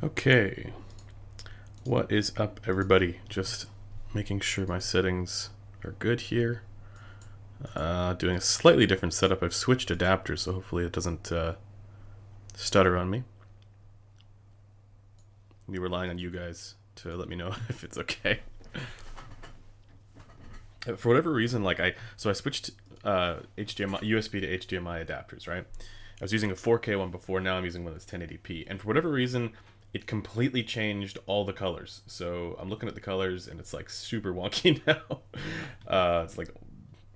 Okay, what is up, everybody? Just making sure my settings are good here. Doing a slightly different setup. I've switched adapters, so hopefully it doesn't stutter on me. I'll be relying on you guys to let me know if it's okay. For whatever reason, I switched HDMI USB to HDMI adapters, right? I was using a 4K one before. Now I'm using one that's 1080p, and for whatever reason, it completely changed all the colors. So I'm looking at the colors, and it's like super wonky now. It's like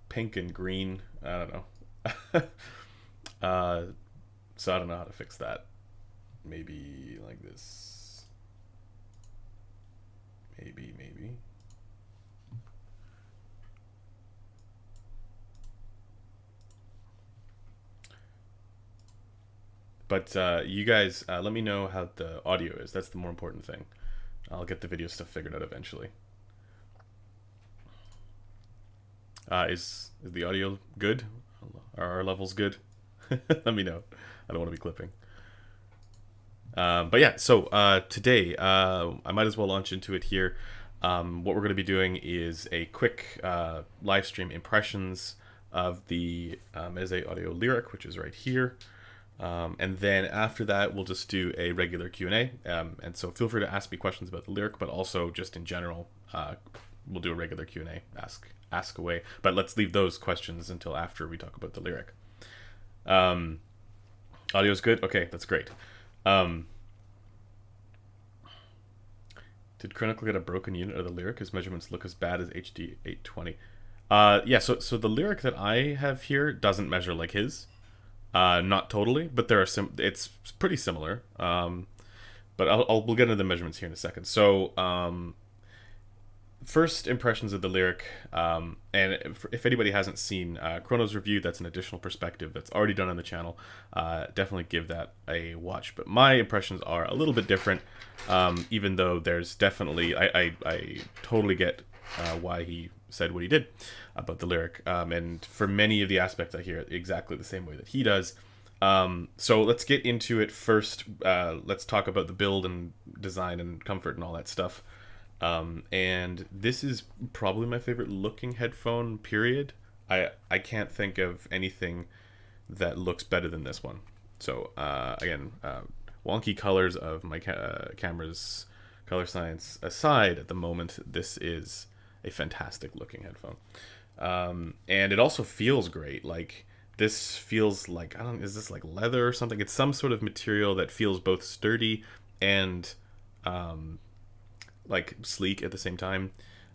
pink and green. I don't know. So I don't know how to fix that. Maybe like this. Maybe. But you guys, let me know how the audio is. That's the more important thing. I'll get the video stuff figured out eventually. Is the audio good? Are our levels good? Let me know. I don't want to be clipping. But yeah, so today I might as well launch into it here. What we're going to be doing is a quick live stream impressions of the Meze audio Lyric, which is right here. And then after that, we'll just do a regular Q&A. And so feel free to ask me questions about the Lyric, but also just in general, we'll do a regular Q&A, ask away. But let's leave those questions until after we talk about the Lyric. Audio's good? Okay, that's great. Did Chronicle get a broken unit of the Lyric? His measurements look as bad as HD 820. Yeah, so the Lyric that I have here doesn't measure like his. Not totally, but there are it's pretty similar. But we'll get into the measurements here in a second. So, first impressions of the Lyric, and if anybody hasn't seen Chrono's review, that's an additional perspective that's already done on the channel. Definitely give that a watch. But my impressions are a little bit different, even though there's definitely I totally get why he said what he did about the Lyric, and for many of the aspects I hear it exactly the same way that he does. So let's get into it first. Let's talk about the build and design and comfort and all that stuff. And this is probably my favorite looking headphone, period. I can't think of anything that looks better than this one. So again, wonky colors of my camera's color science aside, at the moment, this is a fantastic looking headphone. And it also feels great. Like, this feels like, is this like leather or something? It's some sort of material that feels both sturdy and like sleek at the same time.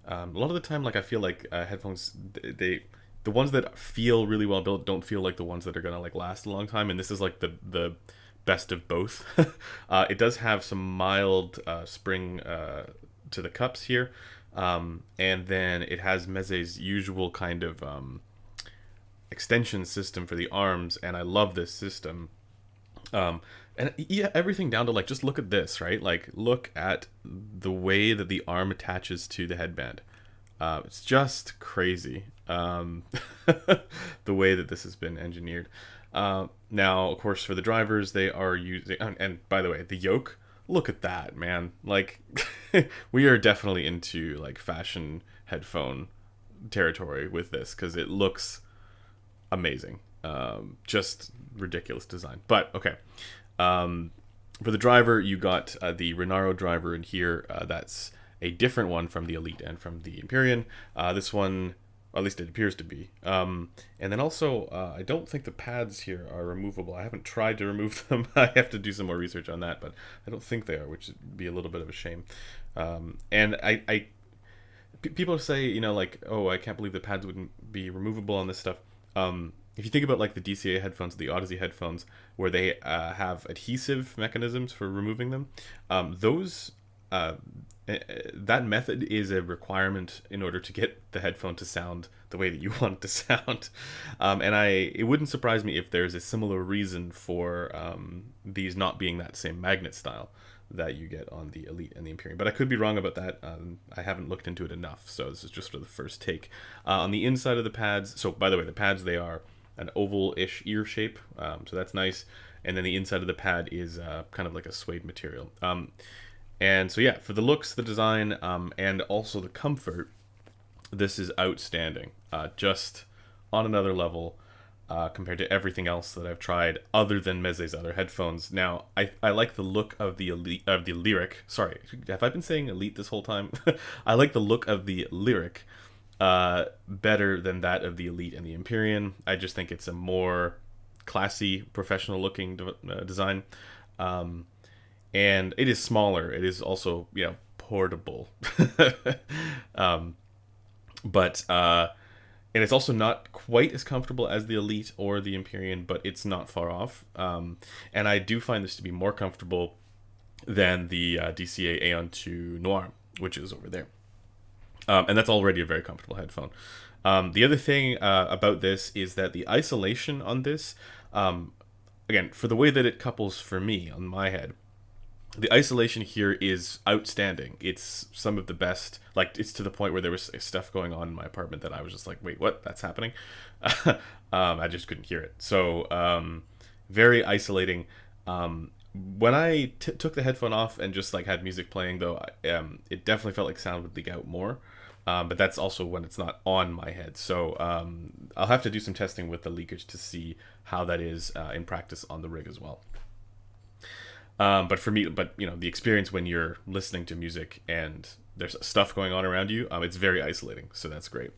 A lot of the time, like, I feel like headphones, the ones that feel really well built don't feel like the ones that are gonna like last a long time, and this is like the best of both. It does have some mild spring to the cups here. And then it has Meze's usual kind of extension system for the arms, and I love this system. And yeah, everything down to, like, just look at this, right? Like, look at the way that the arm attaches to the headband. It's just crazy, the way that this has been engineered. Now, of course, for the drivers, they are using, and by the way, the yoke, look at that, man. Like, we are definitely into like fashion headphone territory with this, because it looks amazing. Just ridiculous design. But okay, for the driver, you got the Renaro driver in here. That's a different one from the Elite and from the Empyrean. This one, or at least it appears to be. And then also, I don't think the pads here are removable. I haven't tried to remove them. I have to do some more research on that, but I don't think they are, which would be a little bit of a shame. And people say, you know, like, oh, I can't believe the pads wouldn't be removable on this stuff. If you think about like the DCA headphones, the Odyssey headphones, where they have adhesive mechanisms for removing them, those that method is a requirement in order to get the headphone to sound the way that you want it to sound. And it wouldn't surprise me if there's a similar reason for these not being that same magnet style that you get on the Elite and the Imperium. But I could be wrong about that. I haven't looked into it enough, so this is just for the first take. On the inside of the pads, so by the way, the pads, they are an oval-ish ear shape, so that's nice. and then the inside of the pad is kind of like a suede material. And so yeah, for the looks, the design, and also the comfort, this is outstanding. Just on another level compared to everything else that I've tried other than Meze's other headphones. Now, I like the look of the Liric. Sorry, have I been saying Elite this whole time? I like the look of the Liric better than that of the Elite and the Empyrean. I just think it's a more classy, professional looking design. And it is smaller. It is also, portable. But and it's also not quite as comfortable as the Elite or the Empyrean, but it's not far off. And I do find this to be more comfortable than the DCA Aeon 2 Noir, which is over there. And that's already a very comfortable headphone. The other thing about this is that the isolation on this, again, for the way that it couples for me on my head, the isolation here is outstanding. It's some of the best. Like, it's to the point where there was stuff going on in my apartment that I was just like, wait, what? That's happening? I just couldn't hear it. So, very isolating. When I took the headphone off and just like had music playing, though, it definitely felt like sound would leak out more. But that's also when it's not on my head. So I'll have to do some testing with the leakage to see how that is in practice on the rig as well. But for me, the experience when you're listening to music and there's stuff going on around you, it's very isolating. So that's great.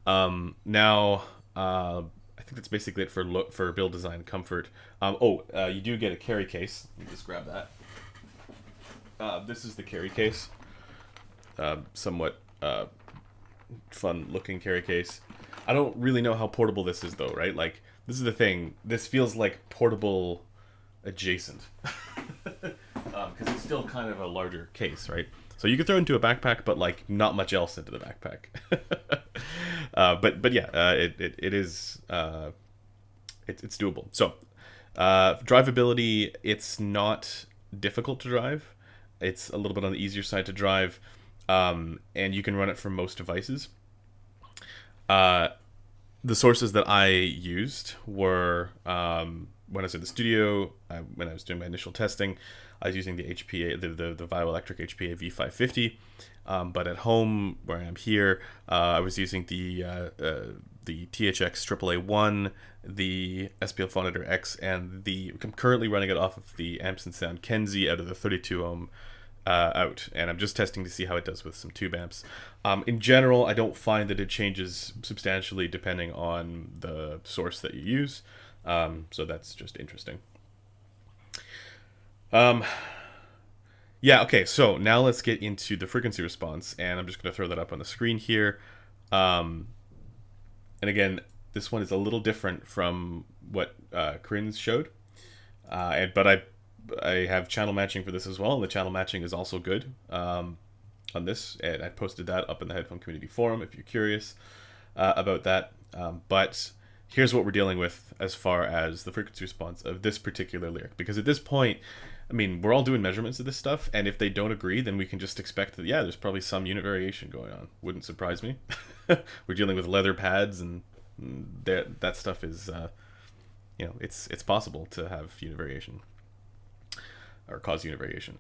Now, I think that's basically it for build design comfort. You do get a carry case. Let me just grab that. This is the carry case. Somewhat fun looking carry case. I don't really know how portable this is though, right? Like, this is the thing. This feels like portable adjacent. Because it's still kind of a larger case, right? So you could throw into a backpack, but like not much else into the backpack. But yeah, it is it's doable. So drivability, it's not difficult to drive. It's a little bit on the easier side to drive, and you can run it from most devices. The sources that I used were when I was in the studio, when I was doing my initial testing, I was using the HPA, the Bioelectric HPA V550. But at home, where I am here, I was using the THX AAA1, the SPL Phonitor X, and I'm currently running it off of the Amps and Sound Kenzie out of the 32 ohm out, and I'm just testing to see how it does with some tube amps. In general, I don't find that it changes substantially depending on the source that you use, so that's just interesting. Yeah, okay, so now let's get into the frequency response, and I'm just going to throw that up on the screen here. And again, this one is a little different from what Corinne's showed, but I have channel matching for this as well, and the channel matching is also good on this, and I posted that up in the Headphone Community Forum if you're curious about that. But here's what we're dealing with as far as the frequency response of this particular Lyric, because at this point, I mean, we're all doing measurements of this stuff, and if they don't agree, then we can just expect that, yeah, there's probably some unit variation going on. Wouldn't surprise me. We're dealing with leather pads, and that stuff is, it's possible to have unit variation, or cause unit variation.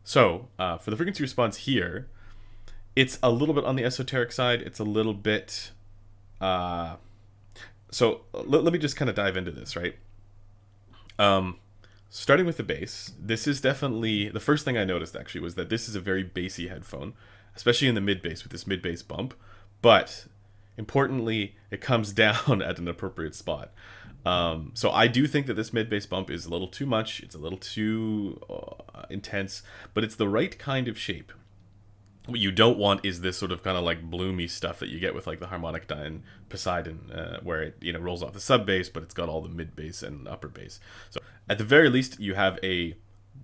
So for the frequency response here, it's a little bit on the esoteric side. It's a little bit... So let me just kind of dive into this, right? Starting with the bass, this is definitely... The first thing I noticed, actually, was that this is a very bassy headphone, especially in the mid-bass with this mid-bass bump. But, importantly, it comes down at an appropriate spot. So I do think that this mid-bass bump is a little too much. It's a little too intense, but it's the right kind of shape. What you don't want is this sort of kind of like bloomy stuff that you get with like the Harmonic Dyne Poseidon, where it rolls off the sub bass, but it's got all the mid bass and upper bass. So at the very least, you have a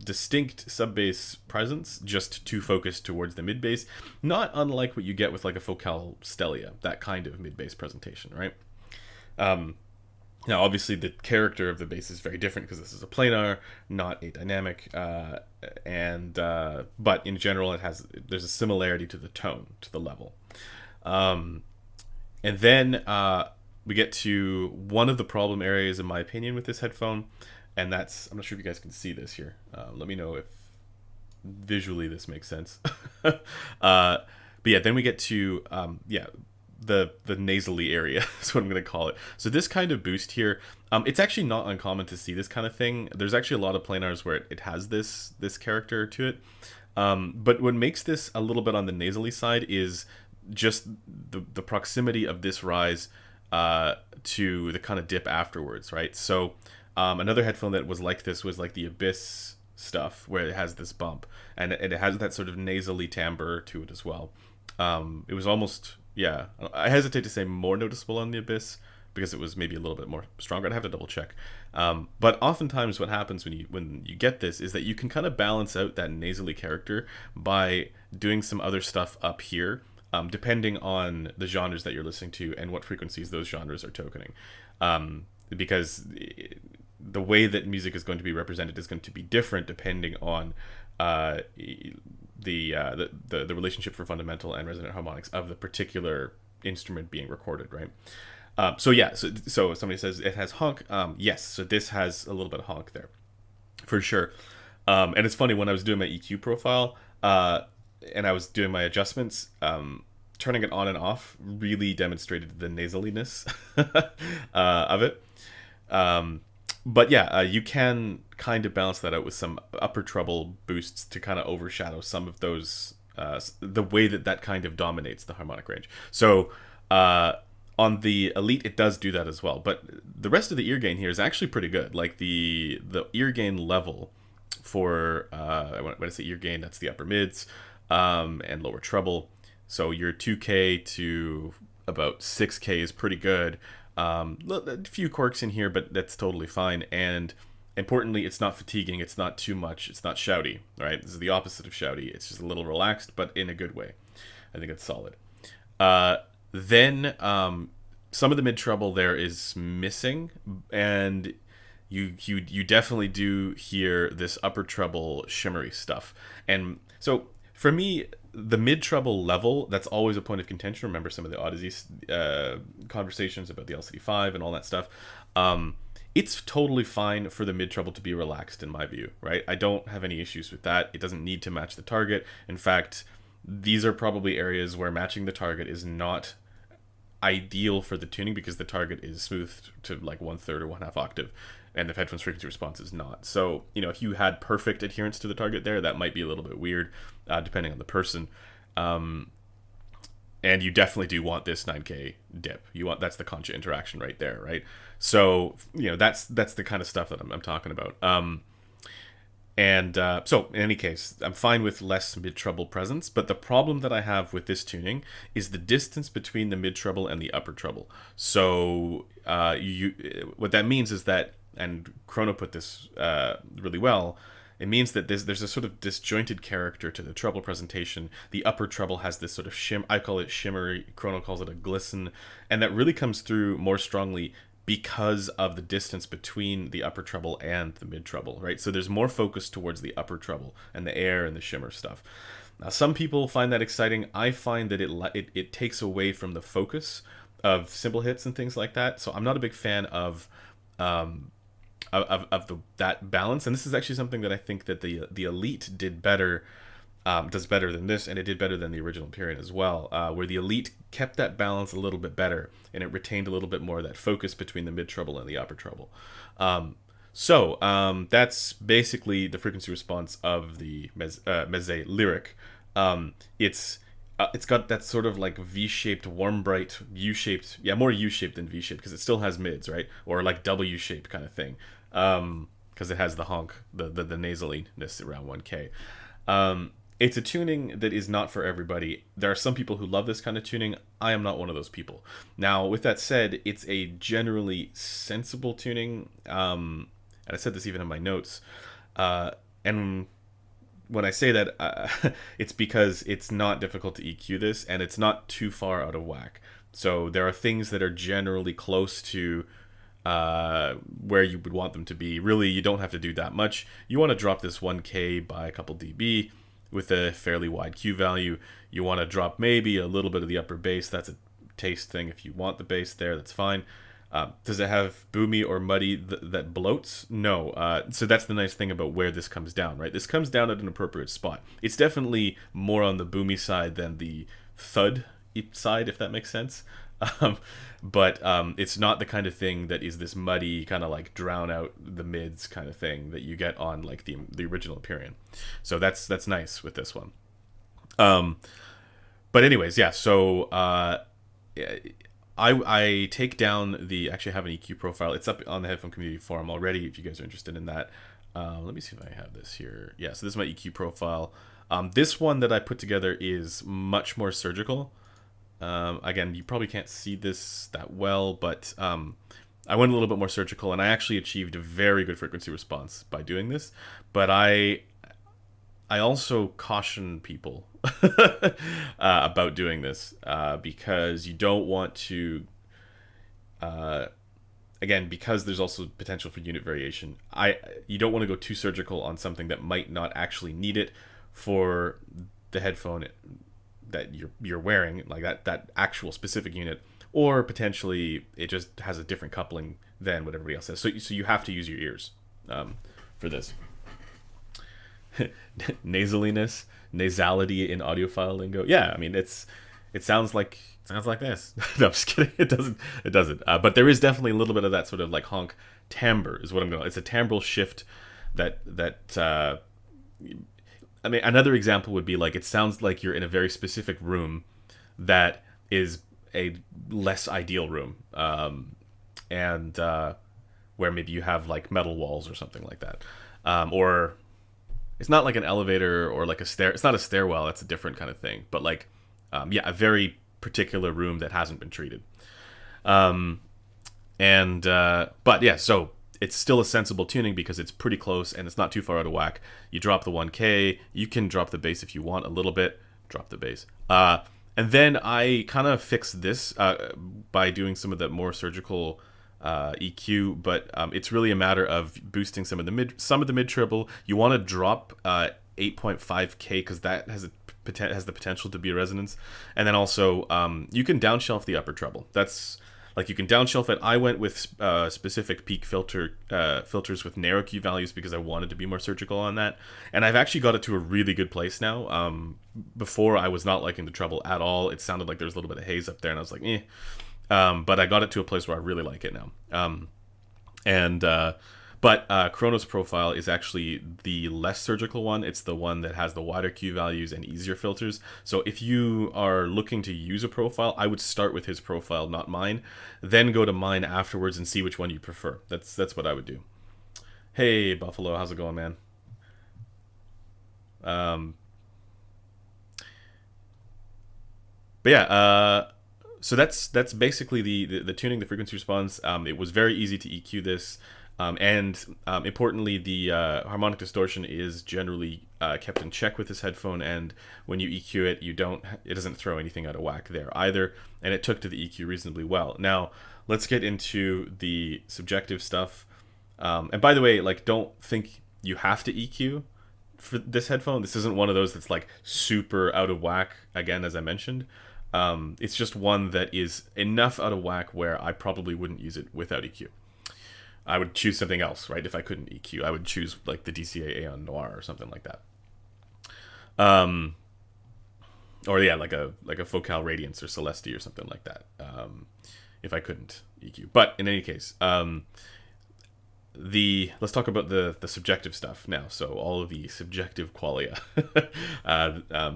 distinct sub bass presence, just too focused towards the mid bass, not unlike what you get with like a Focal Stelia, that kind of mid bass presentation, right? Now, obviously, the character of the bass is very different because this is a planar, not a dynamic, but in general, there's a similarity to the tone, to the level. And then we get to one of the problem areas, in my opinion, with this headphone, and that's, I'm not sure if you guys can see this here. Let me know if visually this makes sense. But yeah, then we get to the nasally area is what I'm going to call it. So this kind of boost here, it's actually not uncommon to see this kind of thing. There's actually a lot of planars where it has this character to it. But what makes this a little bit on the nasally side is just the proximity of this rise to the kind of dip afterwards, right? So another headphone that was like this was like the Abyss stuff, where it has this bump, and it has that sort of nasally timbre to it as well. It was almost, yeah, I hesitate to say more noticeable on the Abyss, because it was maybe a little bit more stronger. I'd have to double check. But oftentimes what happens when you get this is that you can kind of balance out that nasally character by doing some other stuff up here, depending on the genres that you're listening to and what frequencies those genres are tokening. Because the way that music is going to be represented is going to be different depending on the relationship for fundamental and resonant harmonics of the particular instrument being recorded, right? So somebody says it has honk. Yes, so this has a little bit of honk there, for sure. And it's funny, when I was doing my EQ profile, and I was doing my adjustments, turning it on and off really demonstrated the nasaliness of it. But yeah, you can kind of balance that out with some upper treble boosts to kind of overshadow some of those, the way that kind of dominates the harmonic range. So on the Elite, it does do that as well. But the rest of the ear gain here is actually pretty good. Like the ear gain level for, when I say ear gain, that's the upper mids and lower treble. So your 2K to about 6K is pretty good. A few quirks in here, but that's totally fine. And importantly, it's not fatiguing. It's not too much. It's not shouty, right? This is the opposite of shouty. It's just a little relaxed, but in a good way. I think it's solid. Then some of the mid treble there is missing, and you definitely do hear this upper treble shimmery stuff. And so for me, the mid treble level, that's always a point of contention. Remember some of the Odyssey conversations about the LCD5 and all that stuff. It's totally fine for the mid treble to be relaxed, in my view, right? I don't have any issues with that. It doesn't need to match the target. In fact, these are probably areas where matching the target is not ideal for the tuning, because the target is smoothed to like 1/3 or 1/2 octave, and the headphone's frequency response is not. So, if you had perfect adherence to the target there, that might be a little bit weird, depending on the person. And you definitely do want this 9K dip. That's the concha interaction right there, right? So, that's the kind of stuff that I'm talking about. So in any case, I'm fine with less mid-treble presence, but the problem that I have with this tuning is the distance between the mid-treble and the upper treble. So what that means is that, and Chrono put this really well, it means that there's a sort of disjointed character to the treble presentation. The upper treble has this sort of I call it shimmery, Chrono calls it a glisten, and that really comes through more strongly because of the distance between the upper treble and the mid treble, right? So there's more focus towards the upper treble and the air and the shimmer stuff. Now, some people find that exciting. I find that it takes away from the focus of simple hits and things like that. So I'm not a big fan of that balance. And this is actually something that I think that the Elite did better. Does better than this, and it did better than the original Imperial as well, where the Elite kept that balance a little bit better, and it retained a little bit more of that focus between the mid treble and the upper treble. So that's basically the frequency response of the Meze Lyric. It's got that sort of like V-shaped, warm, bright, U-shaped, more U-shaped than V-shaped, because it still has mids, right? Or like W-shaped kind of thing, because it has the honk, the nasaliness around 1K. It's a tuning that is not for everybody. There are some people who love this kind of tuning. I am not one of those people. Now, with that said, it's a generally sensible tuning. And I said this even in my notes. And when I say that, it's because it's not difficult to EQ this, and it's not too far out of whack. So there are things that are generally close to where you would want them to be. Really, you don't have to do that much. You want to drop this 1K by a couple dB with a fairly wide Q value. You want to drop maybe a little bit of the upper bass. That's a taste thing. If you want the bass there, that's fine. Does it have boomy or muddy that bloats? No. So that's the nice thing about where this comes down, right? This comes down at an appropriate spot. It's definitely more on the boomy side than the thud side, if that makes sense. But it's not the kind of thing that is this muddy kind of like drown out the mids kind of thing that you get on like the original Empyrean. So that's nice with this one. But anyways, yeah. So I take down the, actually have an EQ profile. It's up on the Headphone community forum already if you guys are interested in that. Let me see if I have this here. Yeah, so this is my EQ profile. This one that I put together is much more surgical. Again, you probably can't see this that well, but I went a little bit more surgical, and I actually achieved a very good frequency response by doing this. But I also caution people about doing this because you don't want to, again, because there's also potential for unit variation. You don't want to go too surgical on something that might not actually need it for the headphone that you're wearing, like that actual specific unit, or potentially it just has a different coupling than what everybody else has. So you have to use your ears for this. Nasaliness, nasality in audiophile lingo. Yeah, I mean it sounds like this. No, I'm just kidding. It doesn't. But there is definitely a little bit of that sort of like honk timbre is what I'm going. It's a timbral shift that I mean, another example would be like it sounds like you're in a very specific room that is a less ideal room, and where maybe you have like metal walls or something like that, or it's not like an elevator or like a stair. It's not a stairwell. That's a different kind of thing. But like, yeah, a very particular room that hasn't been treated. But yeah, so it's still a sensible tuning because it's pretty close and it's not too far out of whack. You drop the 1K, you can drop the bass if you want a little bit, drop the bass. And then I kind of fix this by doing some of the more surgical EQ, but it's really a matter of boosting some of the mid treble. You want to drop 8.5K because that has the potential to be a resonance, and then also you can downshelf the upper treble. That's like you can downshelf it. I went with specific peak filters with narrow Q values because I wanted to be more surgical on that, and I've actually got it to a really good place now. Before I was not liking the treble at all. It sounded like there was a little bit of haze up there, and I was like, eh. But I got it to a place where I really like it now. But Chrono's profile is actually the less surgical one. It's the one that has the wider Q values and easier filters. So if you are looking to use a profile, I would start with his profile, not mine. Then go to mine afterwards and see which one you prefer. That's what I would do. Hey, Buffalo, how's it going, man? But yeah, so that's basically the tuning, the frequency response. It was very easy to EQ this, and importantly, the harmonic distortion is generally kept in check with this headphone. And when you EQ it, it doesn't throw anything out of whack there either. And it took to the EQ reasonably well. Now let's get into the subjective stuff. And by the way, like, don't think you have to EQ for this headphone. This isn't one of those that's like super out of whack. Again, as I mentioned. It's just one that is enough out of whack where I probably wouldn't use it without EQ. I would choose something else, right? If I couldn't EQ, I would choose like the DCA Aeon Noir or something like that. Or yeah, like a Focal Radiance or Celeste or something like that. If I couldn't EQ, but in any case, let's talk about the subjective stuff now. So all of the subjective qualia.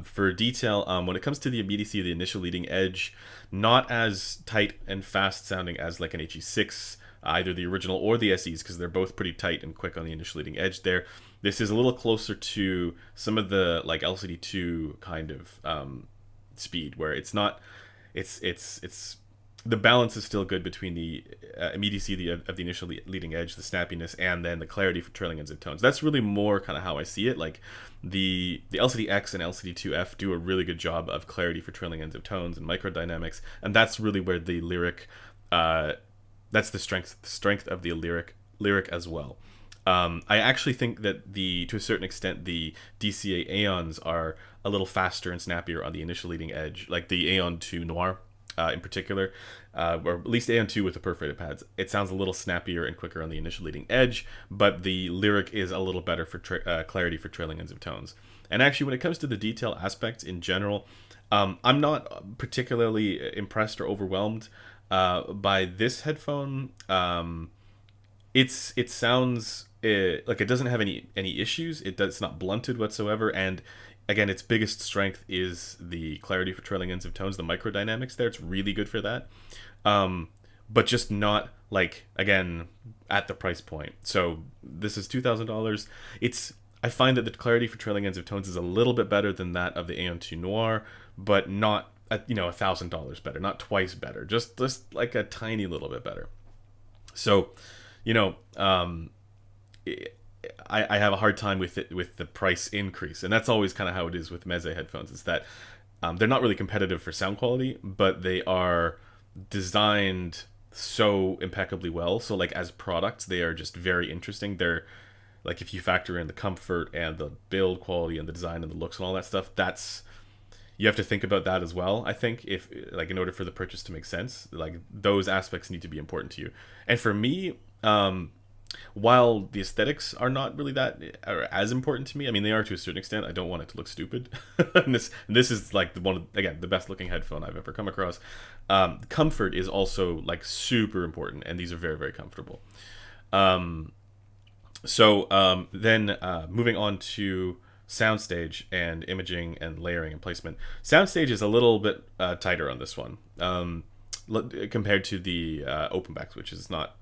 For detail, when it comes to the Mdr Z, the initial leading edge, not as tight and fast sounding as like an HE6, either the original or the SEs, because they're both pretty tight and quick on the initial leading edge there. This is a little closer to some of the like LCD2 kind of speed, where it's not, it's the balance is still good between the immediacy of the initial leading edge, the snappiness, and then the clarity for trailing ends of tones. That's really more kind of how I see it. Like the LCD-X and LCD2F do a really good job of clarity for trailing ends of tones and microdynamics, and that's really where the Lyric, that's the strength of the Lyric as well. I actually think that to a certain extent, the DCA Aeons are a little faster and snappier on the initial leading edge, like the Aeon 2 Noir. in particular, or at least Aeon 2 with the perforated pads. It sounds a little snappier and quicker on the initial leading edge, but the Lyric is a little better for clarity for trailing ends of tones. And actually, when it comes to the detail aspects in general, I'm not particularly impressed or overwhelmed by this headphone. It sounds like it doesn't have any issues. It's not blunted whatsoever, and again, its biggest strength is the clarity for trailing ends of tones, the microdynamics there. It's really good for that, but just not like, again, at the price point. So this is $2,000. I find that the clarity for trailing ends of tones is a little bit better than that of the Aeon 2 Noir, but not $1,000 better, not twice better, just like a tiny little bit better. So, I have a hard time with the price increase, and that's always kind of how it is with Meze headphones. Is that they're not really competitive for sound quality, but they are designed so impeccably well. So like as products, they are just very interesting. They're like, if you factor in the comfort and the build quality and the design and the looks and all that stuff, you have to think about that as well. I think if like in order for the purchase to make sense, like those aspects need to be important to you. And for me, while the aesthetics are not really are as important to me, I mean they are to a certain extent. I don't want it to look stupid. and this is like the best looking headphone I've ever come across. Comfort is also like super important, and these are very, very comfortable. Then moving on to Soundstage and imaging and layering and placement. Soundstage is a little bit tighter on this one compared to the open backs, which is not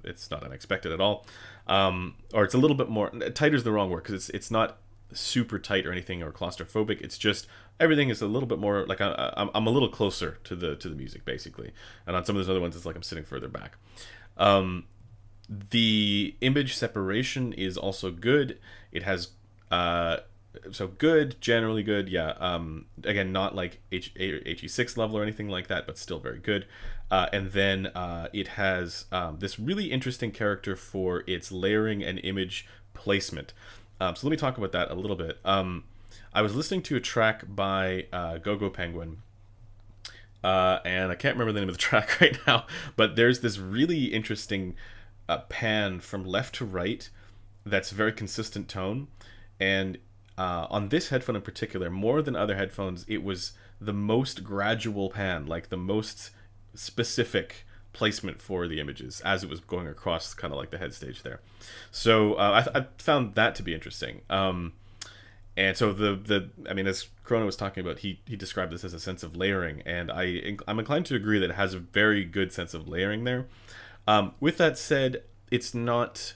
it's not unexpected at all. Or it's a little bit more tighter is the wrong word, because it's not super tight or anything or claustrophobic. It's just everything is a little bit more like I'm a little closer to the music basically, and on some of those other ones it's like I'm sitting further back. The image separation is also good. It has so good, generally good, yeah. Again, not like HE6 level or anything like that, but still very good. And then it has this really interesting character for its layering and image placement. So let me talk about that a little bit. I was listening to a track by Go Penguin, and I can't remember the name of the track right now, but there's this really interesting pan from left to right that's very consistent tone. And on this headphone in particular, more than other headphones, it was the most gradual pan, like the most specific placement for the images as it was going across kind of like the head stage there. So I found that to be interesting. And so I mean, as Corona was talking about, he described this as a sense of layering, and I'm inclined to agree that it has a very good sense of layering there. With that said, it's not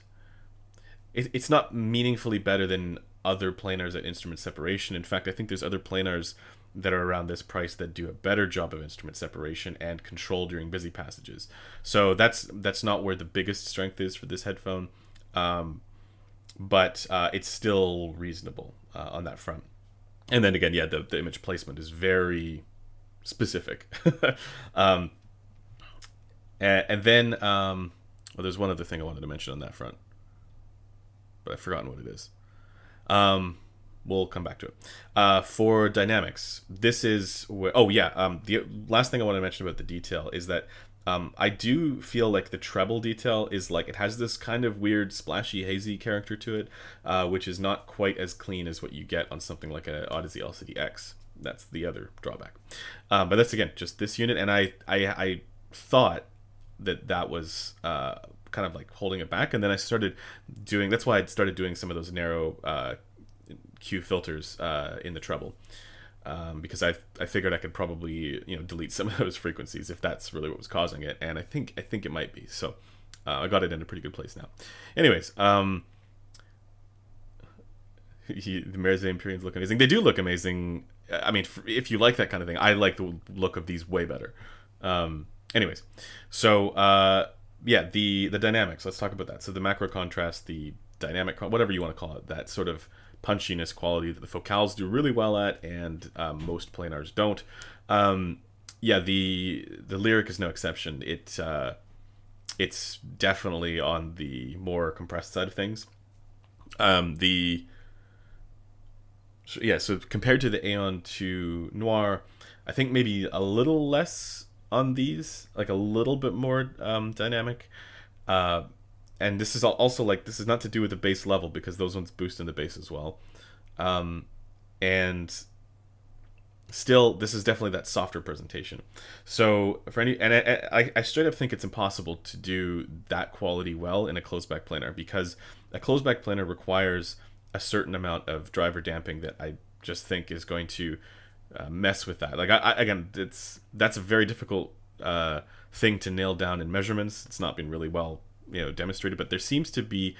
meaningfully better than other planars at instrument separation. In fact, I think there's other planars that are around this price that do a better job of instrument separation and control during busy passages. So that's not where the biggest strength is for this headphone, but it's still reasonable on that front. And then again, yeah, the image placement is very specific. And then there's one other thing I wanted to mention on that front, but I've forgotten what it is. We'll come back to it. For dynamics, this is where, the last thing I want to mention about the detail is that I do feel like the treble detail is like, it has this kind of weird splashy hazy character to it, which is not quite as clean as what you get on something like an Odyssey LCD-X. That's the other drawback. But that's, again, just this unit, and I thought that was kind of like holding it back, and then I started doing, that's why I started doing some of those narrow Q filters in the treble, because I figured I could probably delete some of those frequencies if that's really what was causing it, and I think it might be. So I got it in a pretty good place now. Anyways, the Meze Imperials look amazing. They do look amazing. I mean, if you like that kind of thing, I like the look of these way better. Anyways, so the dynamics. Let's talk about that. So the macro contrast, the dynamic, whatever you want to call it, that sort of punchiness quality that the Focals do really well at, and most planars don't. The Lyric is no exception. It's definitely on the more compressed side of things. So compared to the Aeon 2 Noir, I think maybe a little less on these, like a little bit more dynamic. Uh, and this is also like, this is not to do with the bass level because those ones boost in the bass as well. And still, this is definitely that softer presentation. So for any, and I straight up think it's impossible to do that quality well in a closed back planar, because a closed back planar requires a certain amount of driver damping that I just think is going to mess with that. Like again, that's a very difficult thing to nail down in measurements. It's not been really well demonstrated, but there seems to be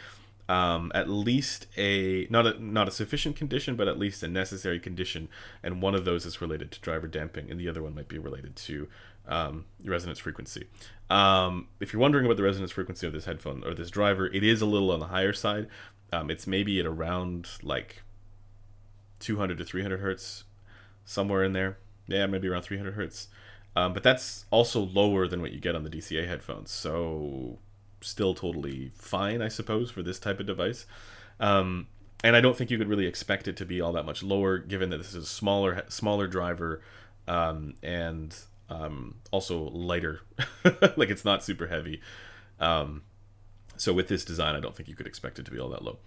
at least not a sufficient condition, but at least a necessary condition, and one of those is related to driver damping, and the other one might be related to resonance frequency. If you're wondering about the resonance frequency of this headphone or this driver, it is a little on the higher side. It's maybe at around like 200 to 300 hertz, somewhere in there. Yeah, maybe around 300 hertz. But that's also lower than what you get on the DCA headphones, so still totally fine, I suppose, for this type of device. And I don't think you could really expect it to be all that much lower, given that this is a smaller driver, and also lighter. Like, it's not super heavy. So with this design, I don't think you could expect it to be all that low.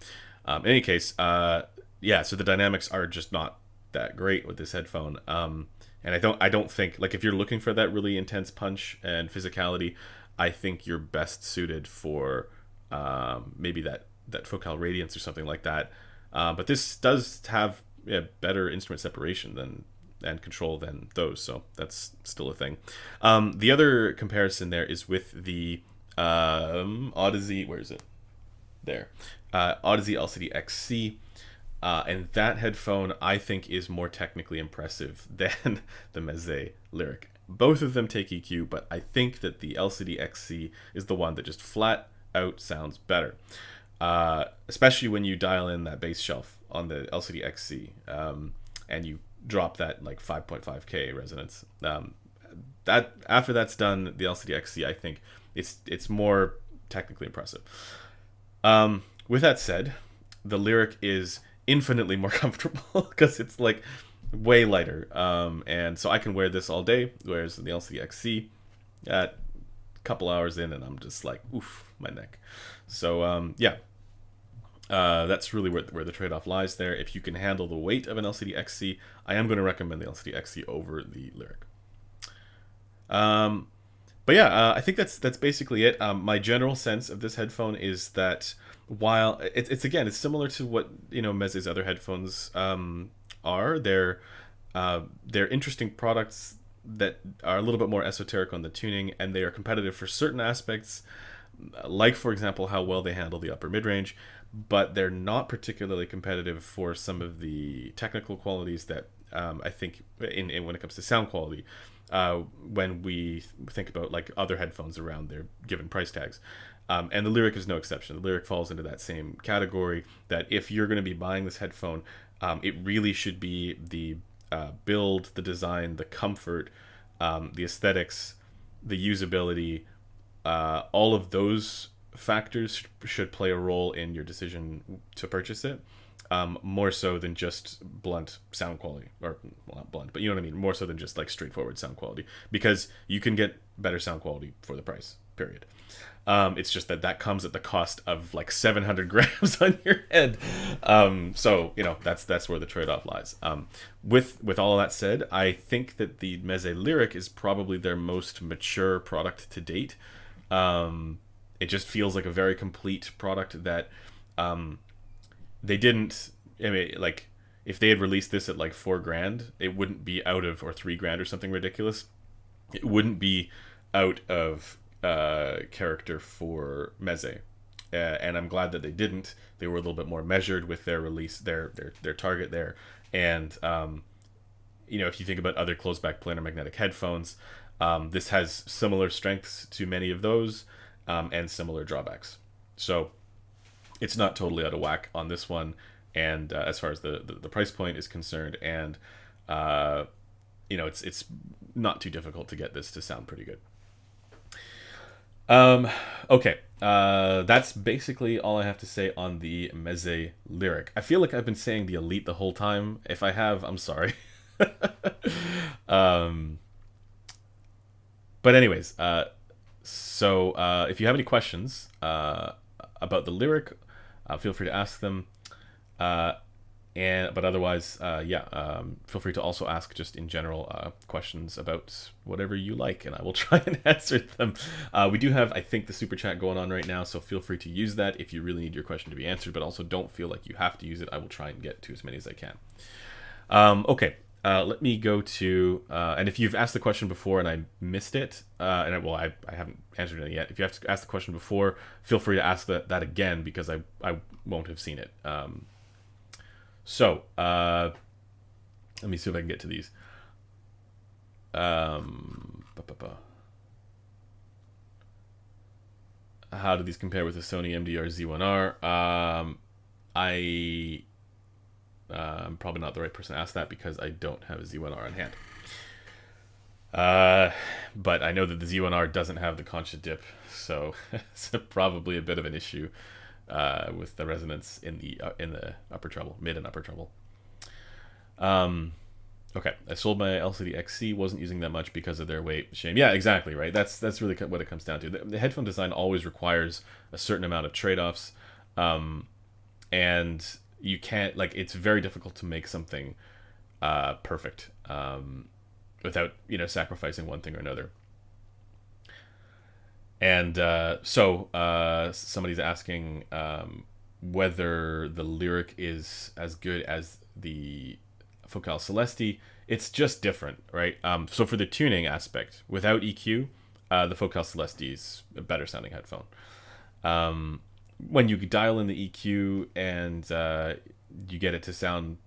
In any case, yeah, so the dynamics are just not that great with this headphone. And I don't think, like, if you're looking for that really intense punch and physicality, I think you're best suited for maybe that focal radiance or something like that. But this does have better instrument separation and control than those, so that's still a thing. The other comparison there is with the Odyssey. Where is it? There. Odyssey LCD XC. And that headphone, I think, is more technically impressive than the Meze Liric. Both of them take EQ, but I think that the LCD XC is the one that just flat out sounds better. Especially when you dial in that bass shelf on the LCD XC, and you drop that like 5.5K resonance. That after that's done, the LCD XC, I think it's more technically impressive. With that said, the Liric is infinitely more comfortable because it's like way lighter, and so I can wear this all day, whereas the LCD XC, a couple hours in and I'm just like, oof, my neck. So yeah, that's really where the trade-off lies there. If you can handle the weight of an LCD XC, I am going to recommend the LCD XC over the Liric. But yeah, I think that's basically it. My general sense of this headphone is that while it's similar to what Meze's other headphones are. They're interesting products that are a little bit more esoteric on the tuning, and they are competitive for certain aspects, like, for example, how well they handle the upper mid-range, but they're not particularly competitive for some of the technical qualities that I think in when it comes to sound quality, when we think about like other headphones around their given price tags. And the Liric is no exception. The Liric falls into that same category, that if you're going to be buying this headphone, it really should be the build, the design, the comfort, the aesthetics, the usability, all of those factors should play a role in your decision to purchase it, more so than just blunt sound quality, or well, not blunt, but you know what I mean, more so than just like straightforward sound quality, because you can get better sound quality for the price, period. It's just that comes at the cost of like 700 grams on your head. So that's where the trade-off lies. With all of that said, I think that the Meze Liric is probably their most mature product to date. It just feels like a very complete product that they didn't. I mean, like, if they had released this at like $4,000, it wouldn't be out of, or $3,000 or something ridiculous. It wouldn't be out of character for Meze, and I'm glad that they didn't. They were a little bit more measured with their release, their target there, and if you think about other closed back planar magnetic headphones, this has similar strengths to many of those, and similar drawbacks. So it's not totally out of whack on this one, and as far as the price point is concerned, and it's not too difficult to get this to sound pretty good. Okay, that's basically all I have to say on the Meze Liric. I feel like I've been saying the Elite the whole time. If I have, I'm sorry. um, but anyways, so if you have any questions about the Lyric, feel free to ask them. Uh, but otherwise, feel free to also ask just in general questions about whatever you like, and I will try and answer them. We do have, I think, the super chat going on right now, so feel free to use that if you really need your question to be answered, but also don't feel like you have to use it. I will try and get to as many as I can. Okay, let me go to, and if you've asked the question before and I missed it, I haven't answered it yet. If you have to ask the question before, feel free to ask that again, because I won't have seen it. So, let me see if I can get to these. How do these compare with the Sony Mdr Z1r? I'm probably not the right person to ask that because I don't have a Z1R on hand. But I know that the Z1R doesn't have the concha dip, so it's probably a bit of an issue with the resonance in the upper treble, mid and upper treble. Okay, I sold my LCD XC, wasn't using that much because of their weight. Shame. Yeah, exactly, right? That's really what it comes down to. The headphone design always requires a certain amount of trade-offs, and you can't, like, it's very difficult to make something perfect without, sacrificing one thing or another. And so somebody's asking whether the Lyric is as good as the Focal Celeste. It's just different, right? So for the tuning aspect, without EQ, the Focal Celeste is a better sounding headphone. When you dial in the EQ and you get it to sound,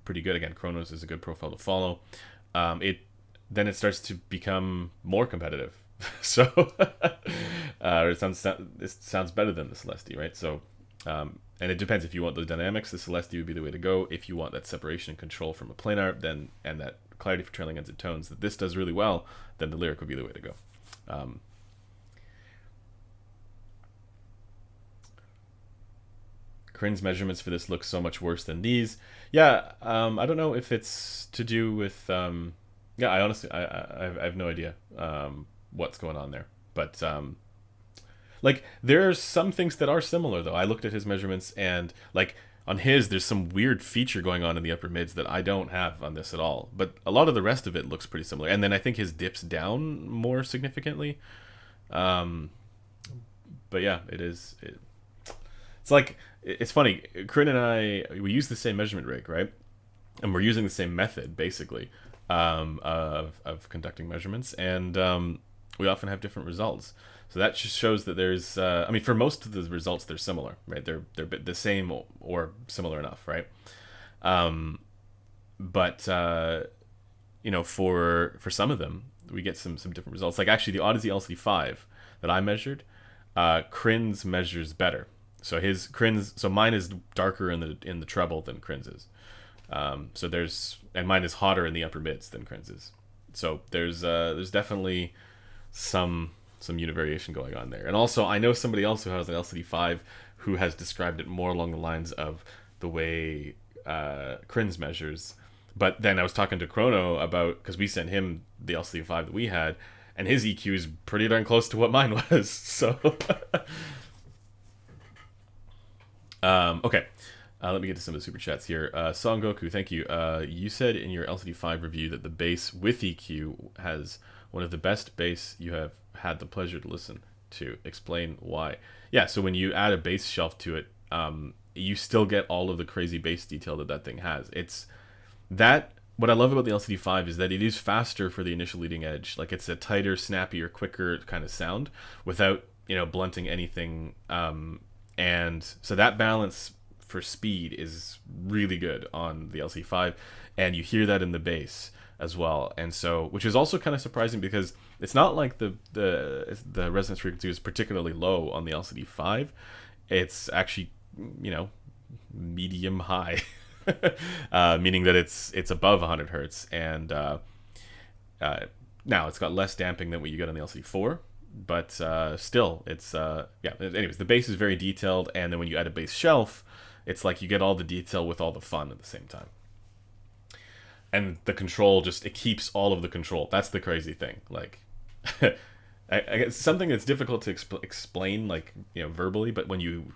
pretty good. Again, Chronos is a good profile to follow. Then it starts to become more competitive. So it sounds better than the Celeste, right? So and it depends. If you want the dynamics, the Celeste would be the way to go. If you want that separation and control from a planar, then, and that clarity for trailing ends and tones that this does really well, then the Lyric would be the way to go. Crin's measurements for this look so much worse than these. Yeah, I don't know if it's to do with I honestly I have no idea what's going on there, but like, there are some things that are similar, though. I looked at his measurements, and like on his, there's some weird feature going on in the upper mids that I don't have on this at all. But a lot of the rest of it looks pretty similar. And then I think his dips down more significantly. But yeah, it's like, it's funny. Corinne and I, we use the same measurement rig, right? And we're using the same method, basically, of conducting measurements. And we often have different results. So that just shows that there's, for most of the results, they're similar, right? They're the same or similar enough, right? But for some of them, we get some different results. Like, actually, the Odyssey LCD5 that I measured, Crin's measures better. So so mine is darker in the treble than Crin's is. And mine is hotter in the upper mids than Crin's is. So there's definitely some unit variation going on there. And also, I know somebody else who has an LCD5 who has described it more along the lines of the way Crin's measures. But then I was talking to Chrono about, because we sent him the LCD5 that we had, and his EQ is pretty darn close to what mine was. So, okay. Let me get to some of the super chats here. Son Goku, thank you. You said in your LCD5 review that the bass with EQ has one of the best bass you have had the pleasure to listen to. Explain why. Yeah, so when you add a bass shelf to it, you still get all of the crazy bass detail that thing has. What I love about the LCD5 is that it is faster for the initial leading edge. Like, it's a tighter, snappier, quicker kind of sound without, blunting anything. And so that balance for speed is really good on the LCD5, and you hear that in the bass as well. And so, which is also kind of surprising, because it's not like the resonance frequency is particularly low on the LCD5. It's actually, medium high, meaning that it's above 100 hertz. And now it's got less damping than what you get on the LCD4, but still, it's anyways, the bass is very detailed, and then when you add a bass shelf, it's like you get all the detail with all the fun at the same time. and the control just, it keeps all of the control. That's the crazy thing. Like, it's something that's difficult to explain, like, you know, verbally, but when you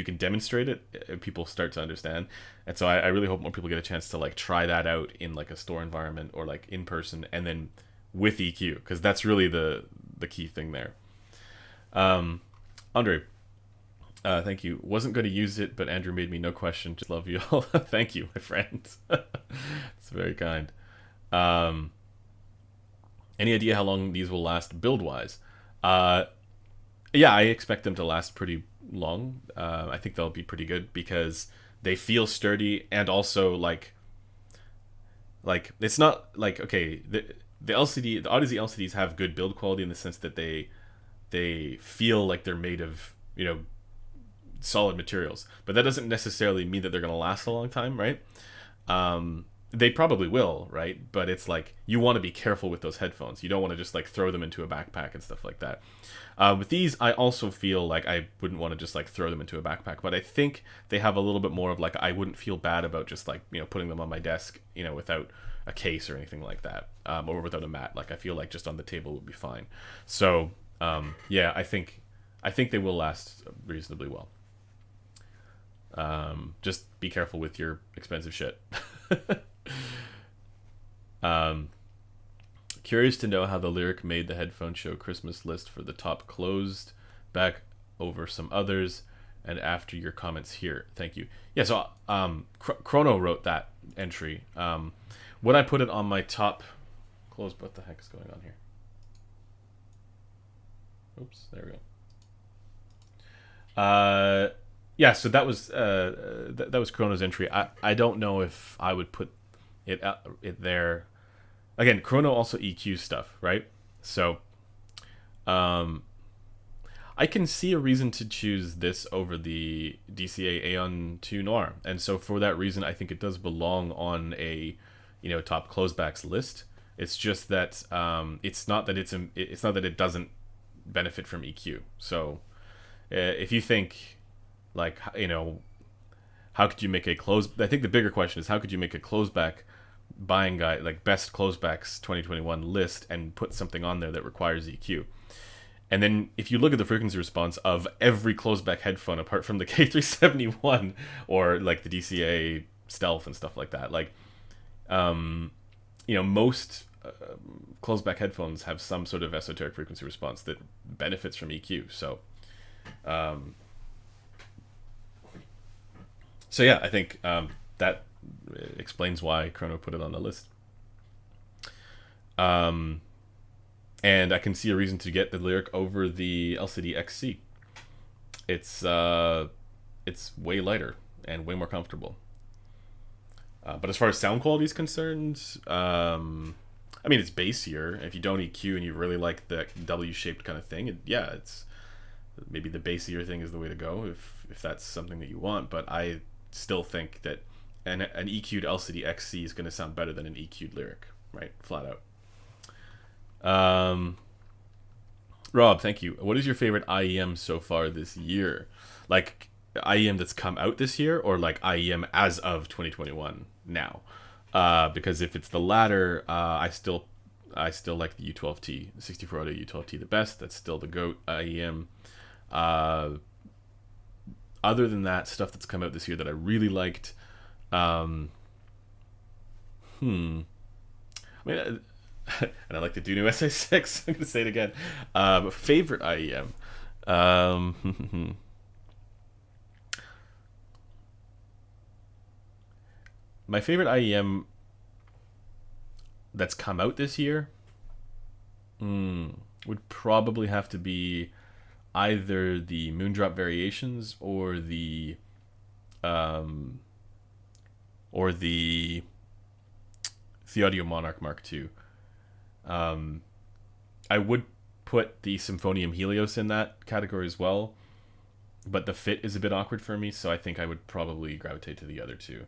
can demonstrate it, people start to understand. And so I really hope more people get a chance to like try that out in like a store environment or like in person, and then with EQ, because that's really the key thing there. Andre, thank you. Wasn't going to use it, but Andrew made me, no question. Just love you all. Thank you, my friend. It's very kind. Any idea how long these will last build wise? Yeah, I expect them to last pretty long. I think they'll be pretty good because they feel sturdy, and also like it's not like, okay, the LCD, the Odyssey LCDs have good build quality in the sense that they feel like they're made of, you know, solid materials, but that doesn't necessarily mean that they're going to last a long time, right? They probably will, right? But it's like, you want to be careful with those headphones. You don't want to just like throw them into a backpack and stuff like that. With these, I also feel like I wouldn't want to just like throw them into a backpack, but I think they have a little bit more of like, I wouldn't feel bad about just like, you know, putting them on my desk, you know, without a case or anything like that, or without a mat. Like, I feel like just on the table would be fine. So yeah, I think they will last reasonably well. Just be careful with your expensive shit. Curious to know how the Liric made the Headphone Show Christmas list for the top closed back over some others, and after your comments here. Thank you. Yeah, so Chrono wrote that entry. When I put it on my top closed, what the heck is going on here? Oops, there we go. Yeah, so that was that was Chrono's entry. I don't know if I would put it there. Again, Chrono also EQs stuff, right? So, I can see a reason to choose this over the DCA Aeon 2 Noir, and so for that reason, I think it does belong on a, you know, top closebacks list. It's just that it's not that it's not that it doesn't benefit from EQ. So, if you think, like, you know, how could you make a close? I think the bigger question is, how could you make a closeback buying guide, like best closebacks 2021 list, and put something on there that requires EQ? And then if you look at the frequency response of every closeback headphone apart from the K371 or like the DCA Stealth and stuff like that, like, you know, most closeback headphones have some sort of esoteric frequency response that benefits from EQ. So, so yeah, I think that explains why Chrono put it on the list. And I can see a reason to get the Lyric over the LCD XC. It's way lighter and way more comfortable. But as far as sound quality is concerned, I mean, it's bassier. If you don't EQ and you really like the W-shaped kind of thing, yeah, it's maybe the bassier thing is the way to go if that's something that you want. But I still think that an EQ'd LCD XC is going to sound better than an EQ'd Lyric, right? Flat out. Rob, thank you. What is your favorite IEM so far this year? Like IEM that's come out this year, or like IEM as of 2021 now? Because if it's the latter, I still like the U12T, the 64 Audio U12T the best. That's still the GOAT IEM. Other than that, stuff that's come out this year that I really liked. I mean, and I like the Duno SA6. I'm going to say it again. Favorite IEM. My favorite IEM that's come out this year would probably have to be either the Moondrop Variations or the Audio Monarch Mark II. I would put the Symphonium Helios in that category as well, but the fit is a bit awkward for me, so I think I would probably gravitate to the other two.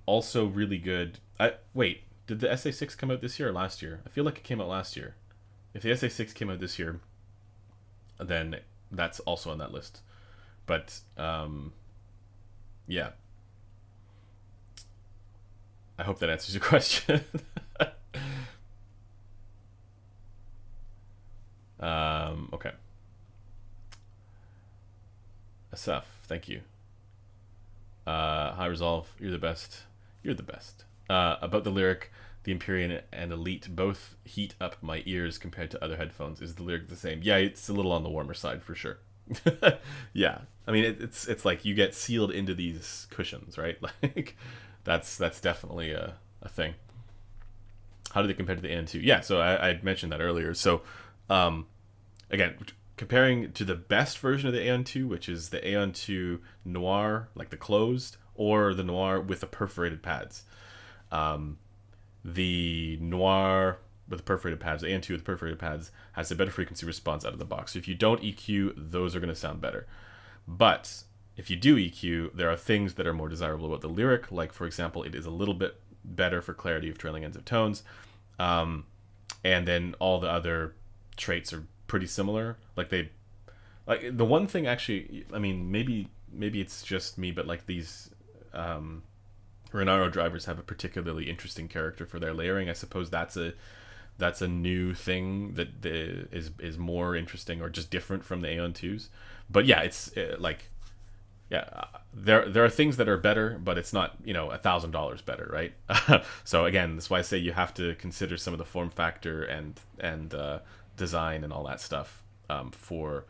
Also really good. Wait, did the SA6 come out this year or last year? I feel like it came out last year. If the SA6 came out this year, then that's also on that list. But yeah. I hope that answers your question. Okay. Asaf, thank you. High Resolve, you're the best. You're the best. About the Lyric, the Empyrean and Elite both heat up my ears compared to other headphones. Is the Lyric the same? Yeah, it's a little on the warmer side for sure. Yeah, I mean it's like you get sealed into these cushions, right? Like that's definitely a thing. How do they compare to the AN2? Yeah, so I mentioned that earlier. So again, comparing to the best version of the AN2, which is the AN2 Noir, like the closed, or the Noir with the perforated pads. The Noir with the perforated pads, the AN2 with the perforated pads, has a better frequency response out of the box. So if you don't EQ, those are going to sound better. But if you do EQ, there are things that are more desirable about the Lyric, like, for example, it is a little bit better for clarity of trailing ends of tones. And then all the other traits are pretty similar. Like the one thing actually, I mean, maybe it's just me, but like these Renaro drivers have a particularly interesting character for their layering. I suppose that's a new thing that is more interesting or just different from the AN2s. But yeah, it's like, yeah, there are things that are better, but it's not, $1,000 better, right? So again, that's why I say you have to consider some of the form factor and design and all that stuff for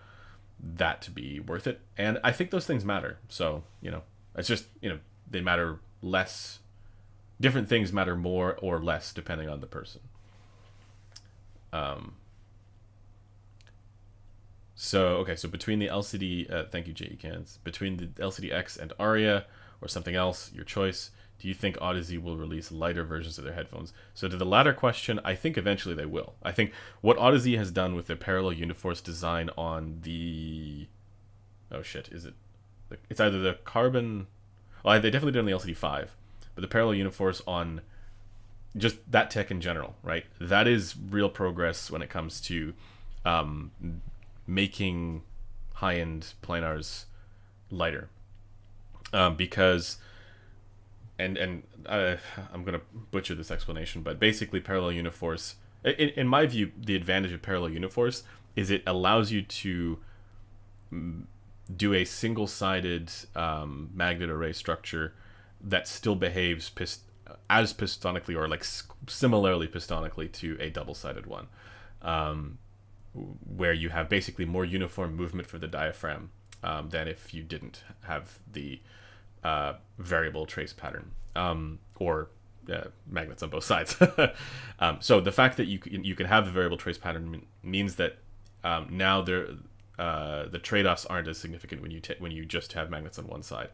that to be worth it. And I think those things matter. So it's just they matter less. Different things matter more or less depending on the person. So between the LCD, thank you, J.E. Cans, between the LCD X and Aria or something else, your choice, do you think Odyssey will release lighter versions of their headphones? So to the latter question, I think eventually they will. I think what Odyssey has done with their parallel Uniforce design on the... Oh shit, is it? It's either the carbon... Well, they definitely did on the LCD5, but the parallel Uniforce on just that tech in general, right? That is real progress when it comes to making high-end planars lighter. Because... And I'm going to butcher this explanation, but basically parallel Uniforce, in my view, the advantage of parallel Uniforce is it allows you to do a single-sided magnet array structure that still behaves as pistonically or like similarly pistonically to a double-sided one, where you have basically more uniform movement for the diaphragm than if you didn't have the variable trace pattern or magnets on both sides. So the fact that you can have the variable trace pattern means that now the trade-offs aren't as significant when you just have magnets on one side.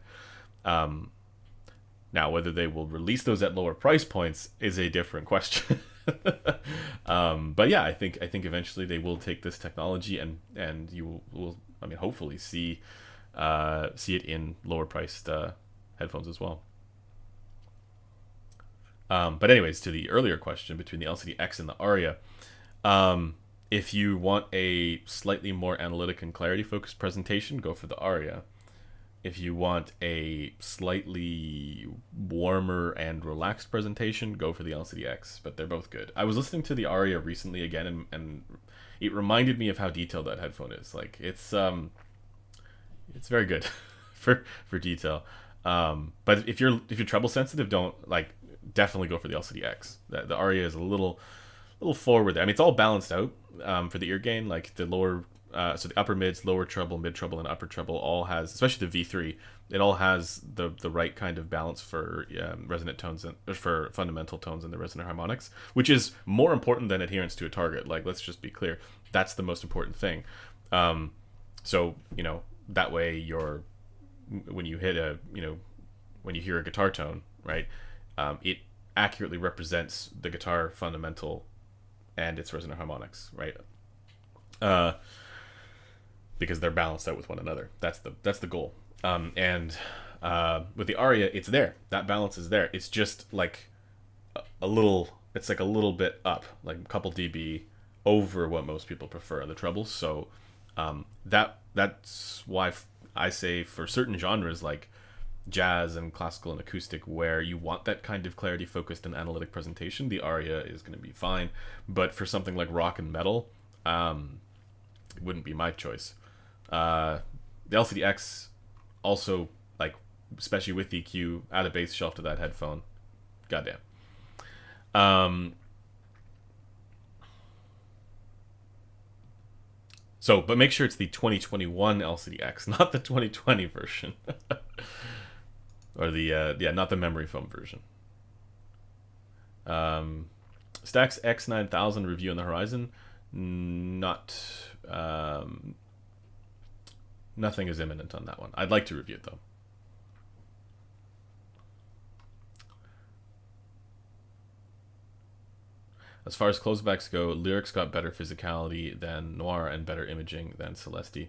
Now whether they will release those at lower price points is a different question. But yeah, I think eventually they will take this technology and you will hopefully see it in lower priced headphones as well. But anyways, to the earlier question between the LCD X and the Aria, if you want a slightly more analytic and clarity focused presentation, go for the Aria. If you want a slightly warmer and relaxed presentation, go for the LCD X. But they're both good. I was listening to the Aria recently again, and it reminded me of how detailed that headphone is. Like it's very good for detail. But if you're treble sensitive, definitely go for the LCD X. The Aria is a little forward there. I mean, it's all balanced out for the ear gain. Like the lower, so the upper mids, lower treble, mid treble, and upper treble all has, especially the V3, it all has the right kind of balance for resonant tones and for fundamental tones and the resonant harmonics, which is more important than adherence to a target. Like, let's just be clear, that's the most important thing. So that way when you hit when you hear a guitar tone, right, it accurately represents the guitar fundamental and its resonant harmonics, right? Because they're balanced out with one another. That's the goal. And with the Aria, it's there. That balance is there. It's just like a little bit up, like a couple dB over what most people prefer on the trebles. So that's why I say for certain genres, like jazz and classical and acoustic where you want that kind of clarity focused and analytic presentation, the Aria is going to be fine. But for something like rock and metal, it wouldn't be my choice. The LCD-X also, like, especially with EQ, add a bass shelf to that headphone. Goddamn. So, but make sure it's the 2021 LCD-X, not the 2020 version. Or the, yeah, not the memory foam version. Stax X9000 review on the horizon. Not, nothing is imminent on that one. I'd like to review it, though. As far as closebacks go, Lyric's got better physicality than Noir and better imaging than Celeste.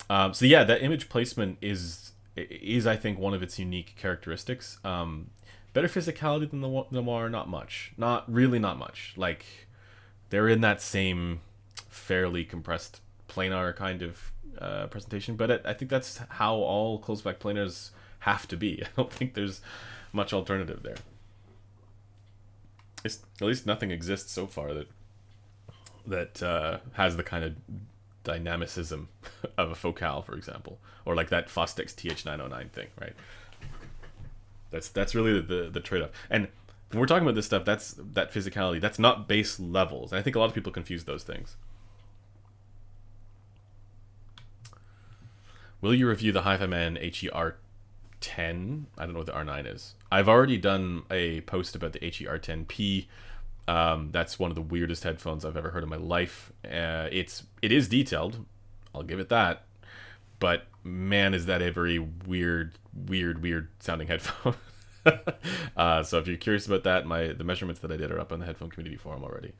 So yeah, that image placement is I think one of its unique characteristics. Better physicality than the Noir, not much. Not much. Like, they're in that same fairly compressed planar kind of presentation, but I think that's how all closeback planars have to be. I don't think there's much alternative there. At least nothing exists so far that has the kind of dynamicism of a Focal, for example, or like that Fostex TH909 thing, right? That's really the trade-off. And when we're talking about this stuff, that's that physicality. That's not bass levels. And I think a lot of people confuse those things. Will you review the Hi-Fi Man HER10? I don't know what the R9 is. I've already done a post about the HER10P. That's one of the weirdest headphones I've ever heard in my life. It is detailed, I'll give it that. But man, is that a very weird sounding headphone. So if you're curious about that, the measurements that I did are up on the Headphone Community Forum already.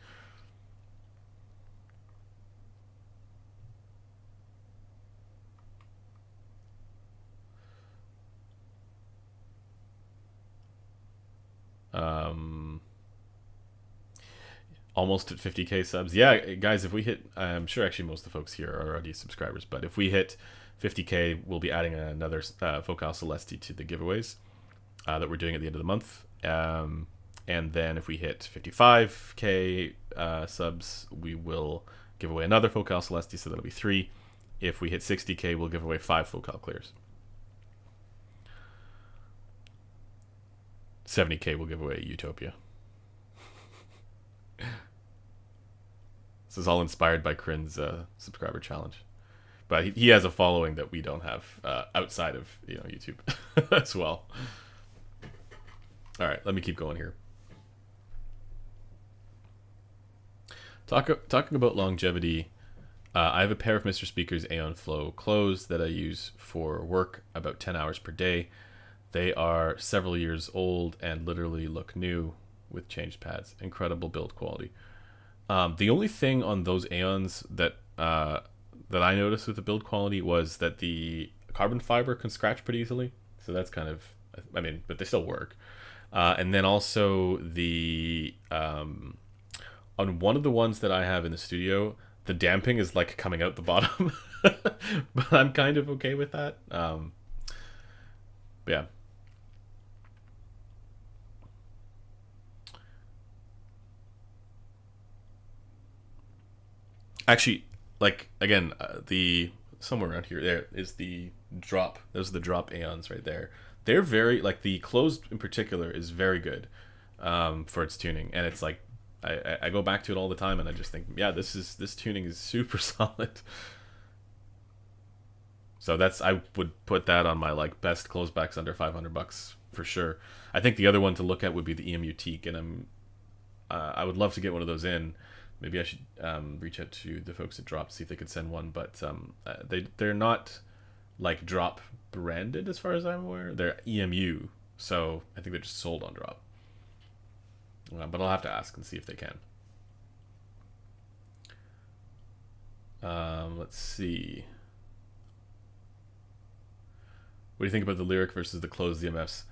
Almost at 50k subs. Yeah, guys, if we hit, I'm sure actually most of the folks here are already subscribers, but if we hit 50k, we'll be adding another Focal Celeste to the giveaways that we're doing at the end of the month. And then if we hit 55k subs, we will give away another Focal Celeste, so that'll be 3. If we hit 60k, we'll give away 5 Focal Clears. 70k, we'll give away Utopia. This is all inspired by Crin's subscriber challenge, but he has a following that we don't have outside of YouTube as well. All right, let me keep going here. Talking about longevity, I have a pair of Mr. Speaker's Aeon Flow clothes that I use for work about 10 hours per day. They are several years old and literally look new with changed pads. Incredible build quality. The only thing on those Aeons that I noticed with the build quality was that the carbon fiber can scratch pretty easily. So that's kind of, I mean, but they still work. And then also the on one of the ones that I have in the studio, the damping is like coming out the bottom. But I'm kind of okay with that. Yeah. Actually, like, again, the somewhere around here, there is the drop. Those are the drop Aeons right there. They're very, like, the closed in particular is very good for its tuning. And it's like, I go back to it all the time and I just think, yeah, this tuning is super solid. So I would put that on my, like, best closebacks under $500 for sure. I think the other one to look at would be the EMU Teak, and I would love to get one of those in. Maybe I should reach out to the folks at Drop, see if they could send one. But they're not like Drop branded as far as I'm aware. They're EMU, so I think they're just sold on Drop. But I'll have to ask and see if they can. Let's see. What do you think about the Liric versus the closed ZMFs?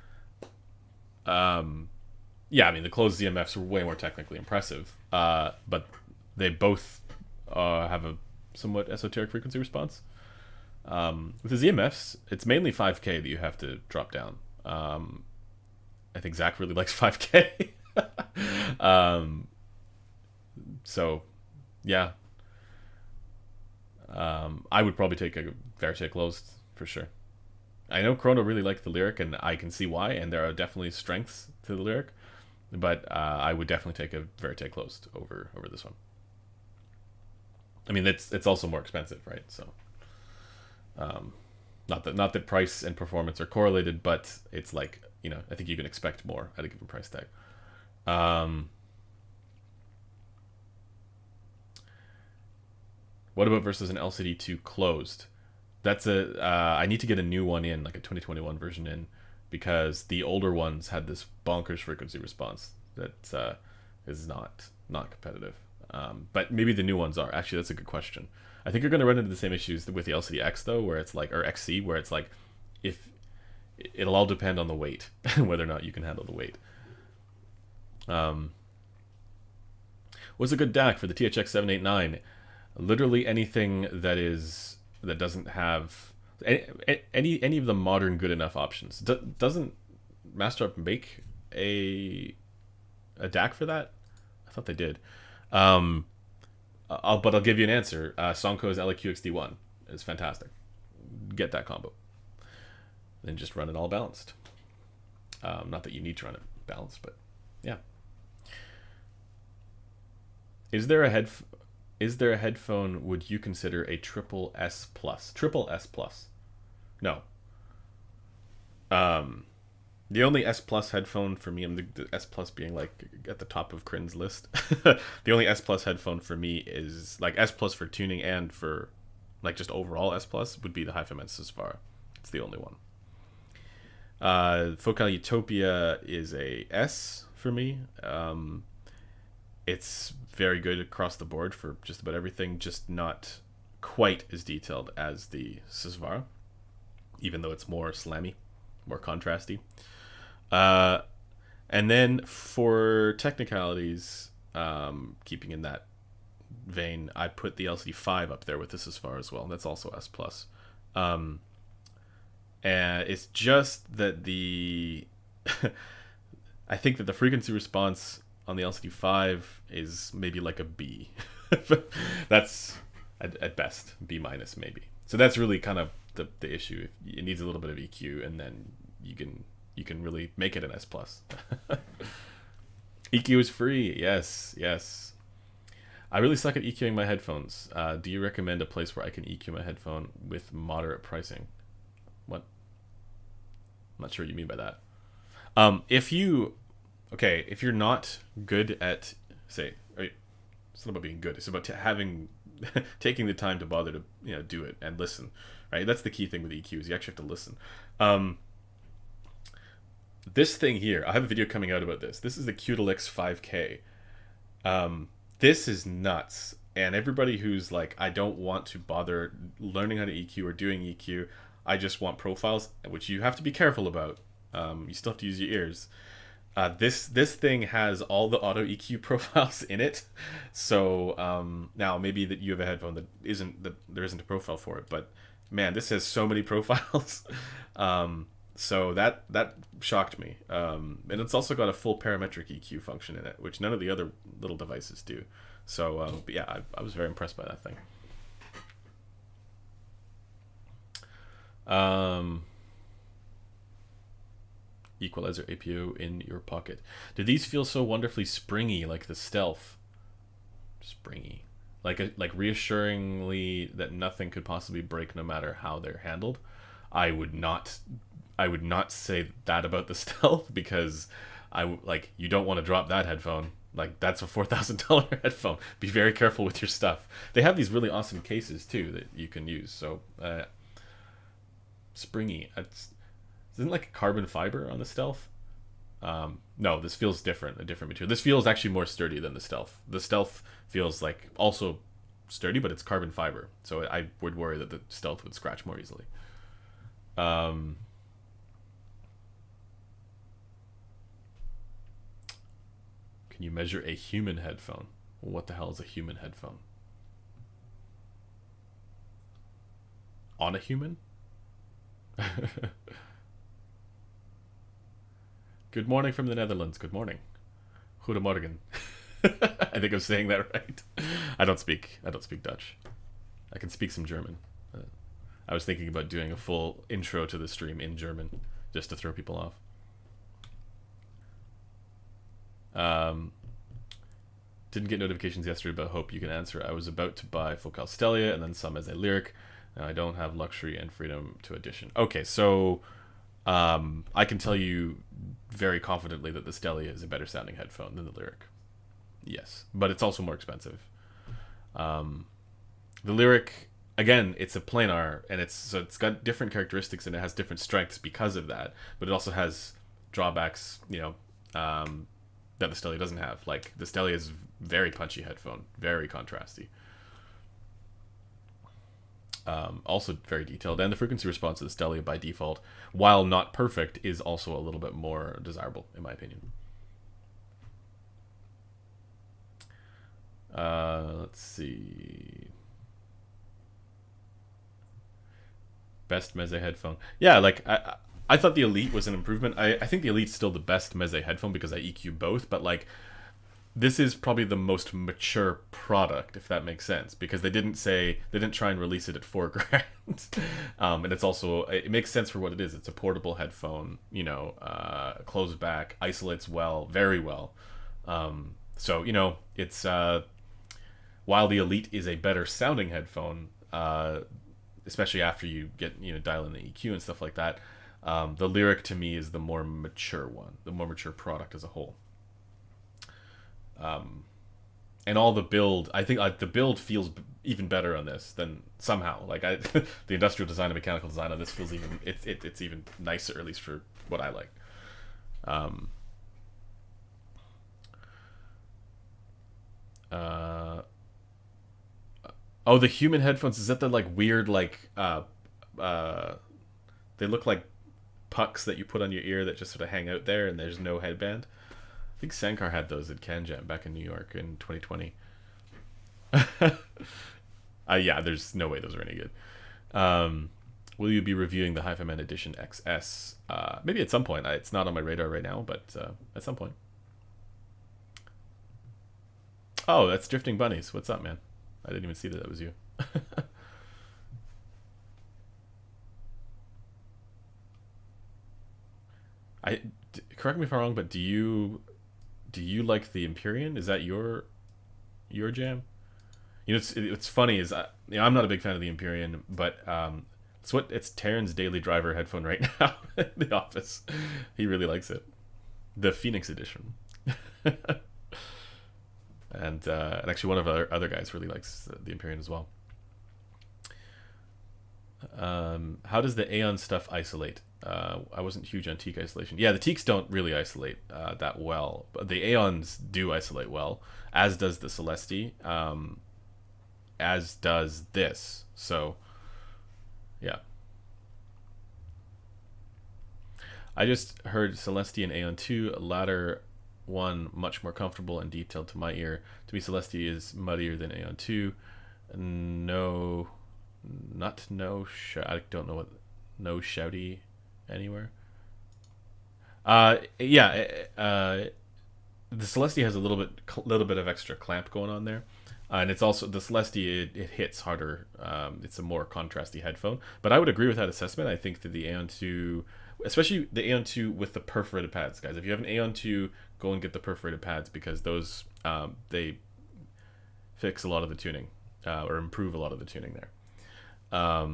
Yeah, I mean, the closed ZMFs are way more technically impressive, but they both have a somewhat esoteric frequency response. With the ZMFs, it's mainly 5K that you have to drop down. I think Zach really likes 5K. So, yeah. I would probably take a Verite closed for sure. I know Chrono really liked the Lyric, and I can see why, and there are definitely strengths to the Lyric, but I would definitely take a Verite closed over this one. I mean, it's also more expensive, right? So, not that price and performance are correlated, but it's like, you know, I think you can expect more at a given price tag. What about versus an LCD2 closed? That's I need to get a new one in, like a 2021 version in, because the older ones had this bonkers frequency response that is not competitive. But maybe the new ones are. Actually, that's a good question. I think you're going to run into the same issues with the LCD-X though, where it's like, or XC, where it's like, if it'll all depend on the weight, whether or not you can handle the weight. What's a good DAC for the THX 789? Literally anything that doesn't have any of the modern good enough options. Doesn't Master make a DAC for that? I thought they did. But I'll give you an answer. Sonko's LAQXD1 is fantastic. Get that combo. Then just run it all balanced. Not that you need to run it balanced, but yeah. Is there a headphone would you consider a triple S plus? Triple S plus? No. The only S plus headphone for me, and the S plus being like at the top of Crin's list. The only S plus headphone for me is like S plus for tuning and for like just overall S plus would be the HiFi Meze Z1r. It's the only one. Focal Utopia is a S for me. It's very good across the board for just about everything, just not quite as detailed as the Z1r, even though it's more slammy, more contrasty. And then for technicalities, keeping in that vein, I put the LCD5 up there with this Z1r as well. That's also S plus. And it's just that I think that the frequency response on the LCD5 is maybe like a B. That's at best B minus maybe. So that's really kind of the issue. It needs a little bit of EQ, and then you can really make it an S plus. EQ is free. Yes. I really suck at EQing my headphones. Do you recommend a place where I can EQ my headphone with moderate pricing? What? I'm not sure what you mean by that. If you're not good at, say, it's not about being good. It's about taking the time to bother to do it and listen. Right? That's the key thing with EQs. You actually have to listen. This thing here, I have a video coming out about this. This is the Qdelix 5K. This is nuts. And everybody who's like, I don't want to bother learning how to EQ or doing EQ, I just want profiles, which you have to be careful about. You still have to use your ears. This thing has all the auto EQ profiles in it. So now maybe that you have a headphone that there isn't a profile for it, but man, this has so many profiles. So that shocked me. And it's also got a full parametric EQ function in it, which none of the other little devices do. So but yeah, I was very impressed by that thing. Equalizer APO in your pocket. Do these feel so wonderfully springy, like the Stealth? Springy, like reassuringly that nothing could possibly break, no matter how they're handled. I would not say that about the Stealth, because you don't want to drop that headphone. Like, that's a $4,000 headphone. Be very careful with your stuff. They have these really awesome cases too that you can use. So springy. Isn't like a carbon fiber on the Stealth? No, this feels different, a different material. This feels actually more sturdy than the Stealth. The Stealth feels like also sturdy, but it's carbon fiber. So I would worry that the Stealth would scratch more easily. Can you measure a human headphone? Well, what the hell is a human headphone? On a human? Good morning from the Netherlands. Good morning. Goedemorgen. I think I'm saying that right. I don't speak Dutch. I can speak some German. I was thinking about doing a full intro to the stream in German just to throw people off. Didn't get notifications yesterday, but hope you can answer. I was about to buy Focal Stelia and then some as a Lyric. Now I don't have luxury and freedom to edition. Okay, so I can tell you very confidently that the Stelia is a better sounding headphone than the Lyric. Yes, but it's also more expensive. The Lyric, again, it's a planar, and it's got different characteristics and it has different strengths because of that. But it also has drawbacks, that the Stelia doesn't have. Like, the Stelia is very punchy headphone, very contrasty. Also very detailed, and the frequency response of the Stelia by default, while not perfect, is also a little bit more desirable, in my opinion. Let's see. Best Meze headphone. Yeah, like, I thought the Elite was an improvement. I think the Elite's still the best Meze headphone because I EQ both, but like, this is probably the most mature product, if that makes sense, because they didn't try and release it at $4,000. And it's also, it makes sense for what it is. It's a portable headphone, closed back, isolates well, very well. So, it's, while the Elite is a better sounding headphone, especially after you get, dial in the EQ and stuff like that, the Lyric to me is the more mature one, the more mature product as a whole. And all the build, I think the build feels even better on this than somehow. Like, the industrial design and mechanical design on this feels even, it's even nicer, at least for what I like. Oh, the human headphones, is that the like weird, like, they look like pucks that you put on your ear that just sort of hang out there and there's no headband? I think Sankar had those at CanJam back in New York in 2020. Yeah, there's no way those are any good. Will you be reviewing the Hi-Fi Man Edition XS? Maybe at some point. It's not on my radar right now, but at some point. Oh, that's Drifting Bunnies. What's up, man? I didn't even see that was you. Correct me if I'm wrong, but do you like the Empyrean? Is that your jam? It's funny is I'm not a big fan of the Empyrean, but it's Taryn's daily driver headphone right now in the office. He really likes it, the Phoenix edition. And actually one of our other guys really likes the Empyrean as well. How does the Aeon stuff isolate? I wasn't huge on teak isolation. Yeah, the teaks don't really isolate that well, but the Aeons do isolate well, as does the Celesti, as does this. So, yeah. I just heard Celesti and Aeon 2, latter one much more comfortable and detailed to my ear. To me, Celesti is muddier than Aeon 2. No, I don't know what no shouty anywhere. The Celesti has a little bit of extra clamp going on there, and it's also the Celesti. It hits harder. It's a more contrasty headphone, but I would agree with that assessment. I think that the Aeon 2, especially the Aeon 2 with the perforated pads, guys. If you have an Aeon 2, go and get the perforated pads because those they fix a lot of the tuning or improve a lot of the tuning there. I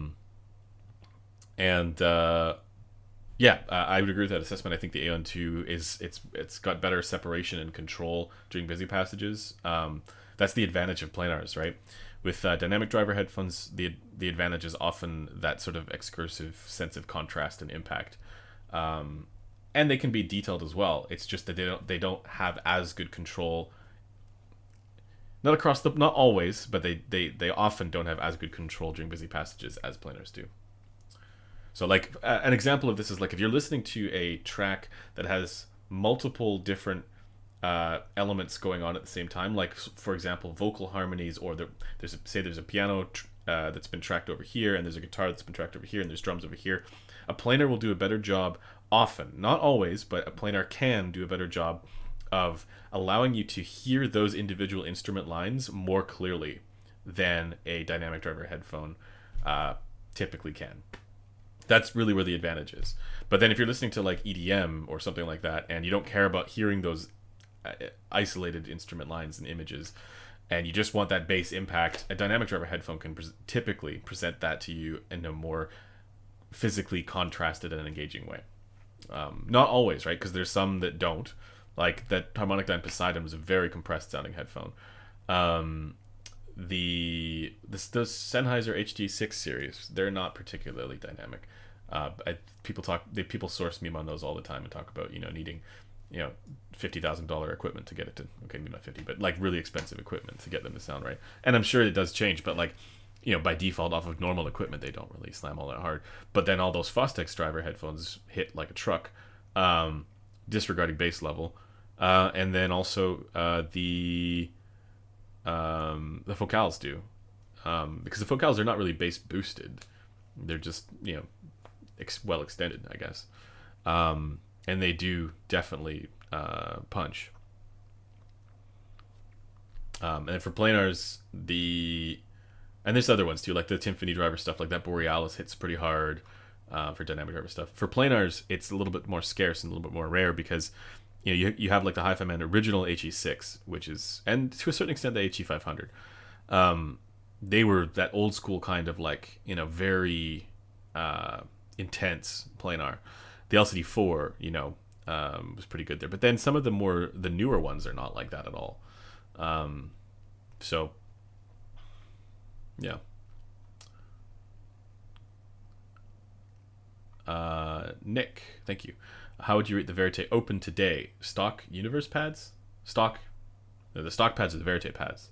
would agree with that assessment. I think the Aeon 2 it's got better separation and control during busy passages. That's the advantage of planars, right? With dynamic driver headphones, the advantage is often that sort of excursive sense of contrast and impact. And they can be detailed as well. It's just that they don't have as good control. Not always, but they often don't have as good control during busy passages as planars do. So, like, an example of this is, like, if you're listening to a track that has multiple different elements going on at the same time, like, for example, vocal harmonies, or there's a piano that's been tracked over here, and there's a guitar that's been tracked over here, and there's drums over here. A planar will do a better job often, not always, but a planar can do a better job of allowing you to hear those individual instrument lines more clearly than a dynamic driver headphone typically can. That's really where the advantage is. But then if you're listening to like EDM or something like that, and you don't care about hearing those isolated instrument lines and images, and you just want that bass impact, a dynamic driver headphone can typically present that to you in a more physically contrasted and engaging way. Not always, right? Because there's some that don't. Like that Harmonic Dyne Poseidon was a very compressed sounding headphone. The Sennheiser HD6 series, they're not particularly dynamic. People source me on those all the time and talk about needing $50,000 equipment to get it to, okay, maybe not 50, but like really expensive equipment to get them to sound right. And I'm sure it does change, but like by default off of normal equipment they don't really slam all that hard. But then all those Fostex driver headphones hit like a truck, disregarding bass level, and then also the Focals do, because the Focals are not really bass boosted, they're just well extended, I guess, and they do definitely punch. And then for planars, and there's other ones too, like the Timpani driver stuff, like that Borealis hits pretty hard for dynamic driver stuff. For planars, it's a little bit more scarce and a little bit more rare because you have like the Hi-Fi Man original HE6, which is, and to a certain extent the HE500. They were that old school kind of like very intense planar. The LCD4 was pretty good there, but then some of the newer ones are not like that at all. So yeah. Nick, thank you. How would you rate the Verite Open today? Stock Universe pads? The stock pads are the Verite pads.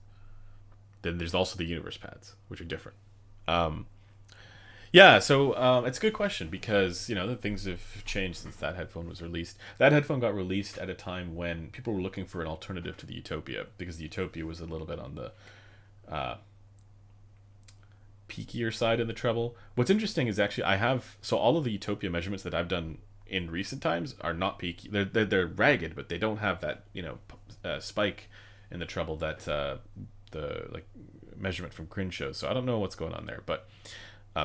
Then there's also the Universe pads, which are different. So it's a good question because the things have changed since that headphone was released. That headphone got released at a time when people were looking for an alternative to the Utopia, because the Utopia was a little bit on the peakier side in the treble. What's interesting is actually all of the Utopia measurements that I've done in recent times are not peaky. They're ragged, but they don't have that spike in the treble that the like measurement from Crin shows. So I don't know what's going on there, but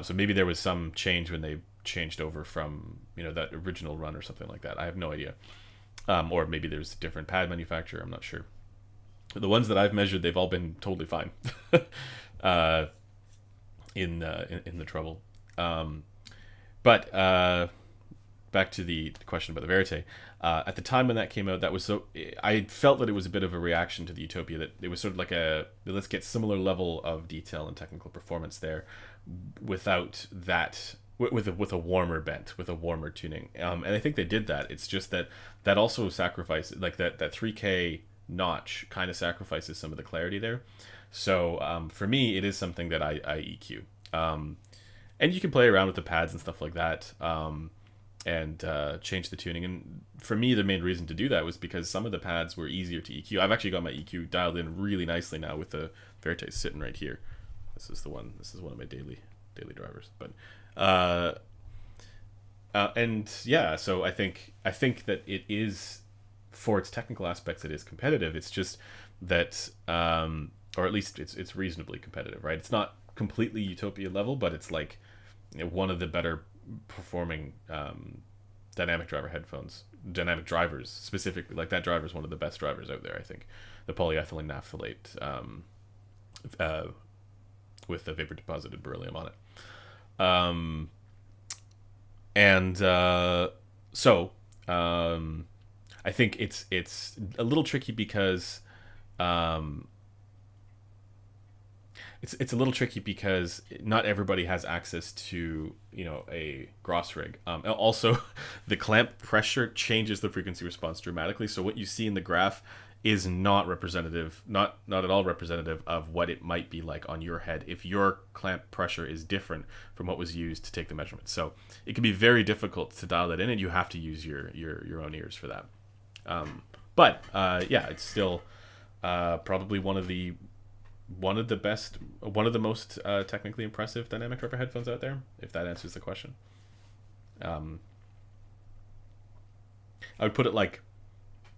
so maybe there was some change when they changed over from that original run or something like that. I have no idea, or maybe there's a different pad manufacturer. I'm not sure. But the ones that I've measured, they've all been totally fine in the treble. But back to the question about the Verite. At the time when that came out, I felt that it was a bit of a reaction to the Utopia, that it was sort of like let's get similar level of detail and technical performance there without that, with a warmer bent, with a warmer tuning. And I think they did that. It's just that also sacrifices, like that 3K notch kind of sacrifices some of the clarity there. So for me, it is something that I EQ. And you can play around with the pads and stuff like that. And change the tuning. And for me, the main reason to do that was because some of the pads were easier to EQ. I've actually got my EQ dialed in really nicely now with the Verite sitting right here. This is one of my daily drivers. But and yeah, so I think that it is, for its technical aspects, it is competitive. It's just that, or at least it's reasonably competitive, right? It's not completely Utopia level, but it's like one of the better performing dynamic dynamic drivers specifically. Like that driver is one of the best drivers out there, I think. The polyethylene naphthalate with the vapor deposited beryllium on it. I think it's a little tricky because it's a little tricky because not everybody has access to a Gross rig. Also, the clamp pressure changes the frequency response dramatically. So what you see in the graph is not representative, not at all representative of what it might be like on your head if your clamp pressure is different from what was used to take the measurement. So it can be very difficult to dial that in, and you have to use your own ears for that. But it's still probably one of the one of the most technically impressive dynamic driver headphones out there, if that answers the question. um, I would put it like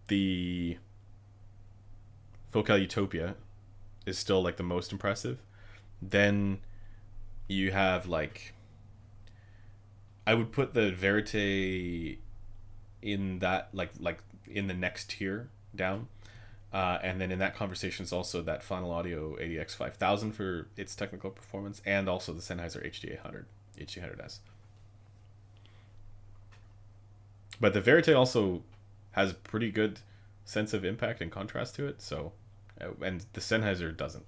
the Focal Utopia is still like the most impressive. Then you have like, I would put the Verite in that like in the next tier down. And then in that conversation is also that Final Audio ADX 5000 for its technical performance, and also the Sennheiser HD800S. But the Verite also has pretty good sense of impact and contrast to it. So, and the Sennheiser doesn't.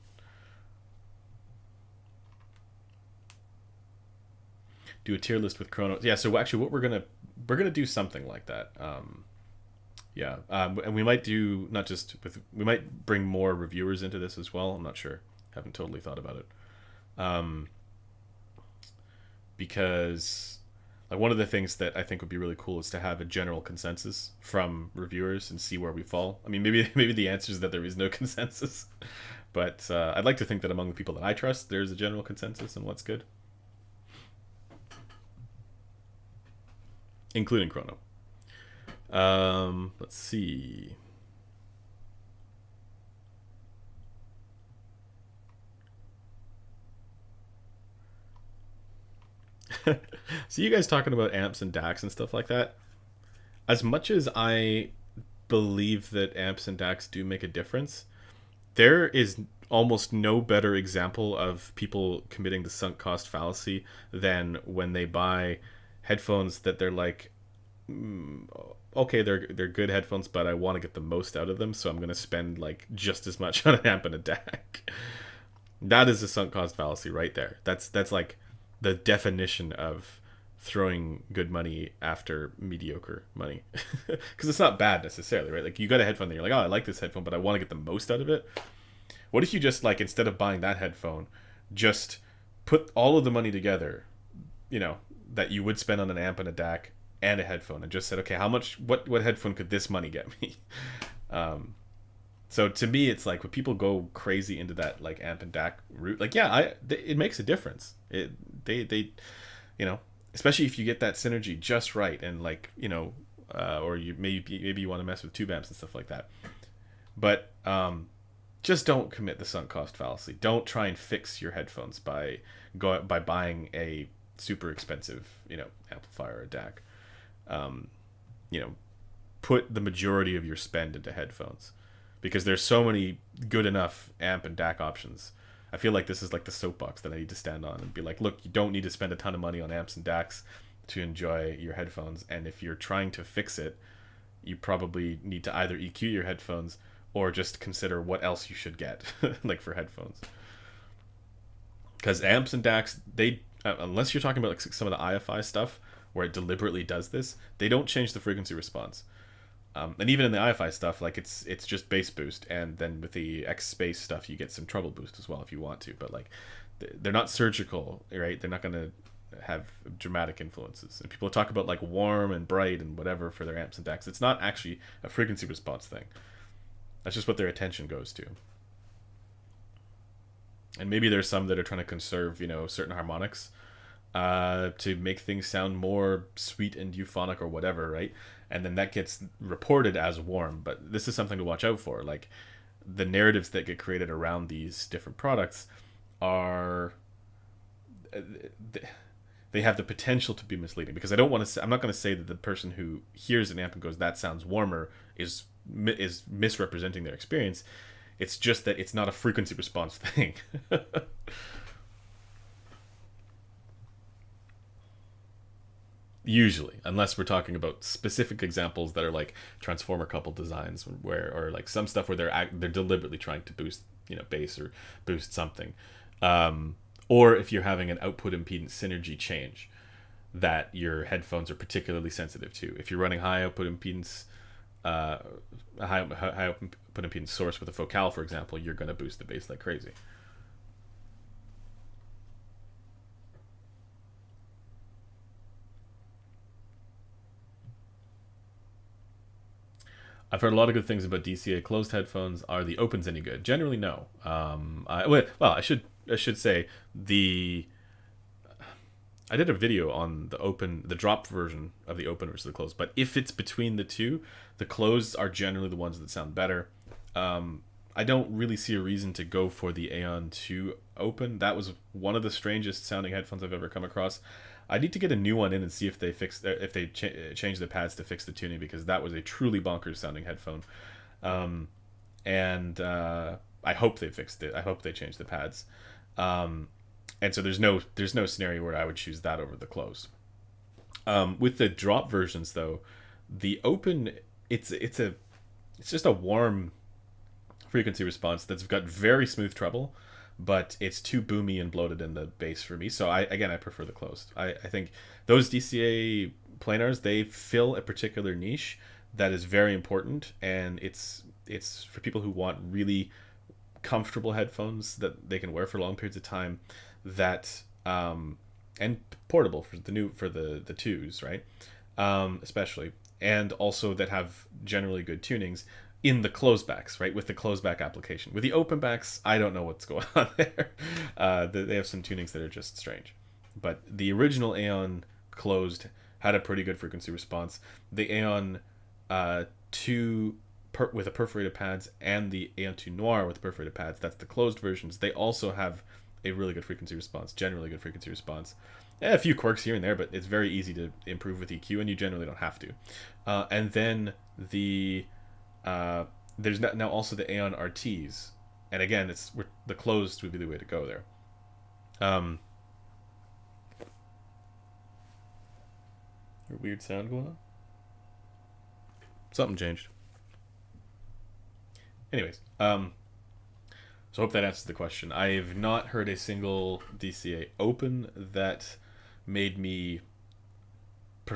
Do a tier list with Chrono. Yeah. So actually, what we're gonna do something like that. Yeah, and we might do not just with, we might bring more reviewers into this as well. I'm not sure. Haven't totally thought about it. Because like one of the things that I think would be really cool is to have a general consensus from reviewers and see where we fall. I mean, maybe the answer is that there is no consensus, but I'd like to think that among the people that I trust, there's a general consensus on what's good, including Chrono. Let's see. So you guys talking about amps and DACs and stuff like that. As much as I believe that amps and DACs do make a difference, there is almost no better example of people committing the sunk cost fallacy than when they buy headphones that they're like, okay, they're good headphones, but I want to get the most out of them, so I'm going to spend like just as much on an amp and a DAC. That is a sunk cost fallacy right there. That's like the definition of throwing good money after mediocre money. Because it's not bad necessarily, right? Like you got a headphone that you're like, oh, I like this headphone, but I want to get the most out of it. What if you just like, instead of buying that headphone, just put all of the money together, you know, that you would spend on an amp and a DAC and a headphone, and just said, okay, how much, what headphone could this money get me? So to me, it's like when people go crazy into that like amp and DAC route, like yeah, it makes a difference. They you know, especially if you get that synergy just right, and like, you know, or you maybe you want to mess with tube amps and stuff like that. But just don't commit the sunk cost fallacy. Don't try and fix your headphones by buying a super expensive, you know, amplifier or DAC. You know, put the majority of your spend into headphones, because there's so many good enough amp and DAC options. I feel like this is like the soapbox that I need to stand on and be like, look, you don't need to spend a ton of money on amps and DACs to enjoy your headphones. And if you're trying to fix it, you probably need to either EQ your headphones or just consider what else you should get, like for headphones. Because amps and DACs, they unless you're talking about like some of the IFI stuff where it deliberately does this, they don't change the frequency response. And even in the IFI stuff, like it's just bass boost, and then with the X Space stuff, you get some treble boost as well if you want to. But like, they're not surgical, right? They're not going to have dramatic influences. And people talk about like warm and bright and whatever for their amps and DACs. It's not actually a frequency response thing. That's just what their attention goes to. And maybe there's some that are trying to conserve, you know, certain harmonics to make things sound more sweet and euphonic or whatever, right? And then that gets reported as warm. But this is something to watch out for. Like, the narratives that get created around these different products are, they have the potential to be misleading. Because I don't want to say, I'm not going to say that the person who hears an amp and goes, that sounds warmer, is misrepresenting their experience. It's just that it's not a frequency response thing. Usually, unless we're talking about specific examples that are like transformer coupled designs, where, or like some stuff where they're deliberately trying to boost, you know, bass or boost something, or if you're having an output impedance synergy change that your headphones are particularly sensitive to. If you're running high output impedance, a high output impedance source with a Focal, for example, you're going to boost the bass like crazy. I've heard a lot of good things about DCA closed headphones. Are the opens any good? Generally, no. I should say the I did a video on the drop version of the open versus the closed. But if it's between the two, the closed are generally the ones that sound better. I don't really see a reason to go for the Aeon 2 open. That was one of the strangest sounding headphones I've ever come across. I need to get a new one in and see if they change the pads to fix the tuning, because that was a truly bonkers sounding headphone. And I hope they fixed it. I hope they changed the pads. And so there's no scenario where I would choose that over the closed. With the drop versions though, the open it's just a warm frequency response that's got very smooth treble, but it's too boomy and bloated in the bass for me. So I prefer the closed. I think those DCA planars, they fill a particular niche that is very important, and it's for people who want really comfortable headphones that they can wear for long periods of time, that and portable for the twos, right? Especially, and also that have generally good tunings in the closed backs, right? With the closed back application. With the open backs, I don't know what's going on there. They have some tunings that are just strange. But the original Aeon closed had a pretty good frequency response. The Aeon 2 with the perforated pads and the Aeon 2 Noir with the perforated pads, that's the closed versions, they also have a really good frequency response, generally good frequency response. A few quirks here and there, but it's very easy to improve with EQ, and you generally don't have to. And then there's now also the Aeon RTs, and again, the closed would be the way to go there. Weird sound going on. Something changed. Anyways, so I hope that answers the question. I have not heard a single DCA open that made me I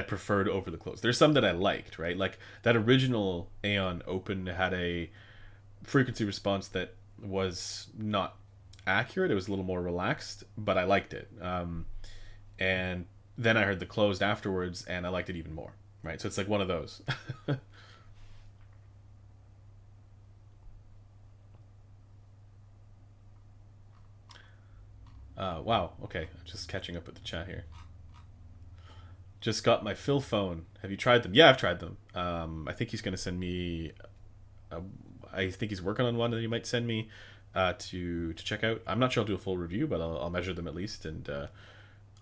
preferred over the closed. There's some that I liked, right? Like that original Aeon open had a frequency response that was not accurate. It was a little more relaxed, but I liked it. And then I heard the closed afterwards, and I liked it even more, right? So it's like one of those. Wow. Okay, just catching up with the chat here. Just got my Phil phone. Have you tried them? Yeah, I've tried them. I think he's gonna send me. I think he's working on one that he might send me to check out. I'm not sure I'll do a full review, but I'll measure them at least, and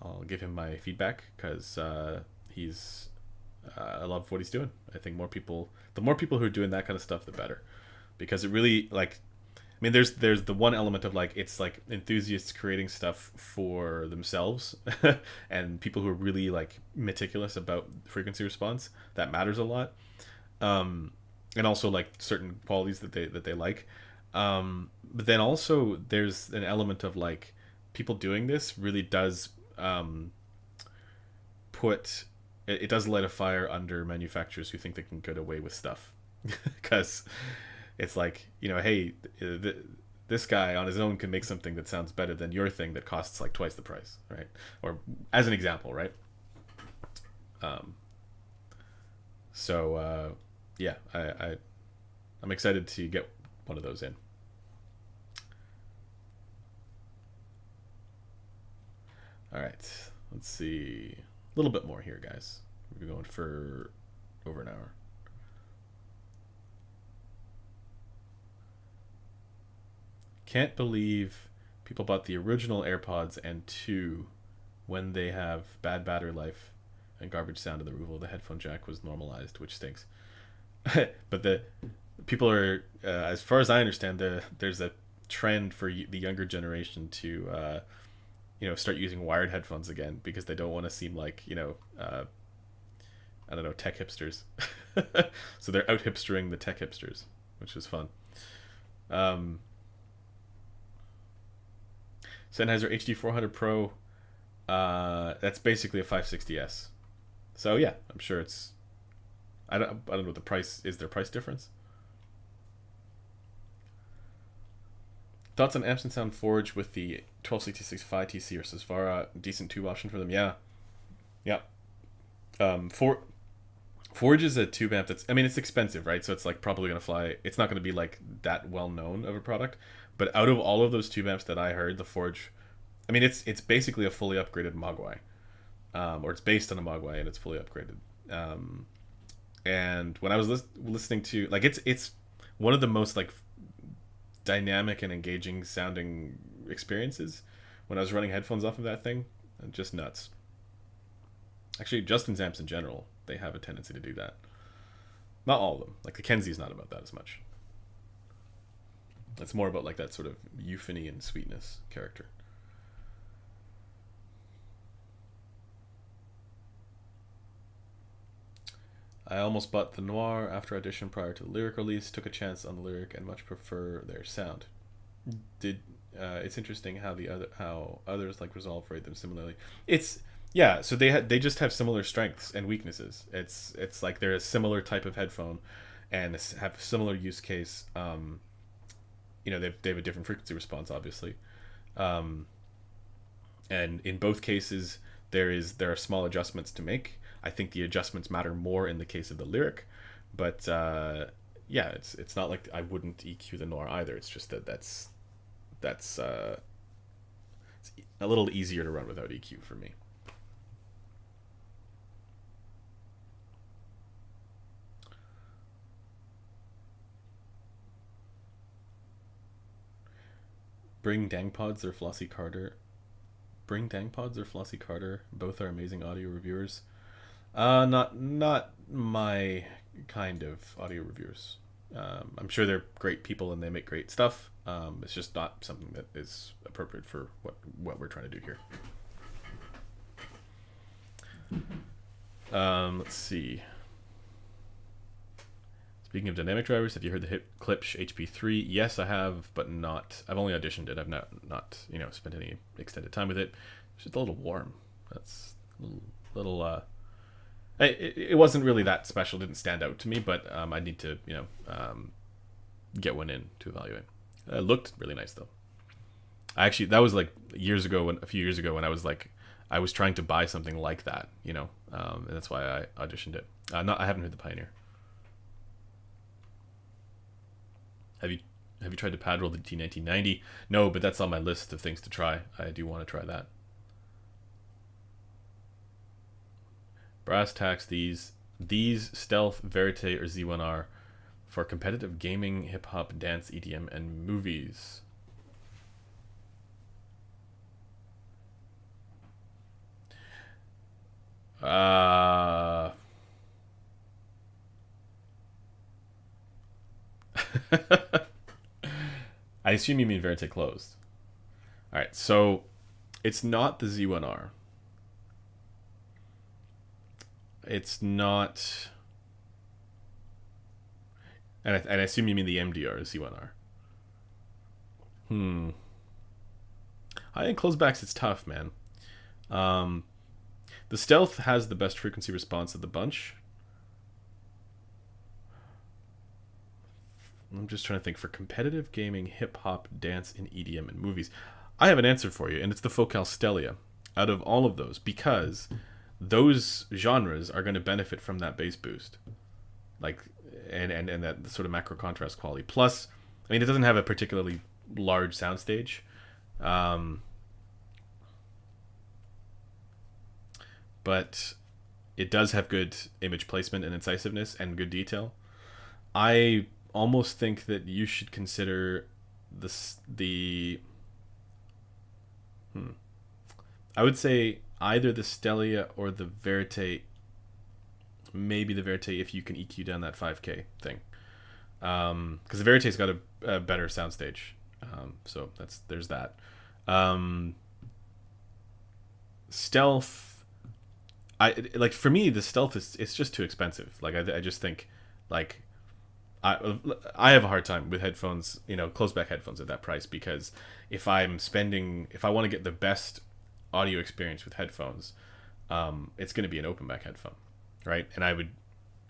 I'll give him my feedback, because he's. I love what he's doing. I think the more people who are doing that kind of stuff, the better, because it really like. I mean, there's the one element of like it's like enthusiasts creating stuff for themselves, and people who are really like meticulous about frequency response. That matters a lot, and also like certain qualities that they like. But then also there's an element of like people doing this really does it does light a fire under manufacturers who think they can get away with stuff, because. It's like, hey, this guy on his own can make something that sounds better than your thing that costs like twice the price, right? Or as an example, right? Yeah, I'm excited to get one of those in. All right, let's see. A little bit more here, guys. We're going for over an hour. Can't believe people bought the original AirPods and 2 when they have bad battery life and garbage sound in the removal. The headphone jack was normalized, which stinks. But the people are, as far as I understand, there's a trend for the younger generation to, start using wired headphones again, because they don't want to seem like, I don't know, tech hipsters. So they're out hipstering the tech hipsters, which is fun. Sennheiser HD400 Pro, that's basically a 560S. So yeah, I'm sure it's. I don't know what the price is. There price difference? Thoughts on Amps and Sound Forge with the 1266 Phi TC or Sesvara? Decent tube option for them. Yeah. Forge is a tube amp that's, I mean, it's expensive, right? So it's like probably gonna fly. It's not gonna be like that well known of a product. But out of all of those tube amps that I heard, the Forge, I mean, it's basically a fully upgraded Mogwai, or it's based on a Mogwai and it's fully upgraded. Um, and when I was listening to, like, it's one of the most like dynamic and engaging sounding experiences when I was running headphones off of that thing. Just nuts. Actually, Justin's amps in general, they have a tendency to do that. Not all of them. Like the Kenzie's not about that as much. It's more about like that sort of euphony and sweetness character. I almost bought the Noir after audition prior to the Lyric release. Took a chance on the Lyric and much prefer their sound. Did It's interesting how how others like Resolve rate them similarly. It's Yeah, so they just have similar strengths and weaknesses. It's like they're a similar type of headphone, and have a similar use case. They have a different frequency response, obviously, um, and in both cases there are small adjustments to make. I think the adjustments matter more in the case of the Lyric, but yeah, it's not like I wouldn't EQ the Noir either. It's just that's it's a little easier to run without EQ for me. Bring Dang Pods or Flossie Carter. Bring Dang Pods or Flossie Carter. Both are amazing audio reviewers. Not my kind of audio reviewers. I'm sure they're great people and they make great stuff. It's just not something that is appropriate for what we're trying to do here. Let's see. Speaking of dynamic drivers, have you heard the Klipsch HP3? Yes, I have, but not. I've only auditioned it. I've not spent any extended time with it. It's just a little warm. That's a little. It wasn't really that special. Didn't stand out to me, but I need to get one in to evaluate. It looked really nice though. That was like a few years ago when I was trying to buy something like that, and that's why I auditioned it. I haven't heard the Pioneer. Have you tried to pad roll the T1990? No, but that's on my list of things to try. I do want to try that. Brass tacks, these Stealth, Verite, or Z1R for competitive gaming, hip hop, dance, EDM, and movies. I assume you mean Verite closed. Alright, so it's not the Z1R. It's not... And I assume you mean the Mdr Z1R. I think closed backs, it's tough, man. The Stealth has the best frequency response of the bunch. I'm just trying to think. For competitive gaming, hip-hop, dance, and EDM, and movies, I have an answer for you, and it's the Focal Stelia out of all of those, because those genres are going to benefit from that bass boost, and that sort of macro contrast quality. Plus, I mean, it doesn't have a particularly large soundstage, but it does have good image placement and incisiveness and good detail. I almost think that you should consider I would say either the Stelia or the Verite. Maybe the Verite if you can EQ down that 5K thing, because the Verite's got a better soundstage. So there's that. Stealth, for me, the Stealth it's just too expensive. I just think I have a hard time with headphones, closed back headphones at that price, because if I want to get the best audio experience with headphones, it's going to be an open back headphone, right? And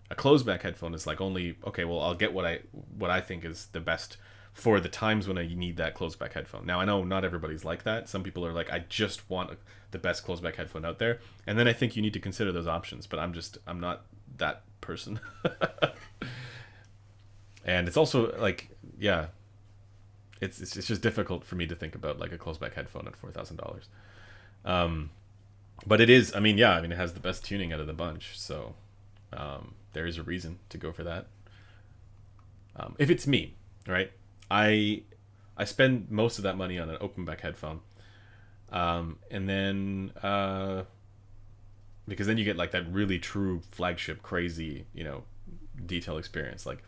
a closed back headphone is I'll get what I think is the best for the times when I need that closed back headphone. Now, I know not everybody's like that. Some people are like, I just want the best closed back headphone out there. And then I think you need to consider those options, but I'm not that person. And it's also like, yeah, it's just difficult for me to think about like a closed back headphone at $4,000. But it is, I mean, yeah, I mean, it has the best tuning out of the bunch, so there is a reason to go for that. If it's me, right, I spend most of that money on an open back headphone, and then because then you get like that really true flagship crazy, you know, detail experience. Like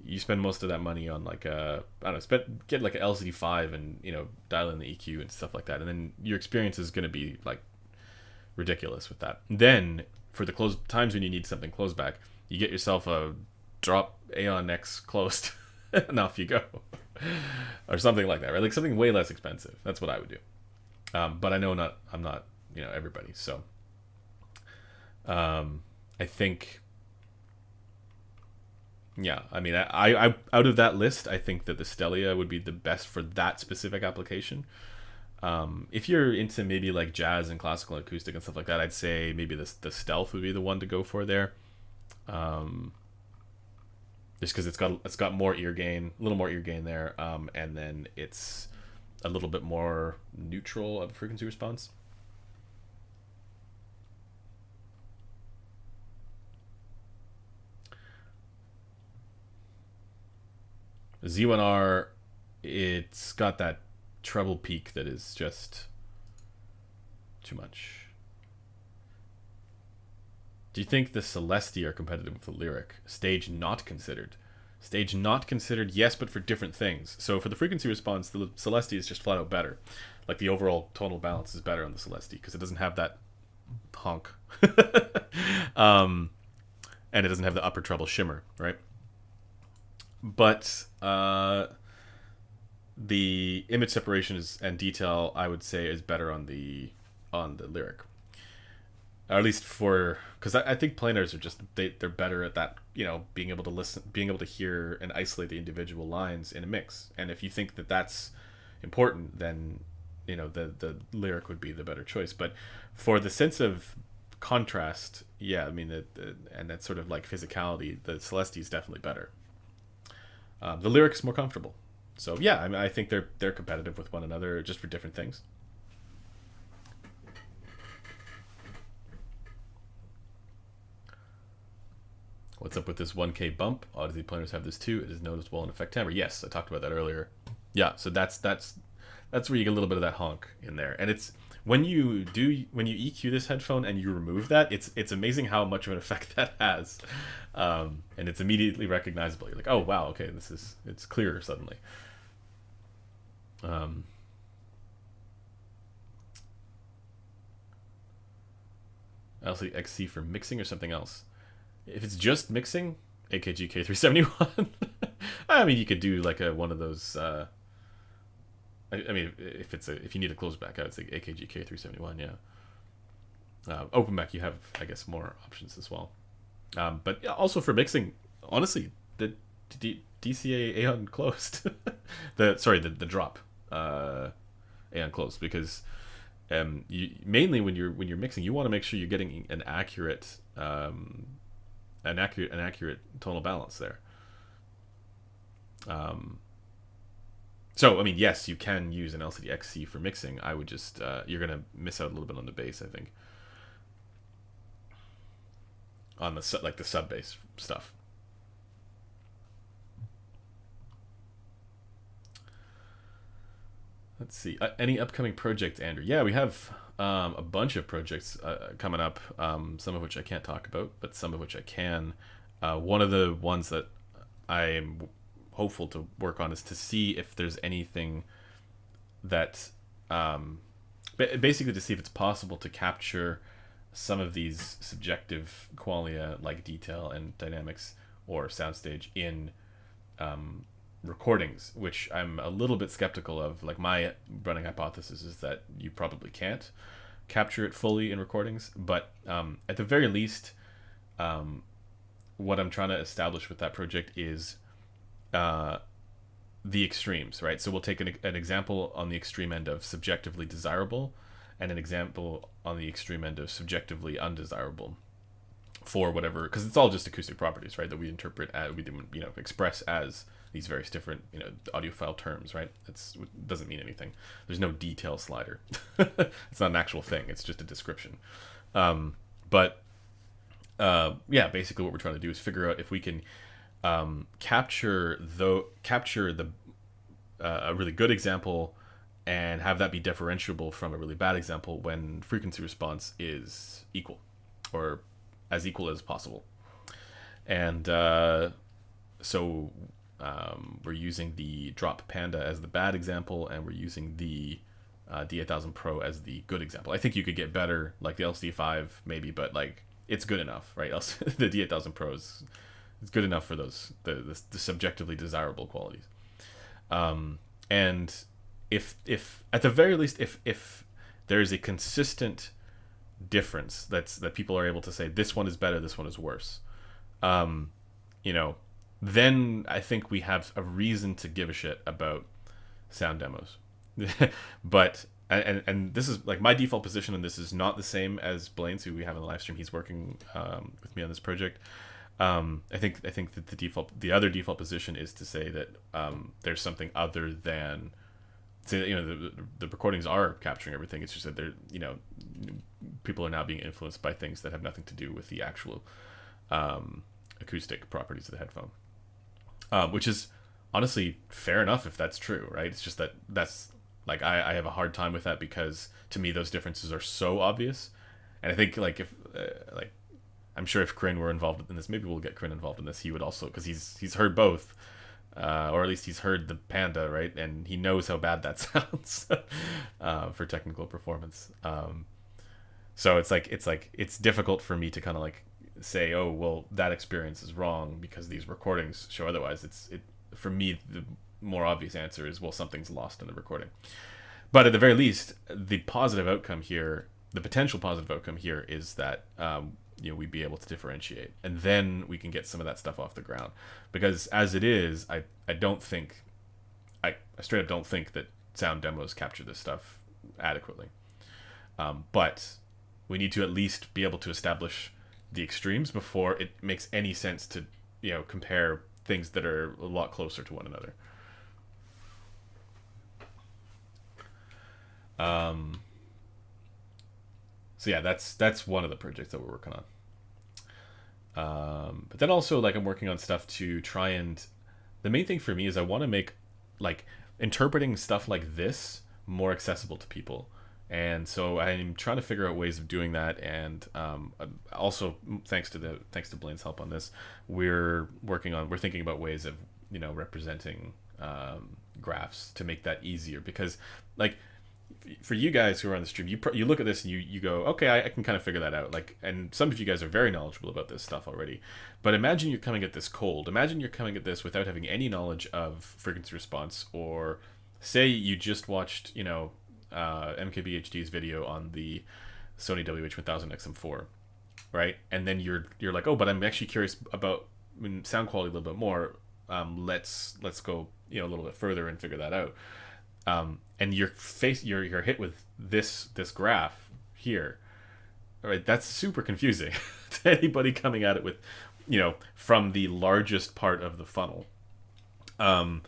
you spend most of that money on like I don't know, get like an LCD5 and, you know, dial in the EQ and stuff like that, and then your experience is going to be like ridiculous with that. Then for the closed times when you need something closed back, you get yourself a drop Aeon X closed and off you go. Or something like that, right? Like something way less expensive. That's what I would do. But I know I'm not, you know, everybody. So I think, yeah, I mean, I out of that list, I think that the Stellia would be the best for that specific application. If you're into maybe like jazz and classical and acoustic and stuff like that, I'd say maybe the Stealth would be the one to go for there. Just because it's got more ear gain, a little more ear gain there, and then it's a little bit more neutral of frequency response. Z1R, it's got that treble peak that is just too much. Do you think the Celestia are competitive with the Lyric? Stage not considered. Stage not considered, yes, but for different things. So for the frequency response, the Celestia is just flat out better. Like the overall tonal balance is better on the Celestia because it doesn't have that honk. And it doesn't have the upper treble shimmer, right? But the image separation and detail, I would say, is better on the Lyric. Or at least because I think planars are just they're better at that, you know, being able to listen, being able to hear and isolate the individual lines in a mix. And if you think that that's important, then, you know, the Lyric would be the better choice. But for the sense of contrast, yeah, I mean, and that sort of like physicality, the Celestia is definitely better. The Lyric is more comfortable. So yeah, I mean, I think they're competitive with one another just for different things. What's up with this 1K bump? Odyssey players have this too. It is noticeable in effect timbre. Yes, I talked about that earlier. Yeah, so that's where you get a little bit of that honk in there. And it's when you EQ this headphone and you remove that, it's amazing how much of an effect that has. And it's immediately recognizable. You're like, oh wow, okay, it's clearer suddenly. LC XC for mixing or something else. If it's just mixing, AKG K371. I mean, you could do like one of those. I mean, if you need a closed back, I would say AKG K371. Yeah. Open back, you have, I guess, more options as well. But yeah, also for mixing, honestly, the DCA Aeon closed. the drop Aeon closed, because mainly when you're mixing, you want to make sure you're getting an accurate tonal balance there. So I mean, yes, you can use an LCD XC for mixing. I would just you're gonna miss out a little bit on the bass, I think, on the sub bass stuff. Let's see. Any upcoming projects, Andrew? Yeah, we have a bunch of projects coming up, some of which I can't talk about, but some of which I can. One of the ones that I am hopeful to work on is to see if there's anything that... basically to see if it's possible to capture some of these subjective qualia like detail and dynamics or soundstage in... recordings, which I'm a little bit skeptical of. Like, my running hypothesis is that you probably can't capture it fully in recordings, but at the very least, what I'm trying to establish with that project is the extremes, right? So we'll take an example on the extreme end of subjectively desirable and an example on the extreme end of subjectively undesirable. for whatever, because it's all just acoustic properties, right? That we interpret as, we express as these various different audiophile terms, right? It doesn't mean anything. There's no detail slider. It's not an actual thing. It's just a description. But yeah, basically what we're trying to do is figure out if we can capture the a really good example and have that be differentiable from a really bad example when frequency response is equal, or as equal as possible. And so we're using the Drop Panda as the bad example, and we're using the D8000 Pro as the good example. I think you could get better, like the LCD5 maybe, but like it's good enough, right? The D8000 Pro is good enough for those the subjectively desirable qualities. And if at the very least, if there is a consistent difference that people are able to say this one is better, this one is worse, then I think we have a reason to give a shit about sound demos. But and this is like my default position, and this is not the same as Blaine's, who we have in the live stream. He's working with me on this project. I think that the other default position is to say that there's something other than, say, the recordings are capturing everything. It's just that they're people are now being influenced by things that have nothing to do with the actual acoustic properties of the headphone, which is honestly fair enough if that's true, right? It's just that's like I have a hard time with that, because to me those differences are so obvious, and I think like if I'm sure if Corinne were involved in this, maybe we'll get Corinne involved in this, he would also, because he's heard both, or at least he's heard the Panda, right? And he knows how bad that sounds for technical performance. So it's difficult for me to kind of like say, oh well, that experience is wrong because these recordings show otherwise. For me, the more obvious answer is, well, something's lost in the recording. But at the very least, the positive outcome here, the potential positive outcome here, is that we'd be able to differentiate, and then we can get some of that stuff off the ground. Because as it is, I straight up don't think that sound demos capture this stuff adequately. But we need to at least be able to establish the extremes before it makes any sense to compare things that are a lot closer to one another. So yeah, that's one of the projects that we're working on. But then also, like, I'm working on stuff to try and, the main thing for me is I want to make like interpreting stuff like this more accessible to people. And so I'm trying to figure out ways of doing that. And also thanks to Blaine's help on this, we're thinking about ways of representing graphs to make that easier. Because like for you guys who are on the stream, you look at this and you go, okay, I can kind of figure that out. Like, and some of you guys are very knowledgeable about this stuff already. But imagine you're coming at this cold. Imagine you're coming at this without having any knowledge of frequency response, or say you just watched MKBHD's video on the Sony WH-1000 XM4, right? And then you're like, oh, but I'm actually curious about sound quality a little bit more. Let's go a little bit further and figure that out. And you're hit with this graph here, right? That's super confusing to anybody coming at it with, from the largest part of the funnel. And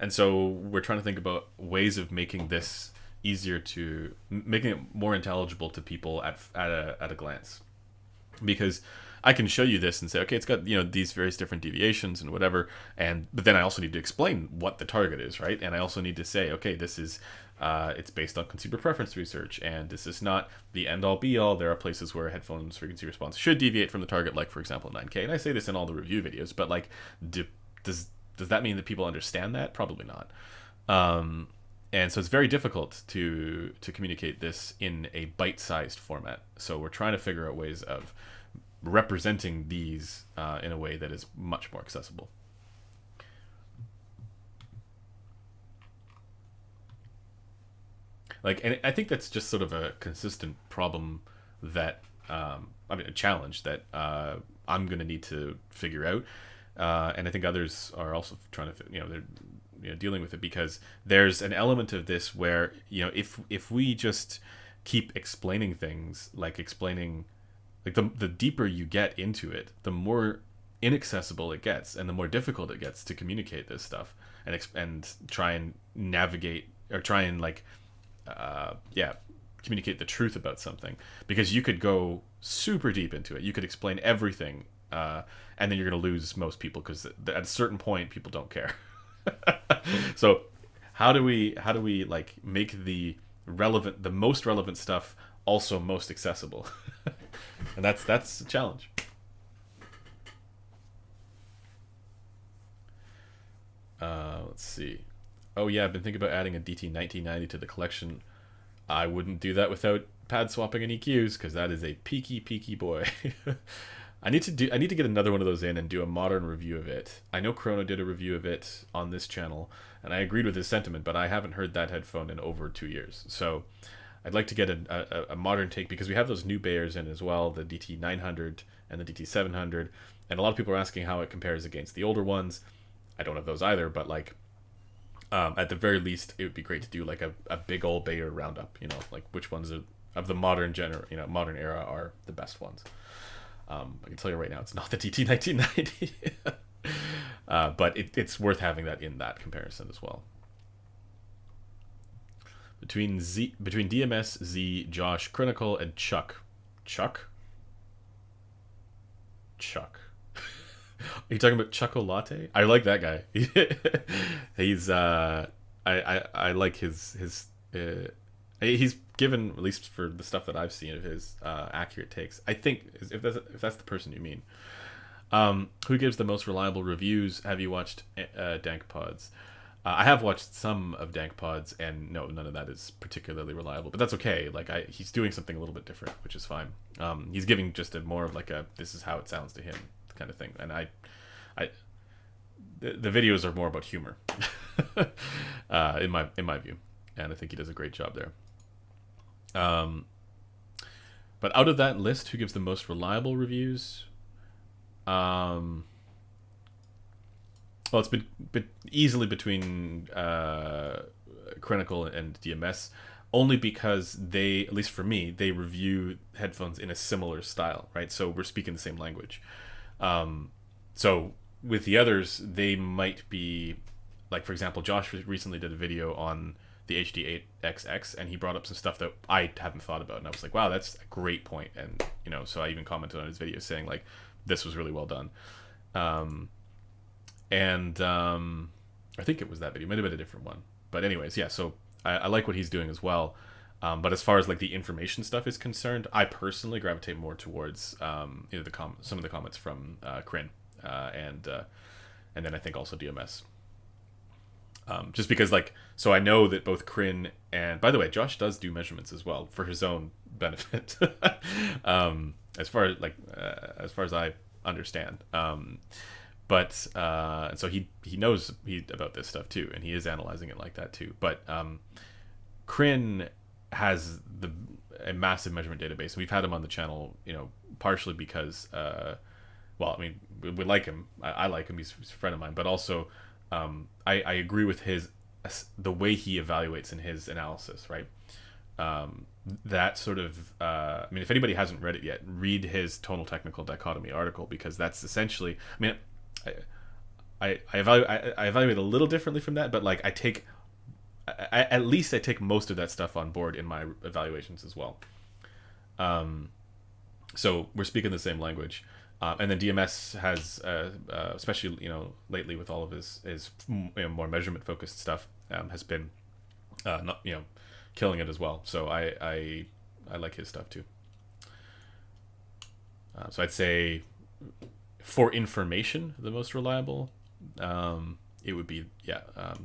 so we're trying to think about ways of making this easier, making it more intelligible to people at a glance. Because I can show you this and say, okay, it's got these various different deviations and whatever, but then I also need to explain what the target is, right? And I also need to say, okay, this is it's based on consumer preference research, and this is not the end-all be-all. There are places where headphones frequency response should deviate from the target, like for example 9K. And I say this in all the review videos, but like, does that mean that people understand that? Probably not. And so it's very difficult to communicate this in a bite-sized format. So we're trying to figure out ways of representing these in a way that is much more accessible. Like, and I think that's just sort of a consistent problem that, a challenge that I'm going to need to figure out. And I think others are also trying to, they're dealing with it, because there's an element of this where, if we just keep explaining things, like explaining like the deeper you get into it, the more inaccessible it gets, and the more difficult it gets to communicate this stuff and try and navigate or try and communicate the truth about something, because you could go super deep into it. You could explain everything, and then you're going to lose most people, because at a certain point people don't care. So how do we like make the most relevant stuff also most accessible? And that's a challenge. Let's see. Oh yeah, I've been thinking about adding a DT 1990 to the collection. I wouldn't do that without pad swapping and EQs, because that is a peaky boy. I need to get another one of those in and do a modern review of it. I know Chrono did a review of it on this channel, and I agreed with his sentiment, but I haven't heard that headphone in over 2 years. So I'd like to get a modern take, because we have those new Bayers in as well, the DT 900 and the DT 700, and a lot of people are asking how it compares against the older ones. I don't have those either, but like at the very least, it would be great to do like a big old Bayer roundup, like which ones of the modern modern era are the best ones. I can tell you right now, it's not the DT 1990, but it's worth having that in that comparison as well. Between DMS, Z, Josh, Critical, and Chuck. Are you talking about Chocolate? I like that guy. He's I like his he's given, at least for the stuff that I've seen of his, accurate takes. I think if that's the person you mean. Who gives the most reliable reviews? Have you watched Dank Pods? I have watched some of Dank Pods, and no, none of that is particularly reliable, but that's okay. Like he's doing something a little bit different, which is fine. He's giving just a more of like a, this is how it sounds to him kind of thing, and the videos are more about humor, in my view, and I think he does a great job there. But out of that list, who gives the most reliable reviews? Well, it's been easily between Critical and DMS, only because they, at least for me, they review headphones in a similar style, right? So we're speaking the same language. So with the others, they might be, like, for example, Josh recently did a video on the HD8XX, and he brought up some stuff that I hadn't thought about, and I was like, wow, that's a great point. And so I even commented on his video saying like, this was really well done. I think it was that video, might have been a different one, but anyways, yeah, so I like what he's doing as well. But as far as like the information stuff is concerned, I personally gravitate more towards some of the comments from Kryn, and then I think also DMS. Just because, like, so I know that both Kryn and, by the way, Josh does do measurements as well for his own benefit, as far as I understand. But and so he knows about this stuff too, and he is analyzing it like that too. But Kryn has a massive measurement database, and we've had him on the channel, partially because, well, I mean, we like him. I like him. He's a friend of mine, but also I agree with the way he evaluates in his analysis, right? That sort of, I mean, if anybody hasn't read it yet, read his tonal technical dichotomy article, because that's essentially, I mean, I evaluate a little differently from that, but like at least I take most of that stuff on board in my evaluations as well. So we're speaking the same language. And then DMS has, especially lately with all of his more measurement focused stuff, has been not killing it as well. So I like his stuff too. So I'd say for information, the most reliable, it would be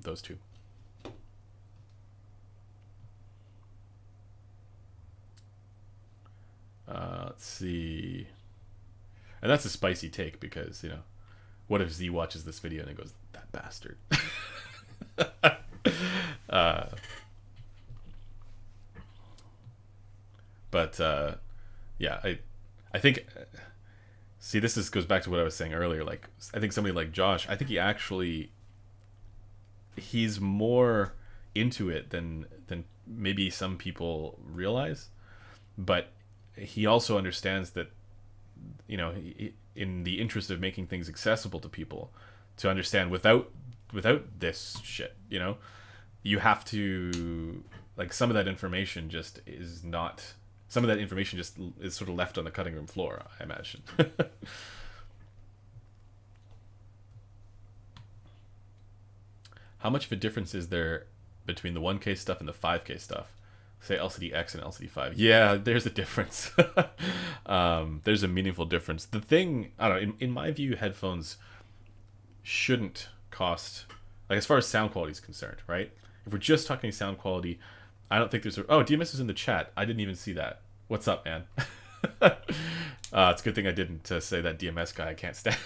those two. Let's see. And that's a spicy take, because, what if Z watches this video and it goes, that bastard? I think, see, goes back to what I was saying earlier. Like, I think somebody like Josh, I think he's more into it than maybe some people realize, but he also understands that you know, in the interest of making things accessible to people to understand without this shit, you know, you have to, like, some of that information just is not, some of that information just is sort of left on the cutting room floor, I imagine. How much of a difference is there between the 1K stuff and the 5K stuff? Say LCD X and LCD 5. Yeah, there's a difference. There's a meaningful difference. The thing, I don't know, in my view, headphones shouldn't cost, like, as far as sound quality is concerned, right? If we're just talking sound quality, I don't think there's a... Oh, DMS is in the chat. I didn't even see that. What's up, man? It's a good thing I didn't say that DMS guy I can't stand.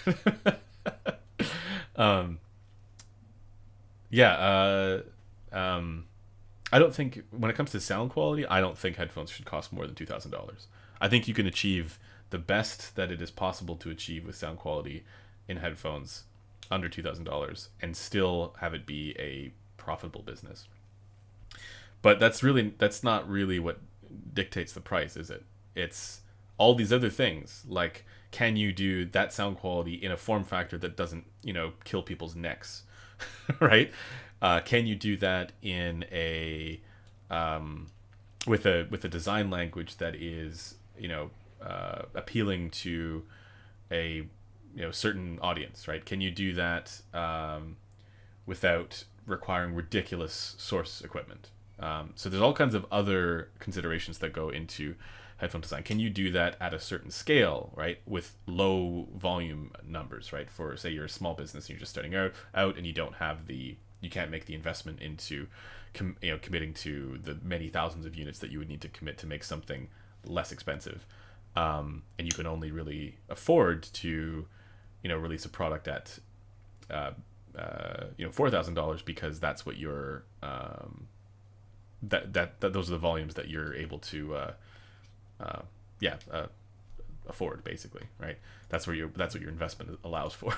I don't think, when it comes to sound quality, I don't think headphones should cost more than $2,000. I think you can achieve the best that it is possible to achieve with sound quality in headphones under $2,000 and still have it be a profitable business. But that's not really what dictates the price, is it? It's all these other things, like, can you do that sound quality in a form factor that doesn't, you know, kill people's necks, right? Can you do that in a with a design language that is, you know, appealing to a, you know, certain audience, right? Can you do that without requiring ridiculous source equipment? So there's all kinds of other considerations that go into headphone design. Can you do that at a certain scale, right, with low volume numbers, right? For, say, you're a small business and you're just starting out and you don't have you can't make the investment into committing to the many thousands of units that you would need to commit to make something less expensive, and you can only really afford to, you know, release a product at $4,000 because that's what you're those are the volumes that you're able to afford, basically, right? That's what your investment allows for.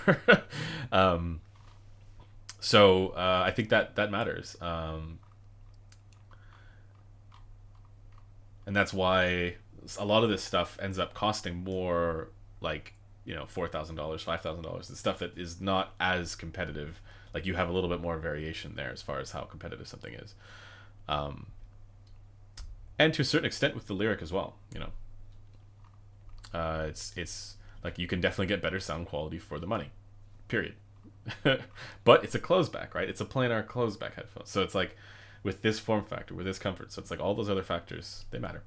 So I think that matters, and that's why a lot of this stuff ends up costing more, like, you know, $4,000, $5,000. The stuff that is not as competitive, like, you have a little bit more variation there as far as how competitive something is, and to a certain extent with the Lyric as well. You know, it's like, you can definitely get better sound quality for the money, period. But it's a closeback, right? It's a planar closeback headphone. So it's like, with this form factor, with this comfort, so it's like all those other factors, they matter.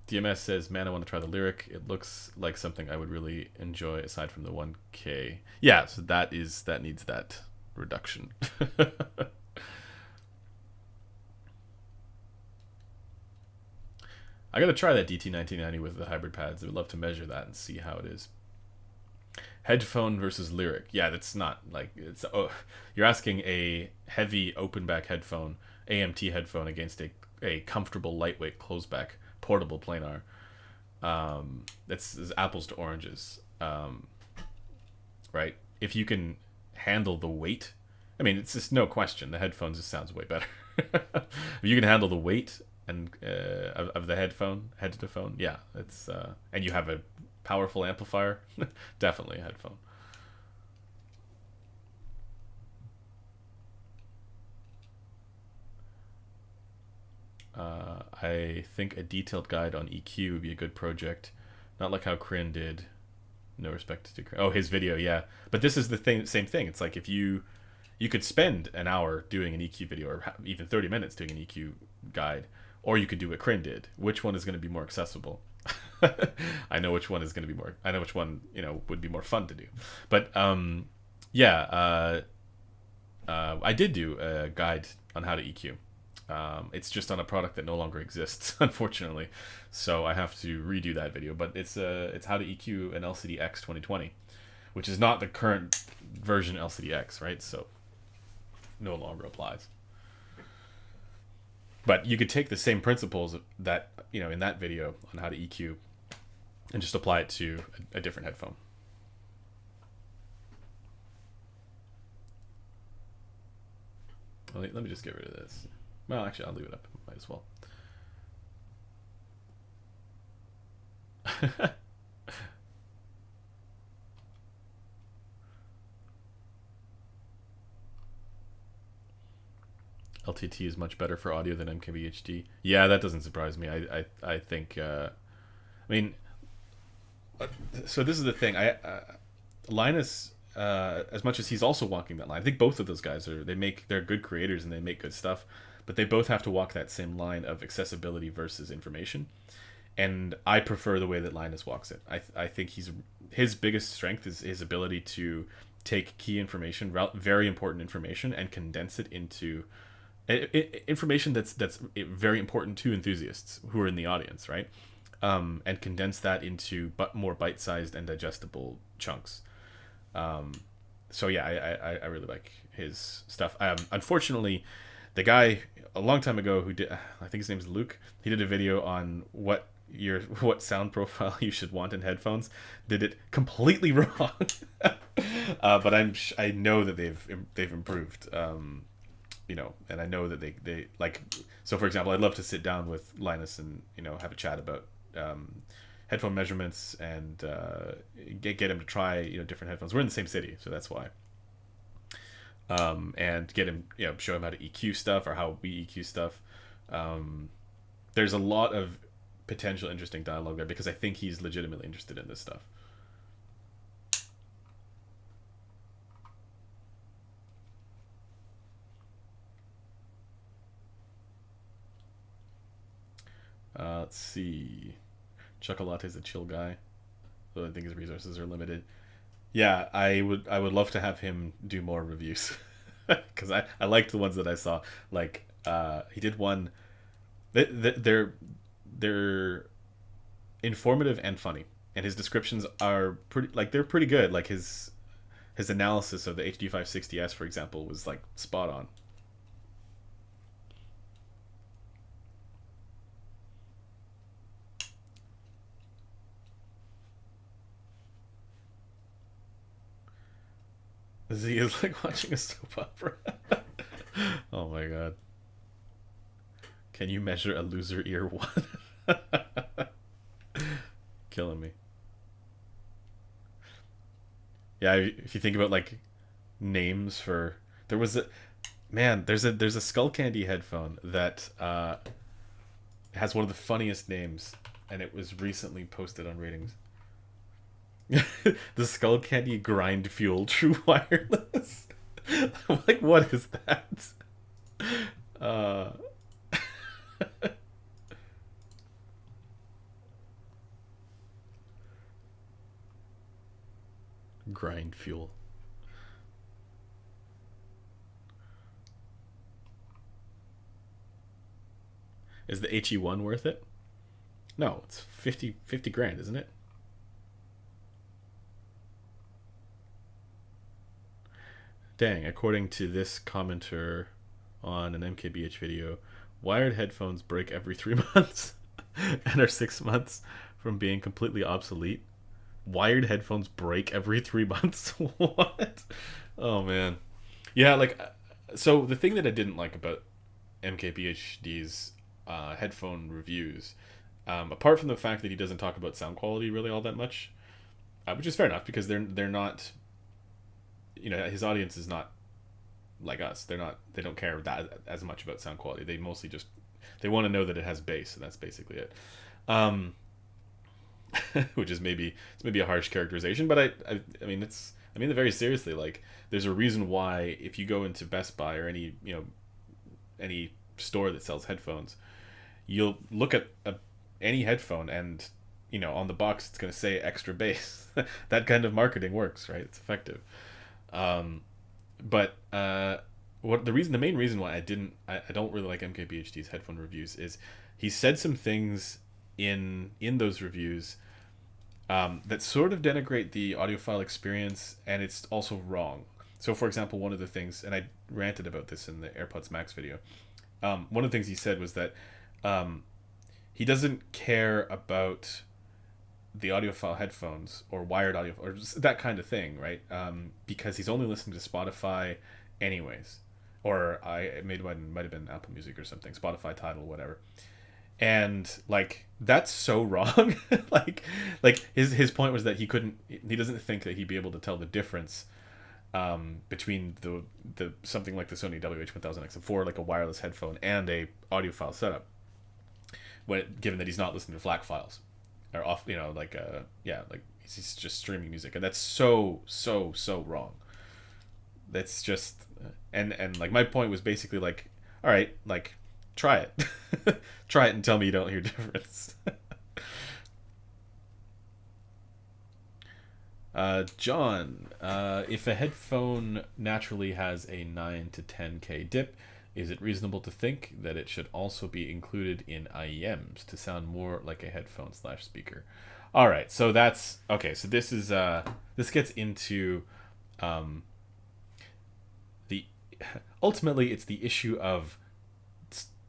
DMS says, man, I want to try the Lyric. It looks like something I would really enjoy aside from the 1K. Yeah, so that needs that reduction. I gotta try that DT1990 with the hybrid pads. I would love to measure that and see how it is. Headphone versus Lyric. Yeah, that's not like, it's, oh, you're asking a heavy open back headphone, AMT headphone, against a comfortable lightweight closeback portable planar. That's apples to oranges, right? If you can handle the weight, I mean, it's just no question, the headphones just sounds way better. If you can handle the weight and of the headphone, head to phone, yeah, it's and you have a powerful amplifier, definitely a headphone. I think a detailed guide on EQ would be a good project, not like how Kryn did. No respect to Kryn. Oh, his video, yeah. But this is the same thing. It's like, if you could spend an hour doing an EQ video, or even 30 minutes doing an EQ guide, or you could do what Kryn did. Which one is going to be more accessible? I know which one is going to be more. I know which one, you know, would be more fun to do. But yeah, I did do a guide on how to EQ. It's just on a product that no longer exists, unfortunately, so I have to redo that video. But it's how to EQ an LCD X 2020, which is not the current version LCD X, right? So no longer applies. But you could take the same principles that, you know, in that video on how to EQ and just apply it to a different headphone. Let me just get rid of this. Well, actually, I'll leave it up. Might as well. LTT is much better for audio than MKBHD. Yeah, that doesn't surprise me. I think. I mean, so this is the thing. Linus, as much as he's also walking that line, I think both of those guys they're good creators and they make good stuff, but they both have to walk that same line of accessibility versus information. And I prefer the way that Linus walks it. I think his biggest strength is his ability to take key information, very important information, and condense it into information that's very important to enthusiasts who are in the audience, right? And condense that into more bite-sized and digestible chunks. So yeah, I really like his stuff. Unfortunately, the guy a long time ago who did, I think his name's Luke, he did a video on what sound profile you should want in headphones, did it completely wrong. But I know that they've improved, and I know that they like, so for example, I'd love to sit down with Linus and have a chat about headphone measurements and get him to try different headphones. We're in the same city, so that's why. And get him, show him how to EQ stuff or how we EQ stuff. There's a lot of potential interesting dialogue there because I think he's legitimately interested in this stuff. Let's see. Chocolate's a chill guy, so I think his resources are limited. Yeah, I would love to have him do more reviews because I liked the ones that I saw. Like he did one. They're informative and funny, and his descriptions are they're pretty good. Like his analysis of the HD 560S, for example, was like spot on. Z is like watching a soap opera. Oh my god. Can you measure a loser ear one? Killing me. Yeah, if you think about like names for there's a Skullcandy headphone that has one of the funniest names, and it was recently posted on ratings. The Skullcandy Grind Fuel True Wireless. I'm like, what is that? Grind Fuel. Is the HE1 worth it? No, it's 50 grand, isn't it? Dang, according to this commenter on an MKBH video, wired headphones break every 3 months and are 6 months from being completely obsolete. Wired headphones break every 3 months? What? Oh, man. Yeah, like, so the thing that I didn't like about MKBHD's headphone reviews, apart from the fact that he doesn't talk about sound quality really all that much, which is fair enough because they're not, his audience is not like us. They don't care that as much about sound quality. They mostly they want to know that it has bass, and that's basically it. Which is maybe a harsh characterization, but I mean it very seriously. Like, there's a reason why if you go into Best Buy or any store that sells headphones, you'll look at any headphone and on the box it's going to say extra bass. That kind of marketing works, right? It's effective. But the main reason why I don't really like MKBHD's headphone reviews is he said some things in those reviews that sort of denigrate the audiophile experience, and it's also wrong. So, for example, one of the things, and I ranted about this in the AirPods Max video, one of the things he said was that he doesn't care about the audiophile headphones or wired audio or that kind of thing, right? Because he's only listening to Spotify anyways, or it might have been Apple Music or something, Spotify, Tidal, whatever. And like that's so wrong. like his point was that he doesn't think that he'd be able to tell the difference between the something like the Sony WH-1000XM4, like a wireless headphone, and a audiophile setup, given that he's not listening to FLAC files or off, like he's just streaming music, and that's so wrong. That's just and like my point was basically like, all right, like try it, try it and tell me you don't hear difference. John, if a headphone naturally has a 9 to 10K dip, is it reasonable to think that it should also be included in IEMs to sound more like a headphone / speaker? All right, so that's okay. So this is this gets into the ultimately it's the issue of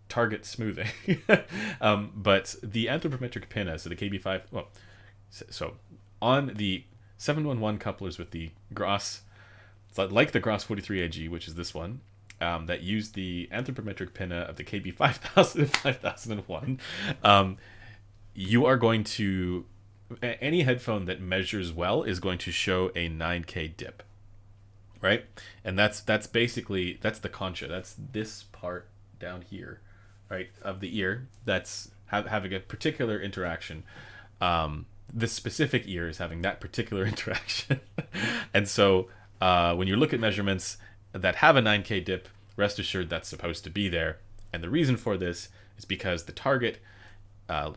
target smoothing. But the anthropometric pinna, so the KB5, well, so on the 711 couplers with the Gross, like the Gross 43AG, which is this one, that use the anthropometric pinna of the KB5000 and 5001, you are going to, any headphone that measures well is going to show a 9K dip, right? And that's basically, that's the concha. That's this part down here, right, of the ear. That's having a particular interaction. This specific ear is having that particular interaction. And so when you look at measurements that have a 9K dip, rest assured that's supposed to be there. And the reason for this is because the target,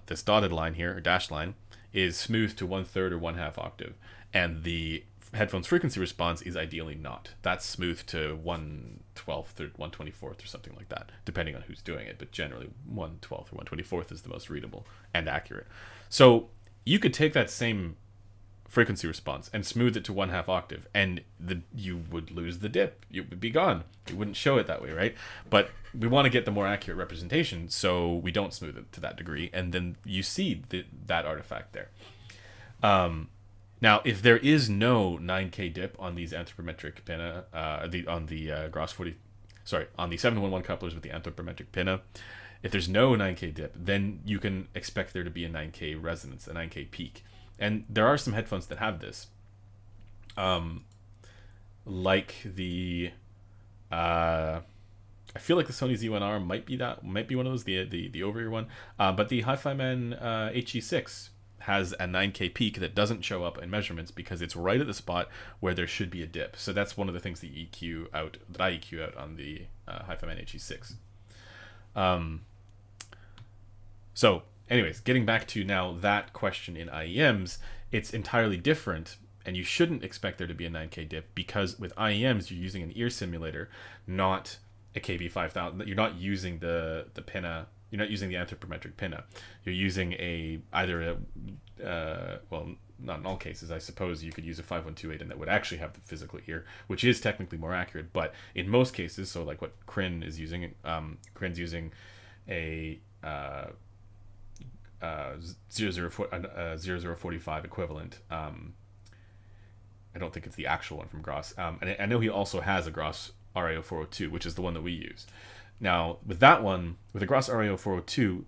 this dotted line here, or dashed line, is smooth to 1/3 or 1/2 octave. And the headphone's frequency response is ideally not. That's smooth to 1/12 or 1/24 or something like that, depending on who's doing it. But generally 1/12 or 1/24 is the most readable and accurate. So you could take that same frequency response and smooth it to 1/2 octave, and you would lose the dip. It would be gone. It wouldn't show it that way, right? But we want to get the more accurate representation, so we don't smooth it to that degree, and then you see that artifact there. Now, if there is no 9K dip on these anthropometric pinna, on the Gross 40, on the 711 couplers with the anthropometric pinna, if there's no 9K dip, then you can expect there to be a 9K resonance, a 9K peak. And there are some headphones that have this. Like the I feel like the Sony Z1r might be one of those, the over-ear one. But the Hi-Fi Man HE6 has a 9K peak that doesn't show up in measurements because it's right at the spot where there should be a dip. So that's one of the things that I EQ out on the Hi-Fi Man HE6. So anyways, getting back to now that question in IEMs, it's entirely different, and you shouldn't expect there to be a 9K dip because with IEMs you're using an ear simulator, not a KB5000. You're not using the pinna. You're not using the anthropometric pinna. You're using well, not in all cases. I suppose you could use a 5128 and that would actually have the physical ear, which is technically more accurate. But in most cases, so like what Kryn is using, Kryn's using a 0045 equivalent. I don't think it's the actual one from Gross. And I know he also has a Gross RAO 402, which is the one that we use. Now, with that one, with the Gross RAO 402,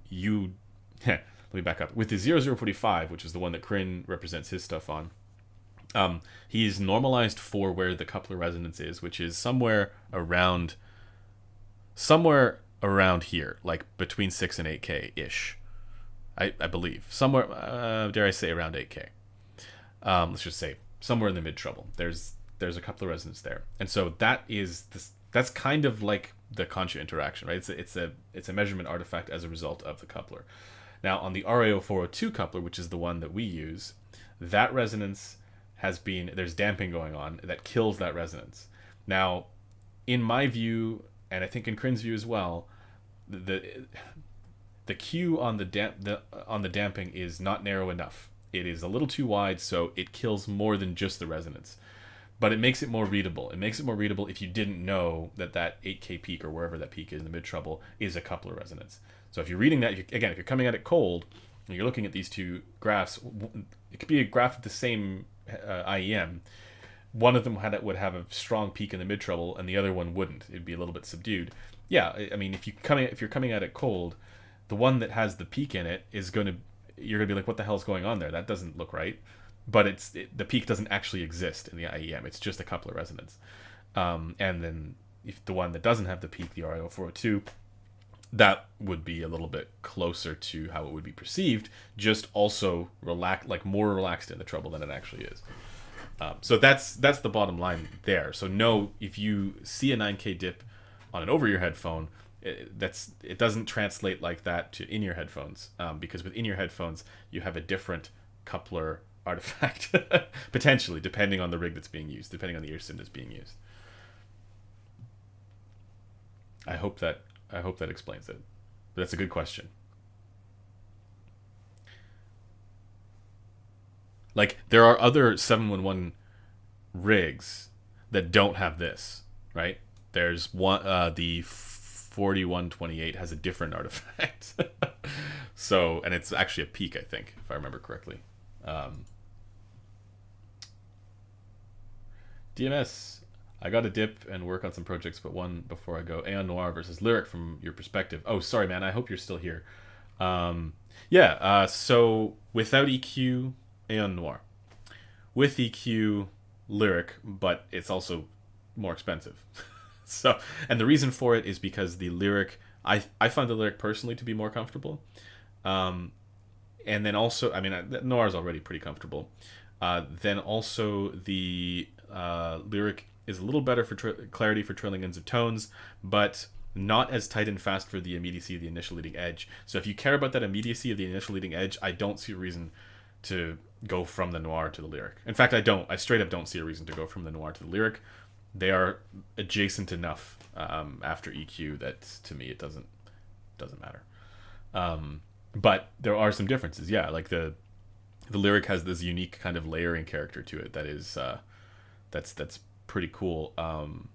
let me back up. With the 0045, which is the one that Kryn represents his stuff on, he's normalized for where the coupler resonance is, which is somewhere around here, like between 6 and 8K-ish. I believe. Somewhere, dare I say, around 8K. Let's just say somewhere in the mid-treble. There's a coupler resonance there. And so that's kind of like the concha interaction, right? It's a measurement artifact as a result of the coupler. Now, on the RAO 402 coupler, which is the one that we use, that resonance there's damping going on that kills that resonance. Now, in my view, and I think in Kryn's view as well, the Q on the damping is not narrow enough. It is a little too wide, so it kills more than just the resonance. But it makes it more readable. It makes it more readable if you didn't know that 8K peak or wherever that peak is in the mid-treble is a coupler resonance. So if you're reading that, if you're coming at it cold, and you're looking at these two graphs, it could be a graph of the same IEM. One of them would have a strong peak in the mid-treble, and the other one wouldn't. It'd be a little bit subdued. Yeah, I mean, if you're coming at it cold, the one that has the peak in it is you're gonna be like, what the hell's going on there? That doesn't look right. But the peak doesn't actually exist in the IEM. It's just a coupler resonance. And then if the one that doesn't have the peak, the RIO402, that would be a little bit closer to how it would be perceived, just also more relaxed in the treble than it actually is. So that's the bottom line there. So no, if you see a 9K dip on an over-ear headphone, it doesn't translate like that to in-ear headphones, because with in-ear headphones you have a different coupler artifact potentially, depending on the rig that's being used, depending on the ear sim that's being used. I hope that explains it. But that's a good question. Like, there are other 711 rigs that don't have this, right? There's one, the 4128 has a different artifact. So, and it's actually a peak, I think, if I remember correctly. DMS, I got a dip and work on some projects, but one before I go. Aeon Noir versus Liric from your perspective. Oh, sorry, man. I hope you're still here. So without EQ, Aeon Noir. With EQ, Liric, but it's also more expensive. So, and the reason for it is because the Liric, I find the Liric personally to be more comfortable. And then also, I mean, Noir is already pretty comfortable. Then also the Liric is a little better for clarity for trailing ends of tones, but not as tight and fast for the immediacy of the initial leading edge. So if you care about that immediacy of the initial leading edge, I don't see a reason to go from the Noir to the Liric. In fact, I straight up don't see a reason to go from the Noir to the Liric. They are adjacent enough after EQ that to me it doesn't matter. But there are some differences. Yeah, like the Liric has this unique kind of layering character to it that is that's pretty cool. And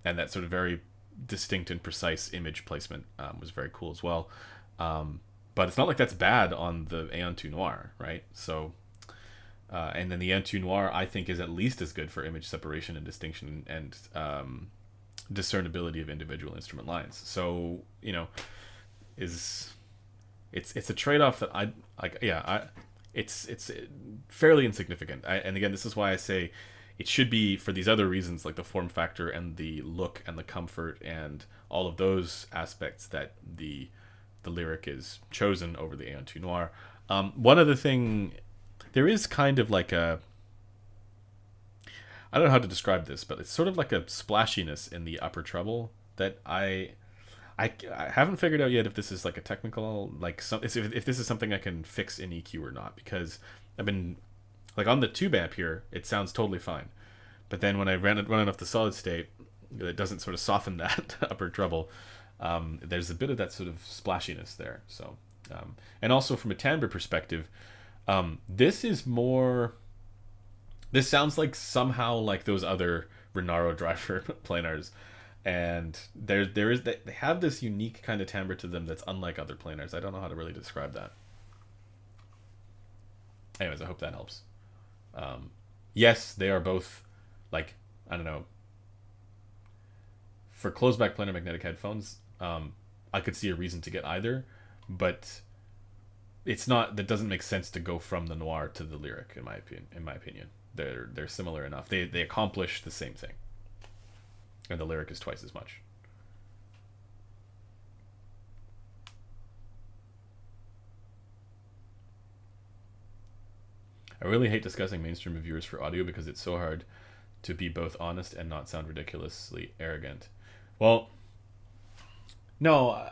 that sort of very distinct and precise image placement was very cool as well. But it's not like that's bad on the Aeon 2 Noir, right? So, and then the Aeon 2 Noir, I think, is at least as good for image separation and distinction and discernibility of individual instrument lines. So, you know, it's a trade-off that I like. Yeah, it's fairly insignificant. And again, this is why I say it should be for these other reasons, like the form factor and the look and the comfort and all of those aspects, that the Liric is chosen over the Aeon 2 Noir. One other thing, there is kind of like I don't know how to describe this, but it's sort of like a splashiness in the upper treble that I haven't figured out yet if this is like a technical, like if this is something I can fix in EQ or not, because I've been like on the tube amp here, it sounds totally fine, but then when I run it off the solid state, it doesn't sort of soften that upper treble. There's a bit of that sort of splashiness there. So, and also from a timbre perspective, this sounds like somehow like those other Renaro driver planars, and they have this unique kind of timbre to them that's unlike other planars. I don't know how to really describe that. Anyways, I hope that helps. Yes, they are both, like, I don't know, for closed back planar magnetic headphones, I could see a reason to get either, but that doesn't make sense to go from the Noir to the Liric, in my opinion. They're similar enough. They accomplish the same thing, and the Liric is twice as much. I really hate discussing mainstream reviewers for audio because it's so hard to be both honest and not sound ridiculously arrogant. Well, no,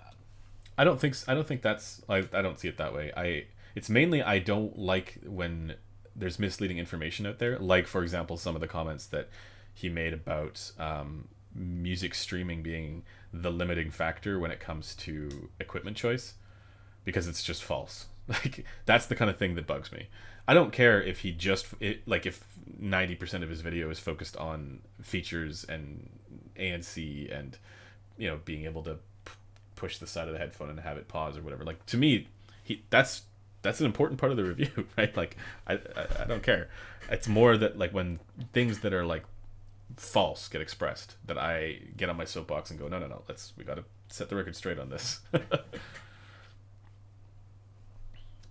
I don't think that's, I don't see it that way. It's mainly I don't like when there's misleading information out there. Like, for example, some of the comments that he made about music streaming being the limiting factor when it comes to equipment choice, because it's just false. Like, that's the kind of thing that bugs me. I don't care if he if 90% of his video is focused on features and ANC and, you know, being able to push the side of the headphone and have it pause or whatever. Like, to me, that's an important part of the review, right? Like, I don't care. It's more that, like, when things that are like false get expressed, that I get on my soapbox and go, no, we got to set the record straight on this.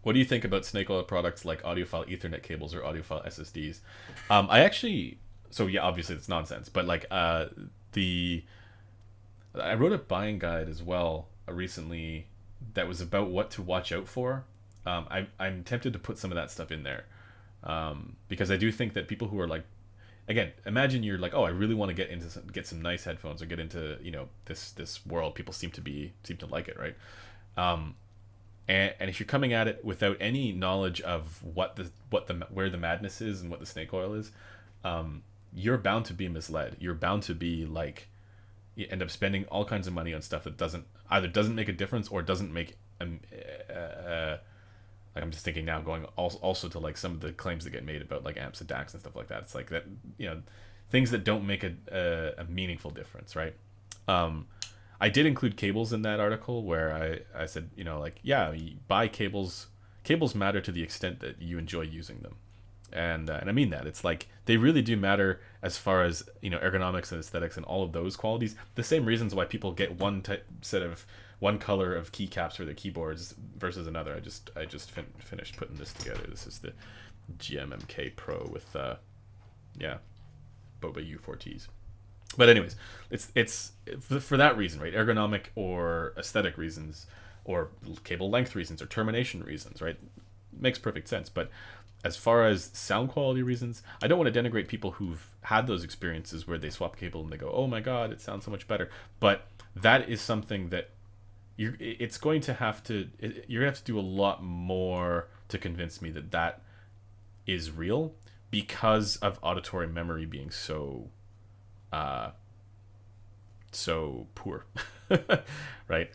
What do you think about snake oil products like audiophile Ethernet cables or audiophile SSDs? I actually, so yeah, obviously it's nonsense, but like the I wrote a buying guide as well recently that was about what to watch out for. I'm tempted to put some of that stuff in there, because I do think that people who are like, again, imagine you're like, oh, I really want to get some nice headphones or get into this world. People seem to like it, right? And if you're coming at it without any knowledge of where the madness is and what the snake oil is, you're bound to be misled. You're bound to be like, you end up spending all kinds of money on stuff that doesn't make a difference or doesn't make like, I'm just thinking now, going also to like some of the claims that get made about like amps and DACs and stuff like that. It's like that, things that don't make a meaningful difference, right? I did include cables in that article where I said, like, yeah, you buy cables. Cables matter to the extent that you enjoy using them. And I mean that. It's like they really do matter as far as, ergonomics and aesthetics and all of those qualities. The same reasons why people get one color of keycaps for their keyboards versus another. I just finished putting this together. This is the GMMK Pro with Boba U4Ts. But anyways, it's for that reason, right? Ergonomic or aesthetic reasons, or cable length reasons, or termination reasons, right? Makes perfect sense. But as far as sound quality reasons, I don't want to denigrate people who've had those experiences where they swap a cable and they go, oh my god, it sounds so much better. But that is something that you're going to have to do a lot more to convince me that is real, because of auditory memory being so poor. Right?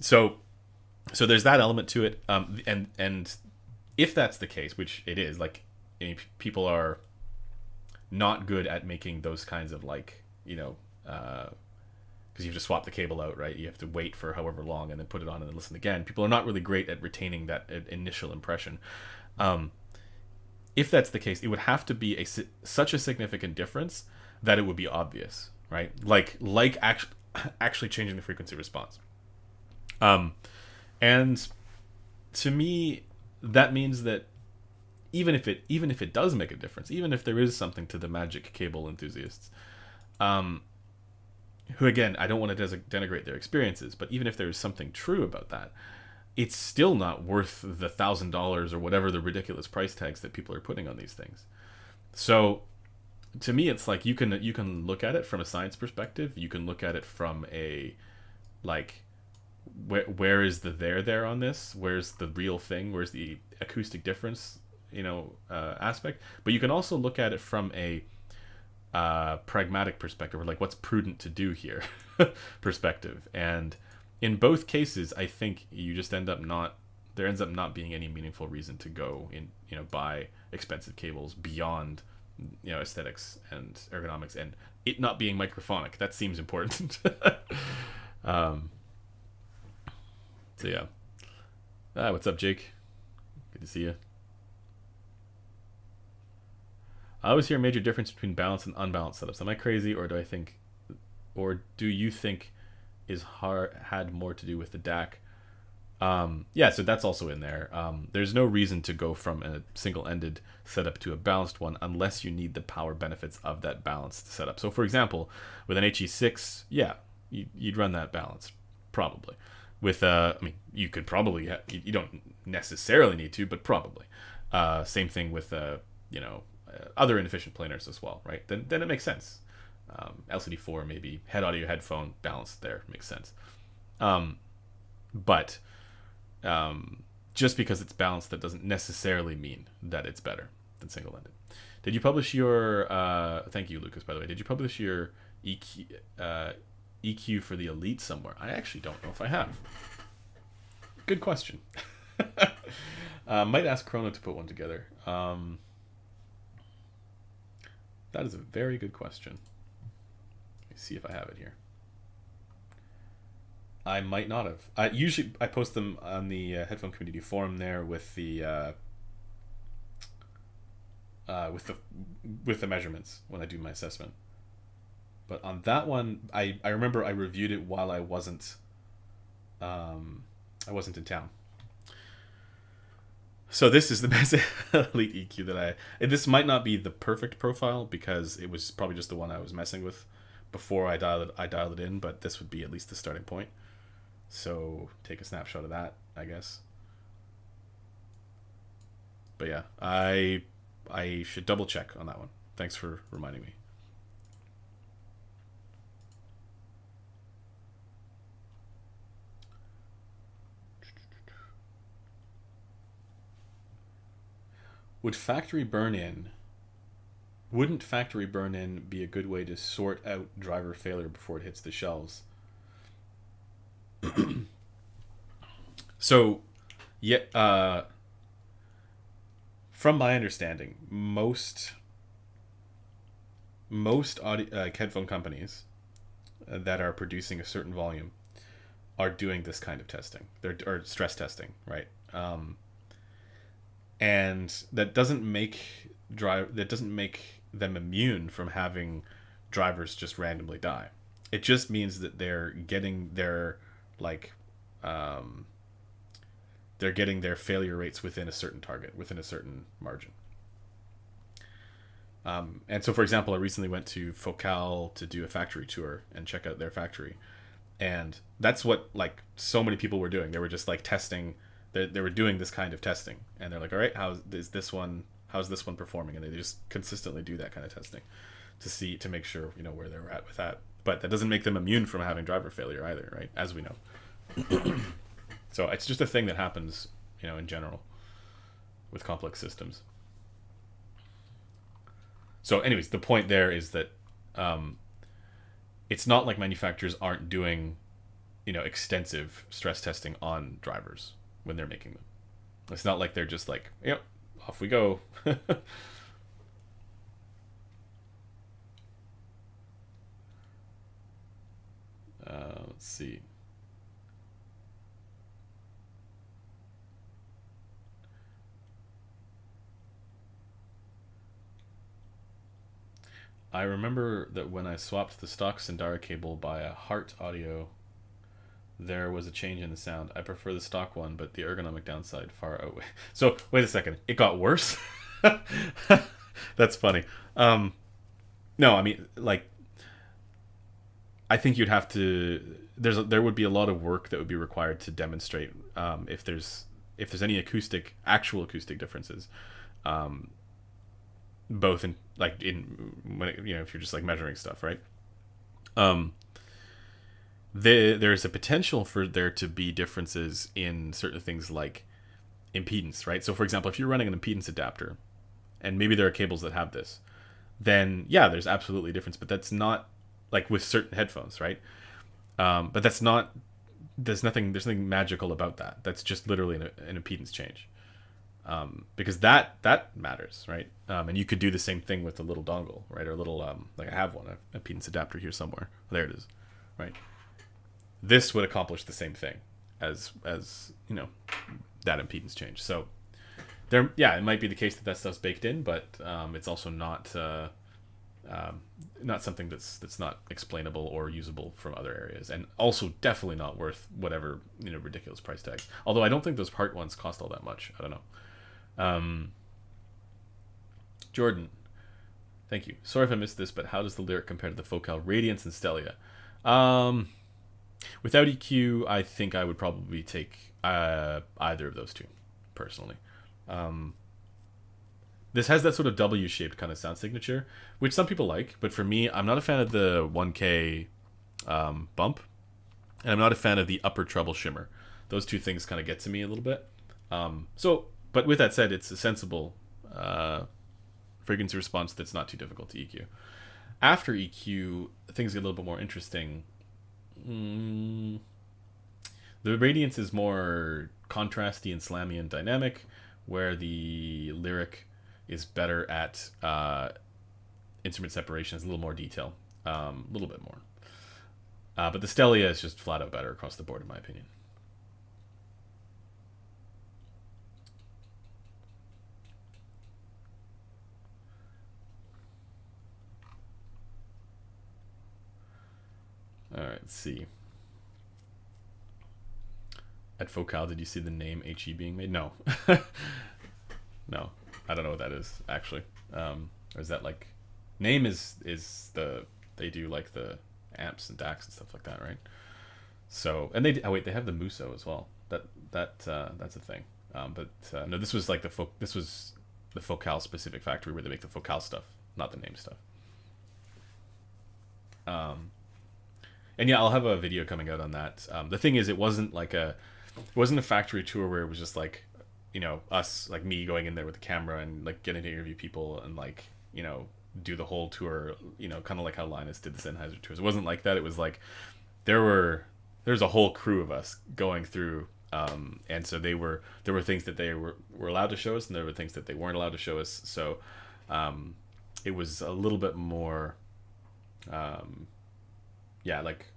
So there's that element to it, and if that's the case, which it is, like, people are not good at making those kinds of, like, because you have to swap the cable out, right? You have to wait for however long and then put it on and then listen again. People are not really great at retaining that initial impression. If that's the case, it would have to be such a significant difference that it would be obvious, right? Like actually changing the frequency response. And to me, that means that even if it does make a difference, even if there is something to the magic cable enthusiasts, who, again, I don't want to denigrate their experiences, but even if there is something true about that, it's still not worth the $1,000 or whatever the ridiculous price tags that people are putting on these things. So to me, it's like you can look at it from a science perspective. You can look at it from a, like, where is the there on this? Where's the real thing? Where's the acoustic difference, aspect? But you can also look at it from a pragmatic perspective, or like, what's prudent to do here perspective. And in both cases, I think you just there ends up not being any meaningful reason to go in, buy expensive cables beyond, aesthetics and ergonomics, and it not being microphonic. That seems important. So yeah. What's up, Jake? Good to see you. I always hear a major difference between balanced and unbalanced setups. Am I crazy, or do you think had more to do with the DAC? Yeah, so that's also in there. There's no reason to go from a single-ended setup to a balanced one unless you need the power benefits of that balanced setup. So, for example, with an HE6, yeah, you'd run that balanced, probably. With you could probably you don't necessarily need to, but probably. Same thing with other inefficient planers as well, right? Then it makes sense. LCD4, maybe head audio headphone balanced there makes sense. But just because it's balanced, that doesn't necessarily mean that it's better than single-ended. Did you publish your thank you, Lucas, by the way, did you publish your EQ for the Elite somewhere? I actually don't know if I have. Good question. Might ask Chrono to put one together. That is a very good question. Let me see if I have it here. I might not have. Usually I post them on the headphone community forum there with the measurements when I do my assessment. But on that one, I remember I reviewed it while I wasn't in town. So this is the Meze Elite EQ that this might not be the perfect profile because it was probably just the one I was messing with before I dialed it in, but this would be at least the starting point. So take a snapshot of that, I guess. But yeah, I should double check on that one. Thanks for reminding me. Wouldn't factory burn-in be a good way to sort out driver failure before it hits the shelves? So, yeah, from my understanding, most audio, headphone companies that are producing a certain volume are doing this kind of testing. Or stress testing, right? And that doesn't make them immune from having drivers just randomly die. It just means that they're getting their failure rates within a certain target, within a certain margin. And so, for example, I recently went to Focal to do a factory tour and check out their factory, and that's what so many people were doing. They were just testing. They were doing this kind of testing, and they're like, all right, how's this one performing? And they just consistently do that kind of testing to make sure where they were at with that. But that doesn't make them immune from having driver failure either, right? As we know. So it's just a thing that happens, in general with complex systems. So anyways, the point there is that it's not like manufacturers aren't doing, extensive stress testing on drivers when they're making them. It's not like they're just yep, off we go. Let's see. I remember that when I swapped the stock Sindara cable by a Heart Audio, there was a change in the sound. I prefer the stock one, but the ergonomic downside far outweigh. So wait a second, it got worse? That's funny. No, I mean, I think you'd have to. There would be a lot of work that would be required to demonstrate if there's any actual acoustic differences, both in when if you're just measuring stuff, right? There's a potential for there to be differences in certain things like impedance, right? So for example, if you're running an impedance adapter, and maybe there are cables that have this, then yeah, there's absolutely a difference, but that's not with certain headphones, right? But that's not. There's nothing magical about that. That's just literally an impedance change, because that matters, right? And you could do the same thing with a little dongle, right? Or a little I have one, a impedance adapter here somewhere. There it is, right? This would accomplish the same thing as that impedance change. So there, yeah, it might be the case that stuff's baked in, but it's also not something that's not explainable or usable from other areas, and also definitely not worth whatever ridiculous price tags. Although I don't think those Heart ones cost all that much. I don't know. Jordan, thank you. Sorry if I missed this, but how does the Lyric compare to the Focal Radiance and Stelia? Without EQ, I think I would probably take either of those two, personally. This has that sort of W-shaped kind of sound signature, which some people like, but for me, I'm not a fan of the 1K bump, and I'm not a fan of the upper treble shimmer. Those two things kind of get to me a little bit. But with that said, it's a sensible frequency response that's not too difficult to EQ. After EQ, things get a little bit more interesting. The Radiance is more contrasty and slammy and dynamic, where the Lyric is better at instrument separation, has a little more detail, a little bit more. But the Stelia is just flat out better across the board, in my opinion. All right, let's see. At Focal, did you see the name HE being made? No. No, I don't know what that is actually. Or is that like name is the they do like the amps and DACs and stuff like that, right? So and they they have the Muso as well. That's a thing. No, this was like this was the Focal specific factory where they make the Focal stuff, not the name stuff. And yeah, I'll have a video coming out on that. The thing is, it wasn't a factory tour where it was just like, us, like me going in there with the camera and like getting to interview people and like, do the whole tour, kind of like how Linus did the Sennheiser tours. It wasn't like that. It was like there's a whole crew of us going through, and so there were things that they were allowed to show us, and there were things that they weren't allowed to show us. So it was a little bit more like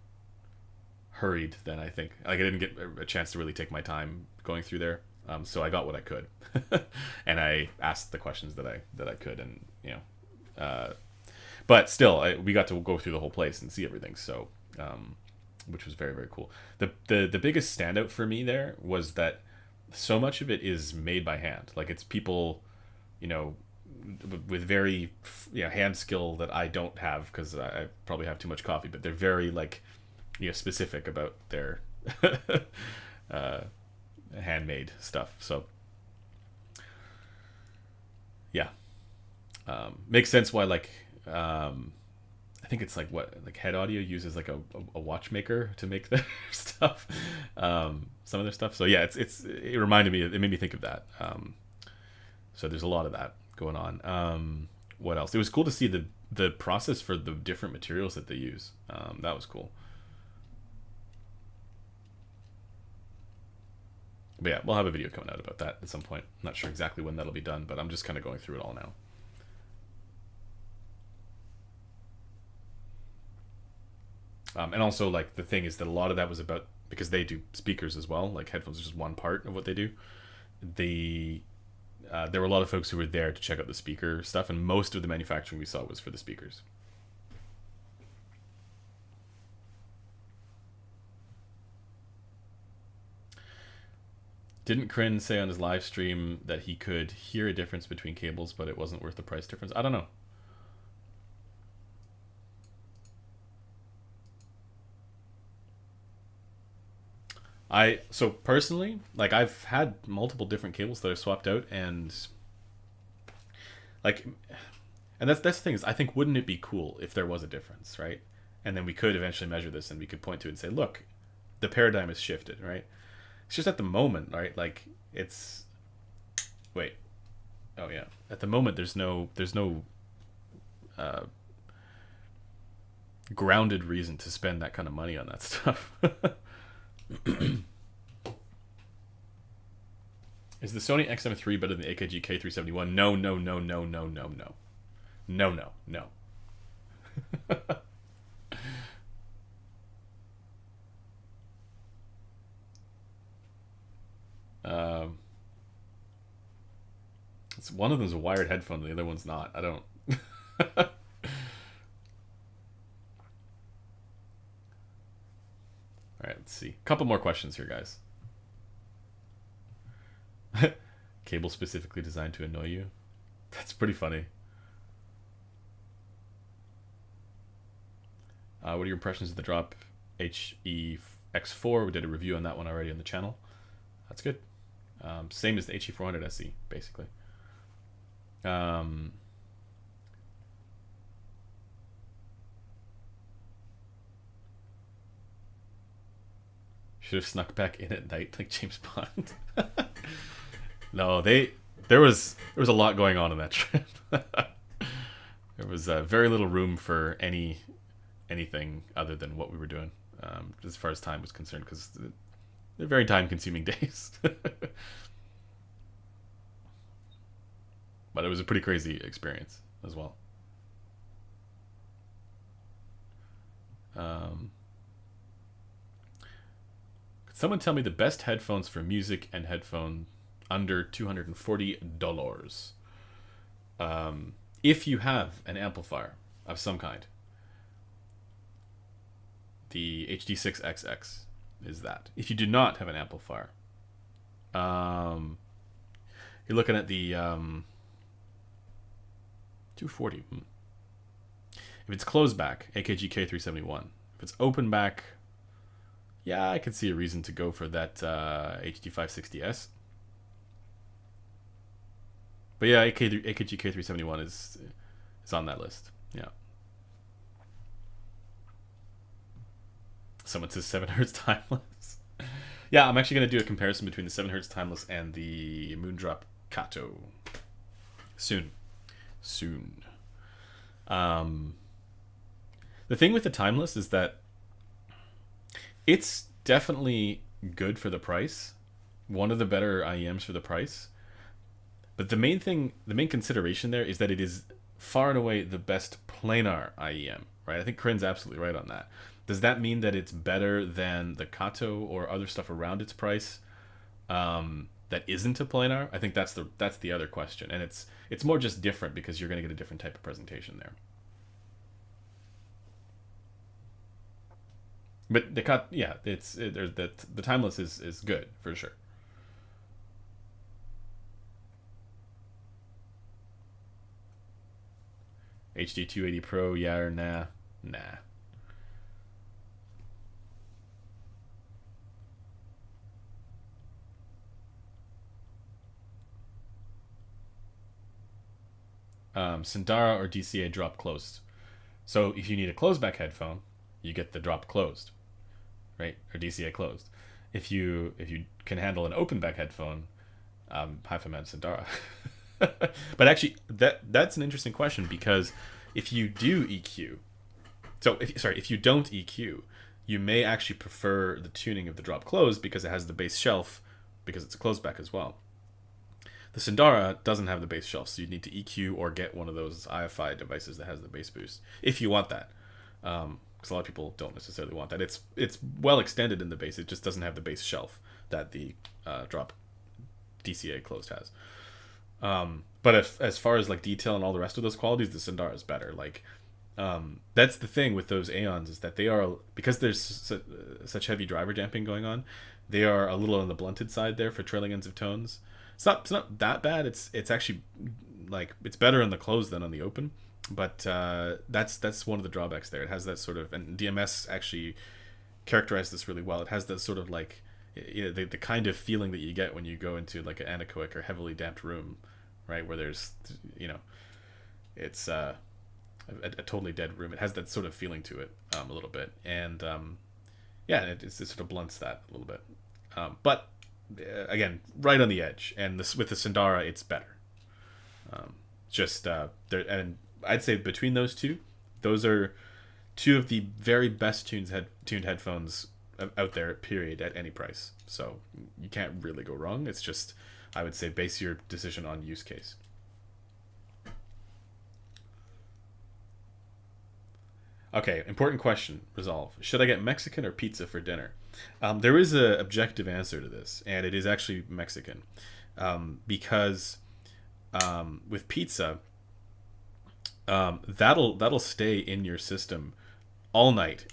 hurried than I think. Like I didn't get a chance to really take my time going through there. So I got what I could, and I asked the questions that I could, and but still, we got to go through the whole place and see everything. So, which was very, very cool. The biggest standout for me there was that so much of it is made by hand. Like it's people, with very hand skill that I don't have because I probably have too much coffee. But they're very like specific about their handmade stuff. So yeah, makes sense why like I think it's like Head Audio uses like a watchmaker to make their stuff, some of their stuff. So yeah, it reminded me, it made me think of that. So there's a lot of that going on. What else? It was cool to see the process for the different materials that they use. That was cool. But yeah, we'll have a video coming out about that at some point. I'm not sure exactly when that'll be done, but I'm just kind of going through it all now. And also, like, the thing is that a lot of that was about, because they do speakers as well, like headphones is just one part of what they do. There were a lot of folks who were there to check out the speaker stuff, and most of the manufacturing we saw was for the speakers. Didn't Kryn say on his live stream that he could hear a difference between cables, but it wasn't worth the price difference? I don't know. So personally, like I've had multiple different cables that I've swapped out, and like, and that's the thing is, I think wouldn't it be cool if there was a difference, right? And then we could eventually measure this, and we could point to it and say, look, the paradigm has shifted, right? It's just at the moment, right? Like it's, wait, oh yeah, at the moment there's no grounded reason to spend that kind of money on that stuff. Is the Sony XM3 better than the AKG K371? No, no, no, no, no, no, no. No, no, no. It's one of them's a wired headphone, the other one's not. I don't. All right, let's see. A couple more questions here, guys. Cable specifically designed to annoy you? That's pretty funny. What are your impressions of the Drop HE-X4? We did a review on that one already on the channel. That's good. Same as the HE400 SE, basically. Should have snuck back in at night like James Bond. No, there was a lot going on in that trip. There was very little room for anything other than what we were doing, as far as time was concerned, because they're very time-consuming days. But it was a pretty crazy experience as well. Could someone tell me the best headphones for music and headphone under $240? If you have an amplifier of some kind, the HD6XX is that. If you do not have an amplifier, You're looking at the 240. If it's closed back, AKG K371. If it's open back, yeah, I could see a reason to go for that HD560S. But yeah, AKG K371 is on that list. Yeah. Someone says 7 Hz timeless. Yeah, I'm actually going to do a comparison between the 7 Hz timeless and the Moondrop Kato. Soon. The thing with the timeless is that it's definitely good for the price. One of the better IEMs for the price. But the main consideration there is that it is far and away the best planar IEM, right? I think Corinne's absolutely right on that. Does that mean that it's better than the Kato or other stuff around its price that isn't a planar? I think that's the other question, and it's more just different because you're going to get a different type of presentation there. But the timeless is good for sure. HD 280 Pro, yeah or nah? Nah. Sindara or DCA drop closed. So if you need a closed back headphone, you get the drop closed, right? Or DCA closed. If you can handle an open back headphone, Hyphaman Sindara. But actually, that's an interesting question, because if you do EQ, if you don't EQ, you may actually prefer the tuning of the drop closed because it has the bass shelf, because it's a closed back as well. The Sindara doesn't have the bass shelf, so you need to EQ or get one of those IFI devices that has the bass boost, if you want that. Because a lot of people don't necessarily want that. It's well extended in the bass, it just doesn't have the bass shelf that the drop DCA closed has. But as far as like detail and all the rest of those qualities, the Sindara is better. Like, that's the thing with those Aeons, is that they are, because there's such heavy driver damping going on, they are a little on the blunted side there for trailing ends of tones. It's not that bad. It's actually, like, it's better on the closed than on the open, but that's one of the drawbacks there. It has that sort of, and DMS actually characterized this really well. It has that sort of like, the kind of feeling that you get when you go into like an anechoic or heavily damped room, right, where there's, it's a totally dead room. It has that sort of feeling to it, a little bit, and it sort of blunts that a little bit, but again, right on the edge. And with the Sindara, it's better. And I'd say between those two, those are two of the very best tuned headphones out there, period, at any price. So you can't really go wrong. It's just, I would say, base your decision on use case. Okay, important question. Resolve. Should I get Mexican or pizza for dinner? There is an objective answer to this, and it is actually Mexican, because with pizza, that'll stay in your system all night,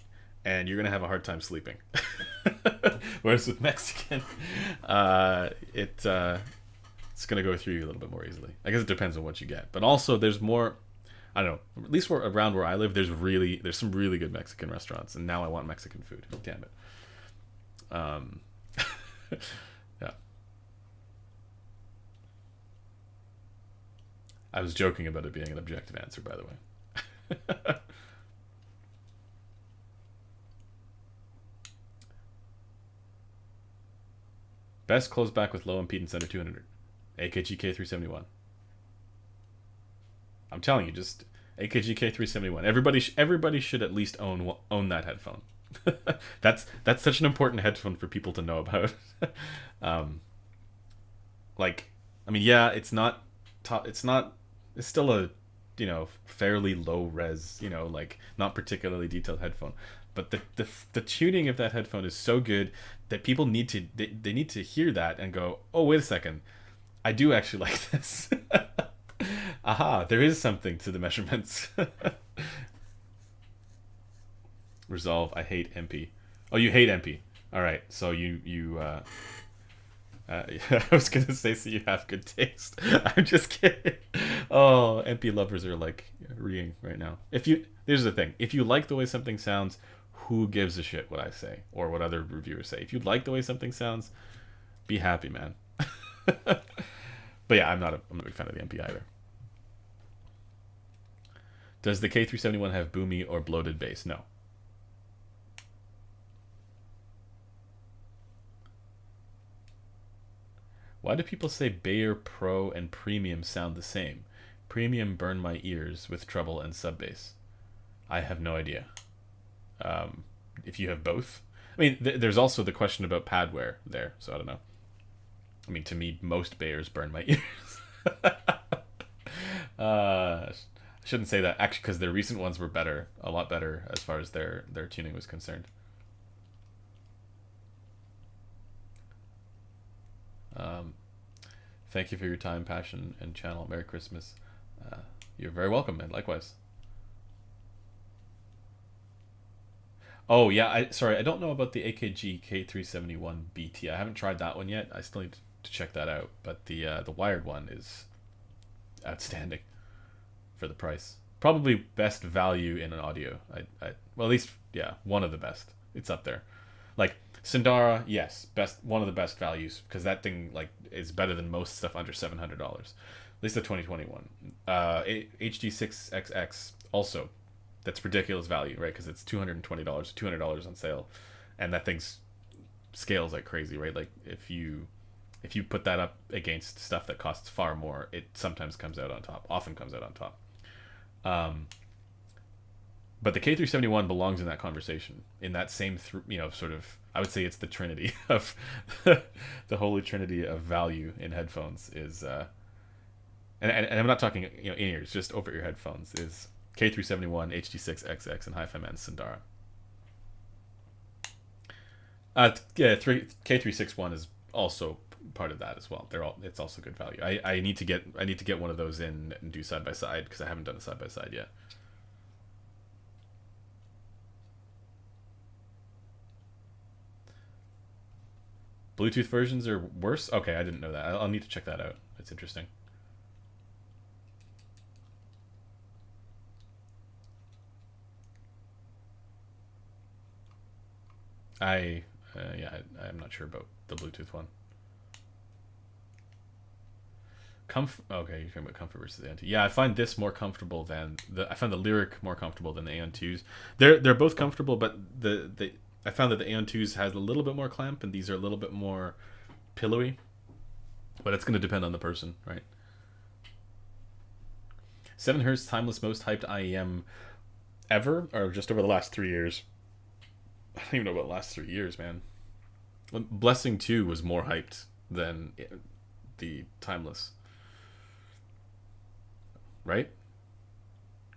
and you're gonna have a hard time sleeping. Whereas with Mexican, it's gonna go through you a little bit more easily. I guess it depends on what you get, but also there's more. I don't know. At least around where I live, there's some really good Mexican restaurants, and now I want Mexican food. Damn it. Yeah. I was joking about it being an objective answer, by the way. Best close back with low impedance under 200. AKG K371. I'm telling you, just AKG K371. Everybody should at least own that headphone. That's such an important headphone for people to know about. It's still a fairly low res, like not particularly detailed headphone, but the tuning of that headphone is so good that people need to hear that and go, oh, wait a second, I do actually like this. Aha, there is something to the measurements. Resolve, I hate MP. Oh, you hate MP. All right, so you Yeah, I was gonna say, so you have good taste. I'm just kidding. Oh, MP lovers are like reading right now. Here's the thing: if you like the way something sounds, who gives a shit what I say or what other reviewers say? If you like the way something sounds, be happy, man. But yeah, I'm not a big fan of the MP either. Does the K371 have boomy or bloated bass? No. Why do people say Bayer Pro and Premium sound the same? Premium burn my ears with treble and sub bass. I have no idea. If you have both, I mean, there's also the question about pad wear there, so I don't know. I mean, to me, most Bayers burn my ears. I shouldn't say that actually, because their recent ones were better, a lot better as far as their tuning was concerned. Thank you for your time, passion, and channel. Merry Christmas. You're very welcome, and likewise. Oh yeah, sorry, I don't know about the AKG K371 BT. I haven't tried that one yet. I still need to check that out. But the wired one is outstanding for the price. Probably best value in an audio. Well, at least yeah, one of the best. It's up there. Like Sindara, yes, one of the best values because that thing like is better than most stuff under $700. At least the 2021. HD6XX also. That's ridiculous value, right? Because it's $220, $200 on sale, and that thing's scales like crazy, right? Like if you put that up against stuff that costs far more, it sometimes comes out on top. Often comes out on top. But the K371 belongs in that conversation, in that same, sort of. I would say it's the trinity of the holy trinity of value in headphones is, and I'm not talking in ears, just over ear headphones is K371, HD6XX, and Hi-Fi Man Sindara. K361 is also part of that as well. It's also good value. I need to get one of those in and do side by side because I haven't done a side by side yet. Bluetooth versions are worse? Okay, I didn't know that. I'll need to check that out. It's interesting. I'm not sure about the Bluetooth one. Okay, you're talking about comfort versus Aeon 2. Yeah, I find this more comfortable than I find the Liric more comfortable than the Aeon 2s. They're both comfortable, but I found that the Aeon 2s has a little bit more clamp, and these are a little bit more pillowy. But it's going to depend on the person, right? 7Hz timeless most hyped IEM ever, or just over the last 3 years? I don't even know about the last 3 years, man. Blessing 2 was more hyped than the timeless, right?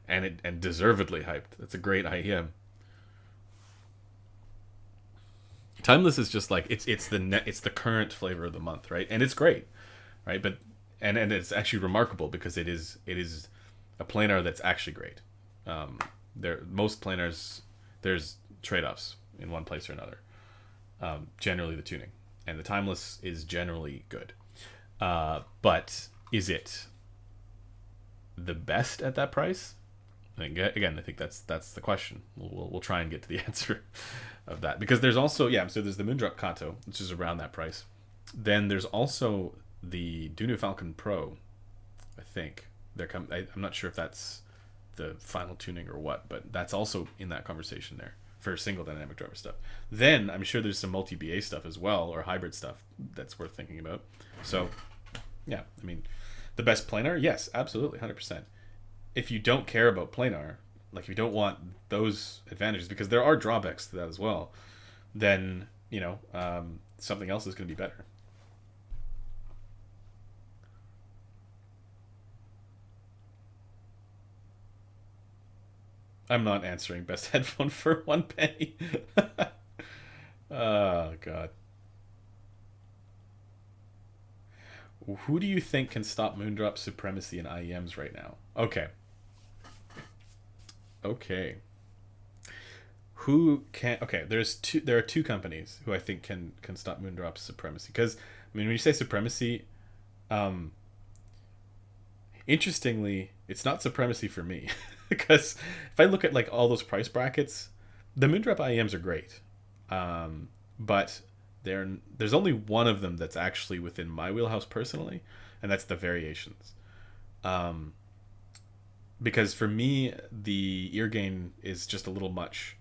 And deservedly hyped. That's a great IEM. Timeless is just like it's the current flavor of the month, right? And it's great, right? But and it's actually remarkable because it is a planar that's actually great. Most planars there's trade-offs in one place or another. Generally the tuning, and the timeless is generally good. But is it the best at that price? I think that's the question. We'll try and get to the answer of that, because there's also so there's the Moondrop Kanto, which is around that price. Then there's also the Dunu Falcon Pro. I think I'm not sure if that's the final tuning or what, but that's also in that conversation there for single dynamic driver stuff. Then I'm sure there's some multi-BA stuff as well, or hybrid stuff that's worth thinking about. So yeah, I mean, the best planar, yes, absolutely, 100%. If you don't care about planar, like if you don't want those advantages, because there are drawbacks to that as well, then something else is going to be better. I'm not answering best headphone for 1 penny. Oh god. Who do you think can stop Moondrop's supremacy in IEMs right now? Okay. Who can? Okay, there are two companies who I think can stop Moondrop's supremacy, because I mean, when you say supremacy, um, interestingly, it's not supremacy for me because if I look at like all those price brackets, the Moondrop IEMs are great, but there's only one of them that's actually within my wheelhouse personally, and that's the variations. Um, because for me, the ear gain is just a little much.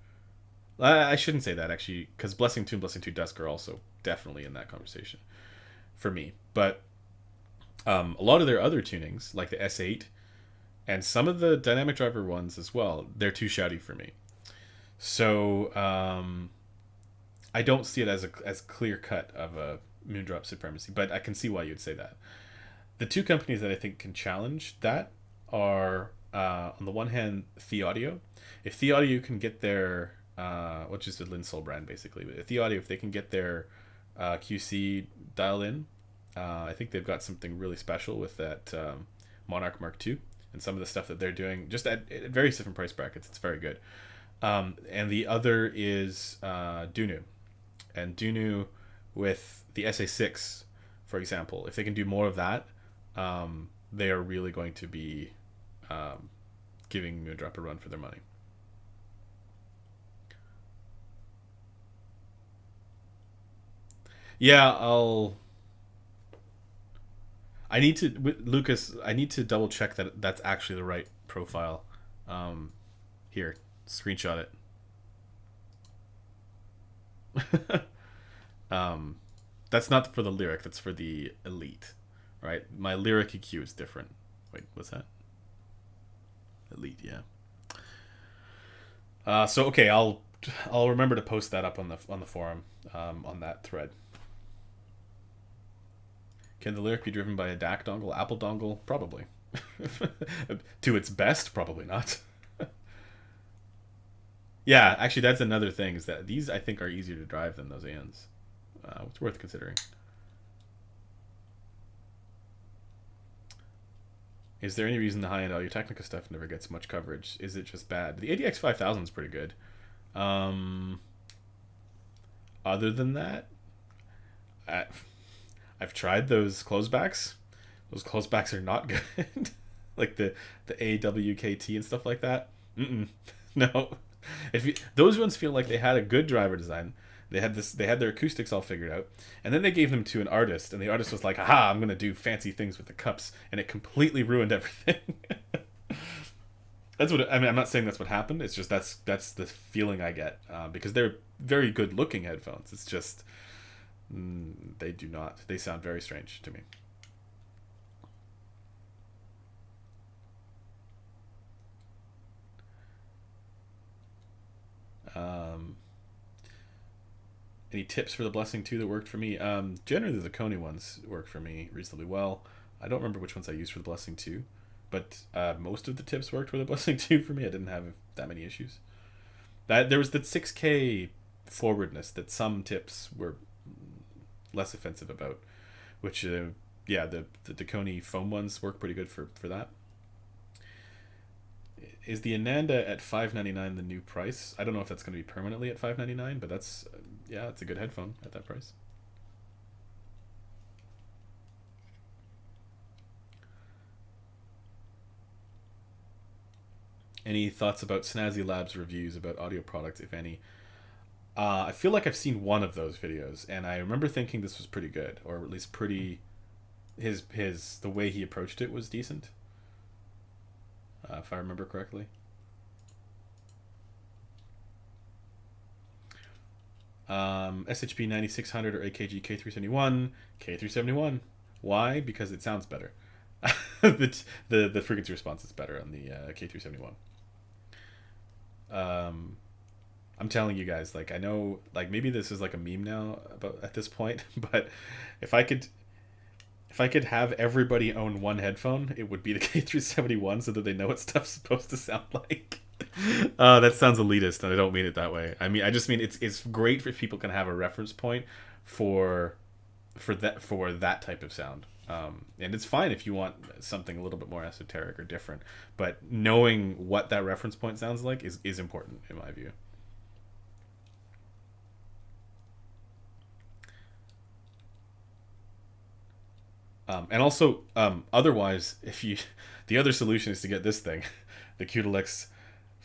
I shouldn't say that actually, because Blessing 2 and Blessing 2 Dusk are also definitely in that conversation for me. But a lot of their other tunings, like the S8 and some of the dynamic driver ones as well, they're too shouty for me. So I don't see it as clear cut of a Moondrop supremacy, but I can see why you'd say that. The two companies that I think can challenge that are on the one hand The Audio. If The Audio can get their which is the Linsol brand basically, but if The Audio, if they can get their QC dialed in, I think they've got something really special with that Monarch Mark II and some of the stuff that they're doing just at various different price brackets. It's very good. And the other is Dunu. And Dunu with the SA6, for example, if they can do more of that, they are really going to be giving Moondrop a run for their money. Yeah, I need to, Lucas. I need to double check that that's actually the right profile. Here, screenshot it. That's not for the Lyric. That's for the Elite, right? My Lyric EQ is different. Wait, what's that? Elite, yeah. So okay, I'll remember to post that up on the forum on that thread. Can the Lyric be driven by a DAC dongle, Apple dongle? Probably. To its best, probably not. Yeah, actually, that's another thing, is that these, I think, are easier to drive than those ANs. It's worth considering. Is there any reason the high-end Audio Technica stuff never gets much coverage? Is it just bad? The ADX 5000 is pretty good. Other than that, I've tried those closebacks. Those closebacks are not good. Like the AWKT and stuff like that. No. Those ones feel like they had a good driver design. They had their acoustics all figured out, and then they gave them to an artist, and the artist was like, "Aha, I'm gonna do fancy things with the cups," and it completely ruined everything. That's what I mean. I'm not saying that's what happened. It's just that's the feeling I get because they're very good looking headphones. It's just they do not. They sound very strange to me. Any tips for the Blessing 2 that worked for me? Generally, the Kony ones worked for me reasonably well. I don't remember which ones I used for the Blessing 2, but most of the tips worked for the Blessing 2 for me. I didn't have that many issues. There was the 6K forwardness that some tips were less offensive about, which yeah, the Kony foam ones work pretty good for that. Is the Ananda at $599 the new price? I don't know if that's going to be permanently at $599, but that's yeah, it's a good headphone at that price. Any thoughts about Snazzy Labs reviews about audio products, if any? I feel like I've seen one of those videos, and I remember thinking this was pretty good, or at least pretty. The way he approached it was decent. If I remember correctly. SHP 9600 or AKG K371. K371. Why? Because it sounds better. the frequency response is better on the K371. I'm telling you guys, like, I know, like, maybe this is like a meme now about at this point, but if I could have everybody own one headphone, it would be the K371 so that they know what stuff's supposed to sound like. That sounds elitist, and I don't mean it that way. I just mean it's great if people can have a reference point for that type of sound. And it's fine if you want something a little bit more esoteric or different, but knowing what that reference point sounds like is important in my view. And also, otherwise, if you, the other solution is to get this thing, the Qtlex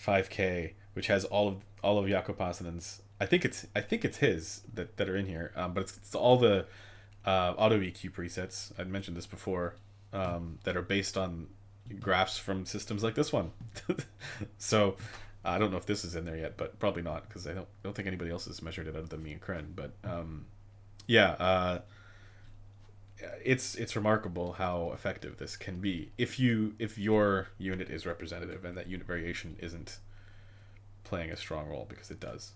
5K, which has all of Jaakko Pasanen's. I think it's his that are in here, but it's all the auto EQ presets. I'd mentioned this before, that are based on graphs from systems like this one. So I don't know if this is in there yet, but probably not, because I don't think anybody else has measured it other than me and Kren. But yeah, it's remarkable how effective this can be if your unit is representative and that unit variation isn't playing a strong role, because it does.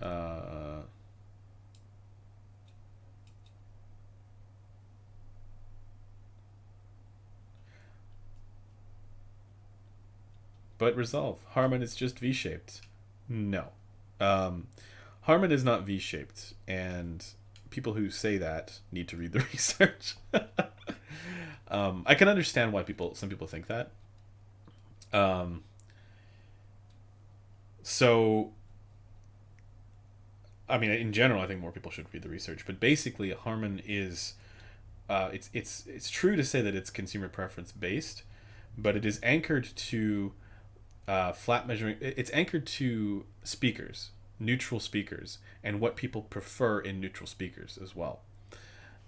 Uh, but resolve. Harman is just V-shaped. No. Um, Harman is not V-shaped, and people who say that need to read the research. I can understand why some people think that. Um, so, I mean, in general, I think more people should read the research. But basically, Harman is, it's true to say that it's consumer preference based, but it is anchored to flat measuring. It's anchored to speakers, neutral speakers, and what people prefer in neutral speakers as well.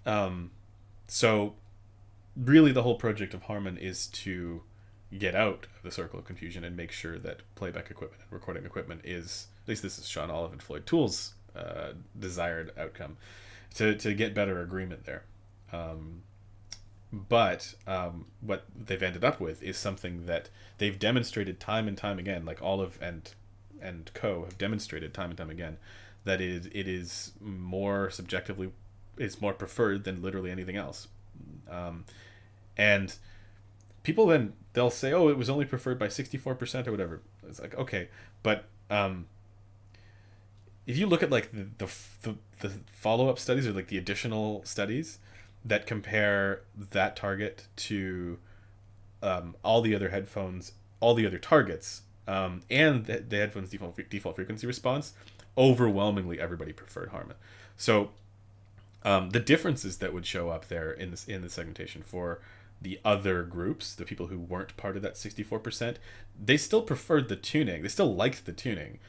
Um, so really, the whole project of Harman is to get out of the circle of confusion and make sure that playback equipment and recording equipment is, at least this is Sean Olive and Floyd Toole's desired outcome, to get better agreement there. But what they've ended up with is something that they've demonstrated time and time again, like Olive and Co have demonstrated time and time again, that it is more subjectively, it's more preferred than literally anything else. And people then, they'll say, oh, it was only preferred by 64% or whatever. It's like, okay, but if you look at like the follow-up studies, or like the additional studies that compare that target to all the other headphones, all the other targets, and the headphones default frequency response, overwhelmingly everybody preferred Harman. So the differences that would show up there in the segmentation for the other groups, the people who weren't part of that 64%, they still preferred the tuning. They still liked the tuning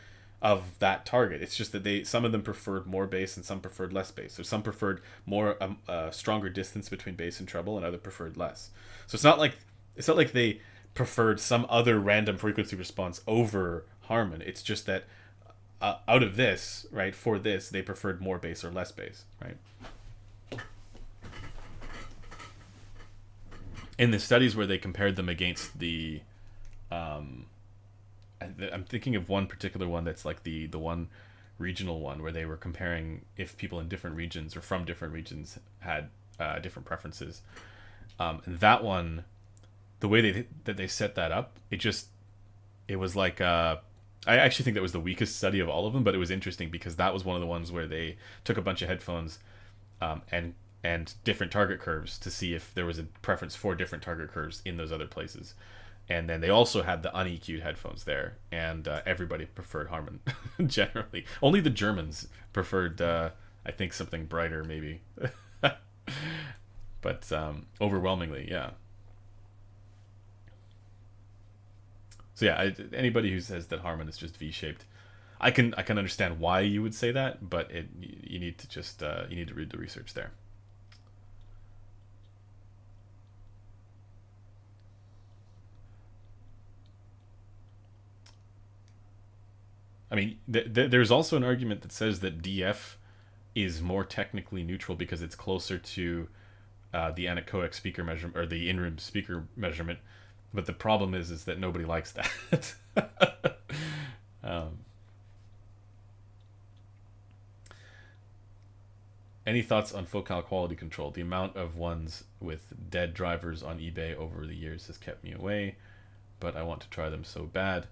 of that target. It's just that some of them preferred more bass and some preferred less bass. So some preferred more stronger distance between bass and treble, and other preferred less. So it's not like they preferred some other random frequency response over Harman. It's just that out of this, right, for this, they preferred more bass or less bass, right? In the studies where they compared them against the I'm thinking of one particular one that's like the one regional one, where they were comparing if people in different regions or from different regions had different preferences. That one, the way they set that up, it was like I actually think that was the weakest study of all of them, but it was interesting because that was one of the ones where they took a bunch of headphones and different target curves to see if there was a preference for different target curves in those other places. And then they also had the un-EQ'd headphones there, and everybody preferred Harman. Generally, only the Germans preferred, I think, something brighter, maybe. But overwhelmingly, yeah. So yeah, anybody who says that Harman is just V-shaped, I can understand why you would say that, but you need to just you need to read the research there. I mean, there's also an argument that says that DF is more technically neutral because it's closer to the anechoic speaker measurement, or the in-room speaker measurement. But the problem is that nobody likes that. um, any thoughts on focal quality control? The amount of ones with dead drivers on eBay over the years has kept me away, but I want to try them so bad.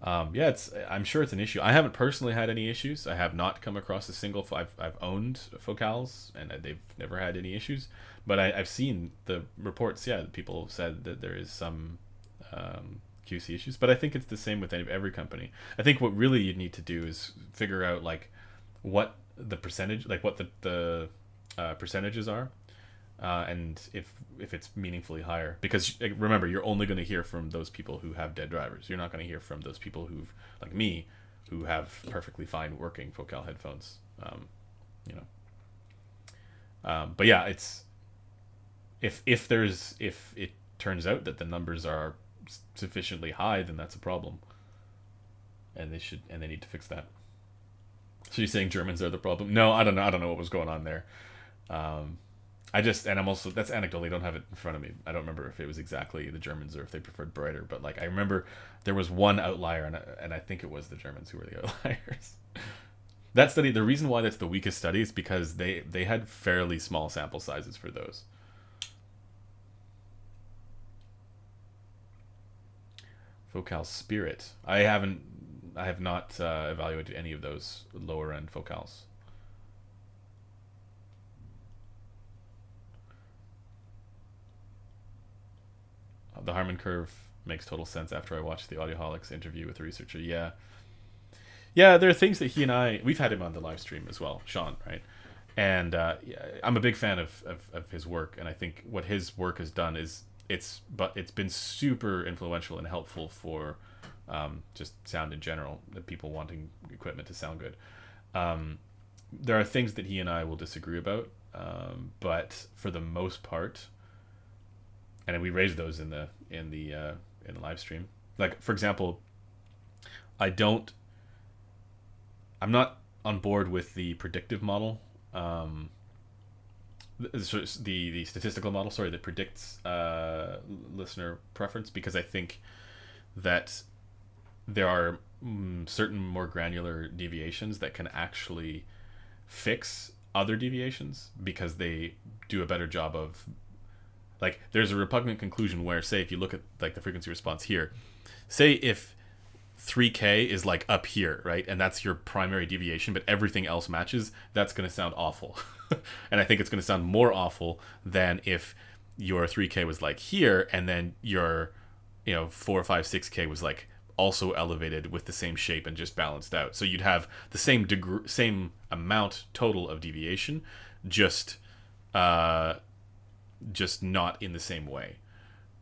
Yeah, I'm sure it's an issue. I haven't personally had any issues. I have not come across a single. I've owned focals and they've never had any issues. But I've seen the reports. Yeah, people said that there is some QC issues, but I think it's the same with every company. I think what really you need to do is figure out like what the percentage, like what the percentages are, and if it's meaningfully higher. Because remember, you're only going to hear from those people who have dead drivers. You're not going to hear from those people who've, like me, who have perfectly fine working Focal headphones. You know. But yeah, it's if it turns out that the numbers are sufficiently high, then that's a problem, and they need to fix that. So you're saying Germans are the problem? No, I don't know what was going on there. I'm also, that's anecdotal. I don't have it in front of me. I don't remember if it was exactly the Germans or if they preferred brighter. But like I remember there was one outlier, and I think it was the Germans who were the outliers. That study, the reason why that's the weakest study is because they had fairly small sample sizes for those. Focal Spirit. I have not evaluated any of those lower end focals. The Harman curve makes total sense after I watched the Audioholics interview with the researcher. Yeah, there are things that he and we've had him on the live stream as well, Sean, right? And yeah, I'm a big fan of his work, and I think what his work has done is it's been super influential and helpful for just sound in general, the people wanting equipment to sound good. There are things that he and I will disagree about, but for the most part, and we raised those in the live stream. Like, for example, I'm not on board with the predictive model, the statistical model, sorry, that predicts listener preference, because I think that there are certain more granular deviations that can actually fix other deviations, because they do a better job of, like, there's a repugnant conclusion where, say, if you look at like the frequency response here, say if 3K is like up here, right, and that's your primary deviation, but everything else matches, that's going to sound awful. And I think it's going to sound more awful than if your 3K was like here, and then your 4, 5, 6K was like also elevated with the same shape and just balanced out. So you'd have the same amount total of deviation, just not in the same way,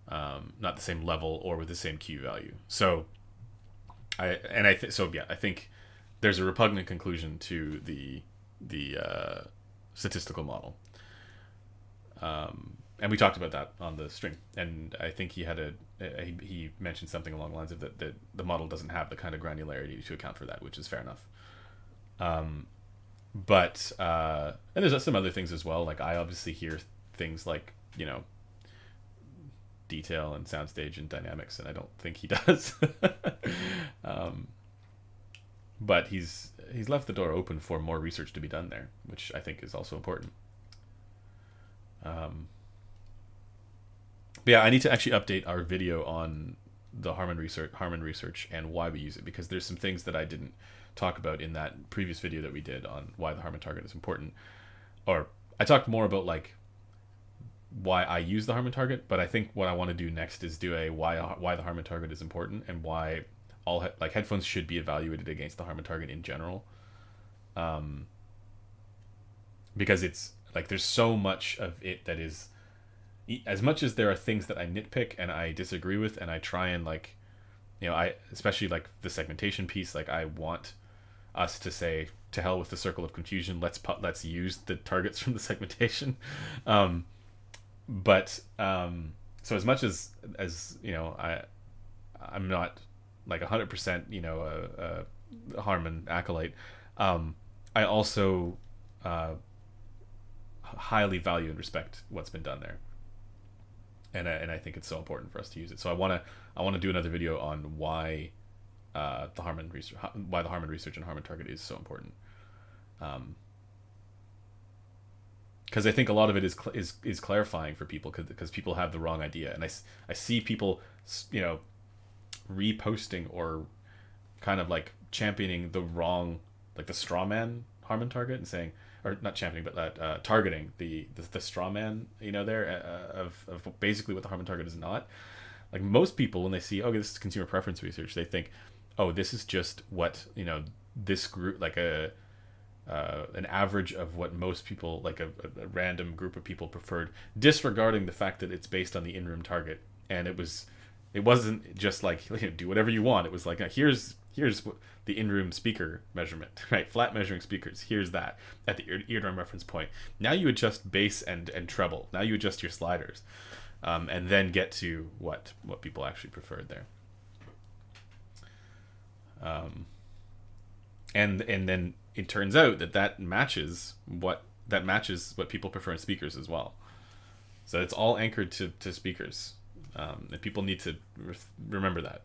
not the same level or with the same Q value. So I think there's a repugnant conclusion to the statistical model, and we talked about that on the stream. And I think he mentioned something along the lines of that the model doesn't have the kind of granularity to account for that, which is fair enough. But and there's some other things as well. Like, I obviously hear things like detail and soundstage and dynamics, and I don't think he does. But he's left the door open for more research to be done there, which I think is also important. But yeah, I need to actually update our video on the Harman research and why we use it, because there's some things that I didn't talk about in that previous video that we did on why the Harman target is important. Or I talked more about like why I use the Harman target, but I think what I want to do next is do a why the Harman target is important, and why all headphones should be evaluated against the Harman target in general. Because it's like there's so much of it that is, as much as there are things that I nitpick and I disagree with, and I try and I especially like the segmentation piece, like I want us to say, to hell with the circle of confusion, let's use the targets from the segmentation. But so as much as I'm not like 100% a Harman acolyte, I also highly value and respect what's been done there, and I think it's so important for us to use it. So I want to do another video on why the Harman research and Harman target is so important. Because I think a lot of it is clarifying for people, because people have the wrong idea, and I see people reposting or kind of like championing the wrong, like the straw man Harman target, and saying, or not championing, but targeting the straw man there of basically what the Harman target is not. Like most people, when they see, okay, this is consumer preference research, they think, oh, this is just what, this group, like an average of what most people, like a random group of people preferred, disregarding the fact that it's based on the in-room target. And it wasn't just like, do whatever you want. It was like, here's the in-room speaker measurement, right? Flat measuring speakers. Here's that at the eardrum reference point. Now you adjust bass and treble. Now you adjust your sliders, and then get to what people actually preferred there. And then it turns out that matches what people prefer in speakers as well. So it's all anchored to speakers, and people need to remember that.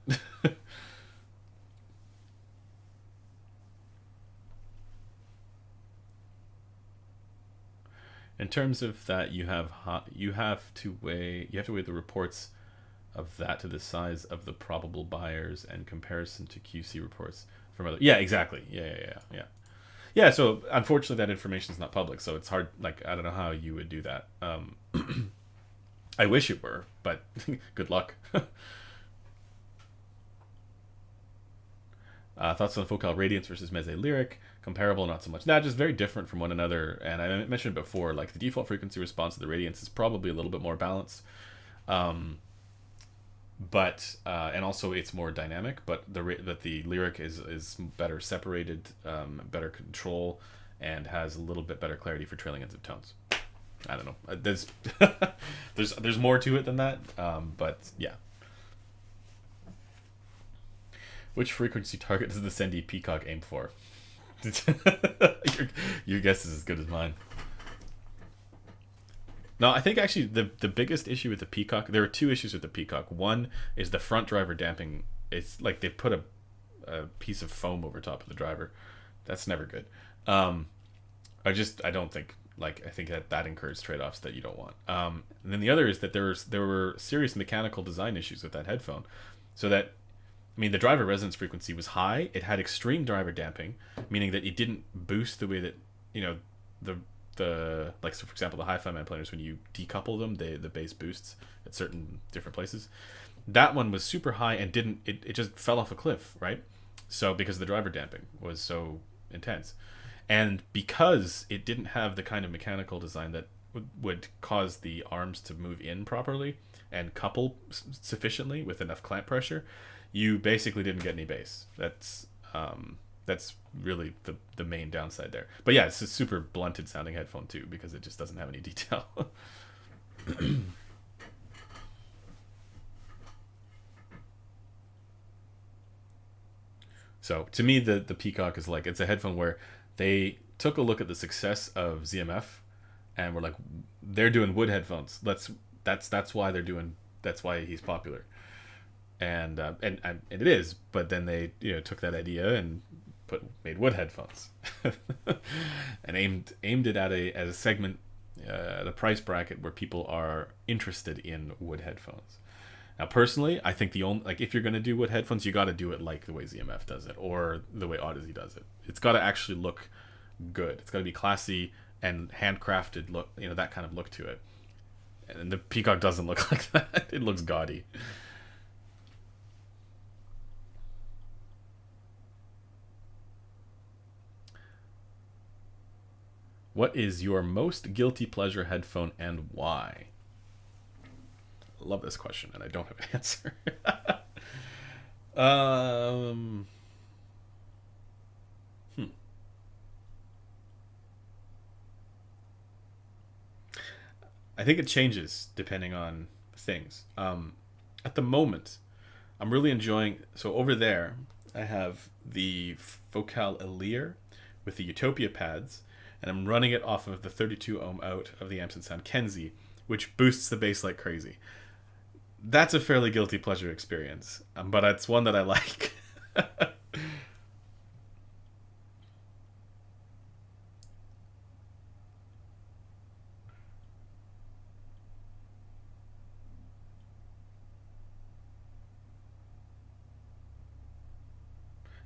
In terms of that, you have to weigh the reports of that to the size of the probable buyers and comparison to QC reports from other. Yeah, exactly. Yeah. So unfortunately, that information is not public, so it's hard. Like, I don't know how you would do that. I wish it were, but good luck. Thoughts on Focal Radiance versus Meze Lyric? Comparable, not so much. Nah, just very different from one another. And I mentioned before, like the default frequency response to the Radiance is probably a little bit more balanced. But and also it's more dynamic. But the Lyric is better separated, better control, and has a little bit better clarity for trailing ends of tones. I don't know. There's there's more to it than that. But yeah. Which frequency target does the Sendy Peacock aim for? your guess is as good as mine. No, I think actually the biggest issue with the Peacock, there are two issues with the Peacock. One is the front driver damping. It's like they put a piece of foam over top of the driver. That's never good. I don't think, like, I think that incurs trade-offs that you don't want. And then the other is that there were serious mechanical design issues with that headphone, so that, I mean, the driver resonance frequency was high. It had extreme driver damping, meaning that it didn't boost the way that, the like, so for example, the hi-fi man planers, when you decouple them, the bass boosts at certain different places. That one was super high and it just fell off a cliff, right? So because the driver damping was so intense, and because it didn't have the kind of mechanical design that would cause the arms to move in properly and couple sufficiently with enough clamp pressure, you basically didn't get any bass. That's really the main downside there. But yeah, it's a super blunted sounding headphone too, because it just doesn't have any detail. So to me, the Peacock is like, it's a headphone where they took a look at the success of ZMF and were like, they're doing wood headphones. That's why he's popular. And it is, but then they took that idea and made wood headphones, and aimed it at a segment, the price bracket where people are interested in wood headphones. Now, personally, I think if you're gonna do wood headphones, you got to do it like the way ZMF does it or the way Odyssey does it. It's got to actually look good. It's got to be classy and handcrafted look, that kind of look to it. And the Peacock doesn't look like that. It looks gaudy. What is your most guilty pleasure headphone and why? I love this question, and I don't have an answer. I think it changes depending on things. At the moment, I'm really enjoying... So over there, I have the Focal Elire with the Utopia pads, and I'm running it off of the 32 ohm out of the Amps & Sound Kenzie, which boosts the bass like crazy. That's a fairly guilty pleasure experience, but it's one that I like.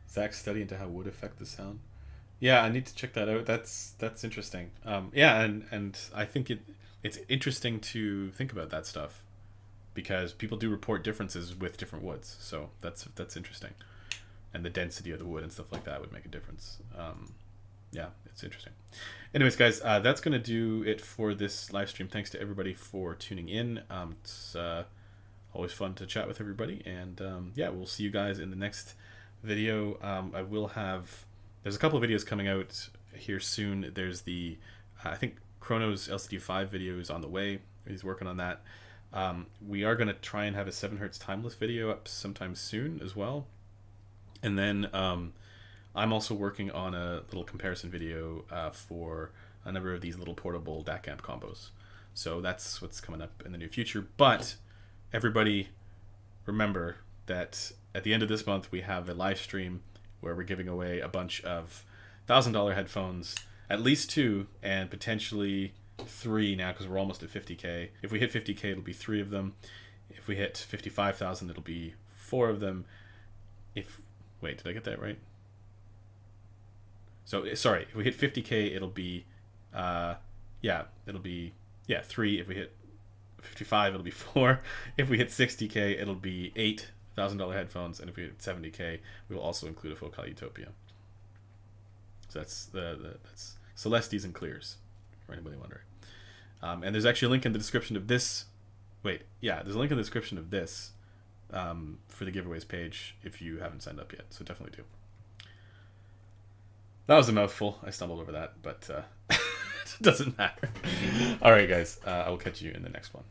Zach's study into how wood affect the sound. Yeah, I need to check that out. That's interesting. Yeah, and I think it's interesting to think about that stuff, because people do report differences with different woods. So that's interesting, and the density of the wood and stuff like that would make a difference. Yeah, it's interesting. Anyways, guys, that's gonna do it for this live stream. Thanks to everybody for tuning in. It's always fun to chat with everybody, and yeah, we'll see you guys in the next video. I will have, there's a couple of videos coming out here soon. There's the I think Chrono's LCD5 video is on the way. He's working on that. We are going to try and have a 7Hz timeless video up sometime soon as well. And then I'm also working on a little comparison video for a number of these little portable DAC amp combos. So that's what's coming up in the near future. But everybody remember that at the end of this month we have a live stream where we're giving away a bunch of $1,000 headphones, at least 2 and potentially 3 now, because we're almost at 50k. If we hit 50k, it'll be 3 of them. If we hit 55,000, it'll be 4 of them. Wait, did I get that right? So sorry, if we hit 50k, it'll be 3. If we hit 55, it'll be 4. If we hit 60k, it'll be $8,000 headphones, and if we hit 70k, we will also include a Focal Utopia. So that's that's Celestes and Clears, for anybody wondering. And there's actually a link in the description of this. There's a link in the description of this for the giveaways page if you haven't signed up yet. So definitely do. That was a mouthful. I stumbled over that, but it doesn't matter. All right, guys. I will catch you in the next one.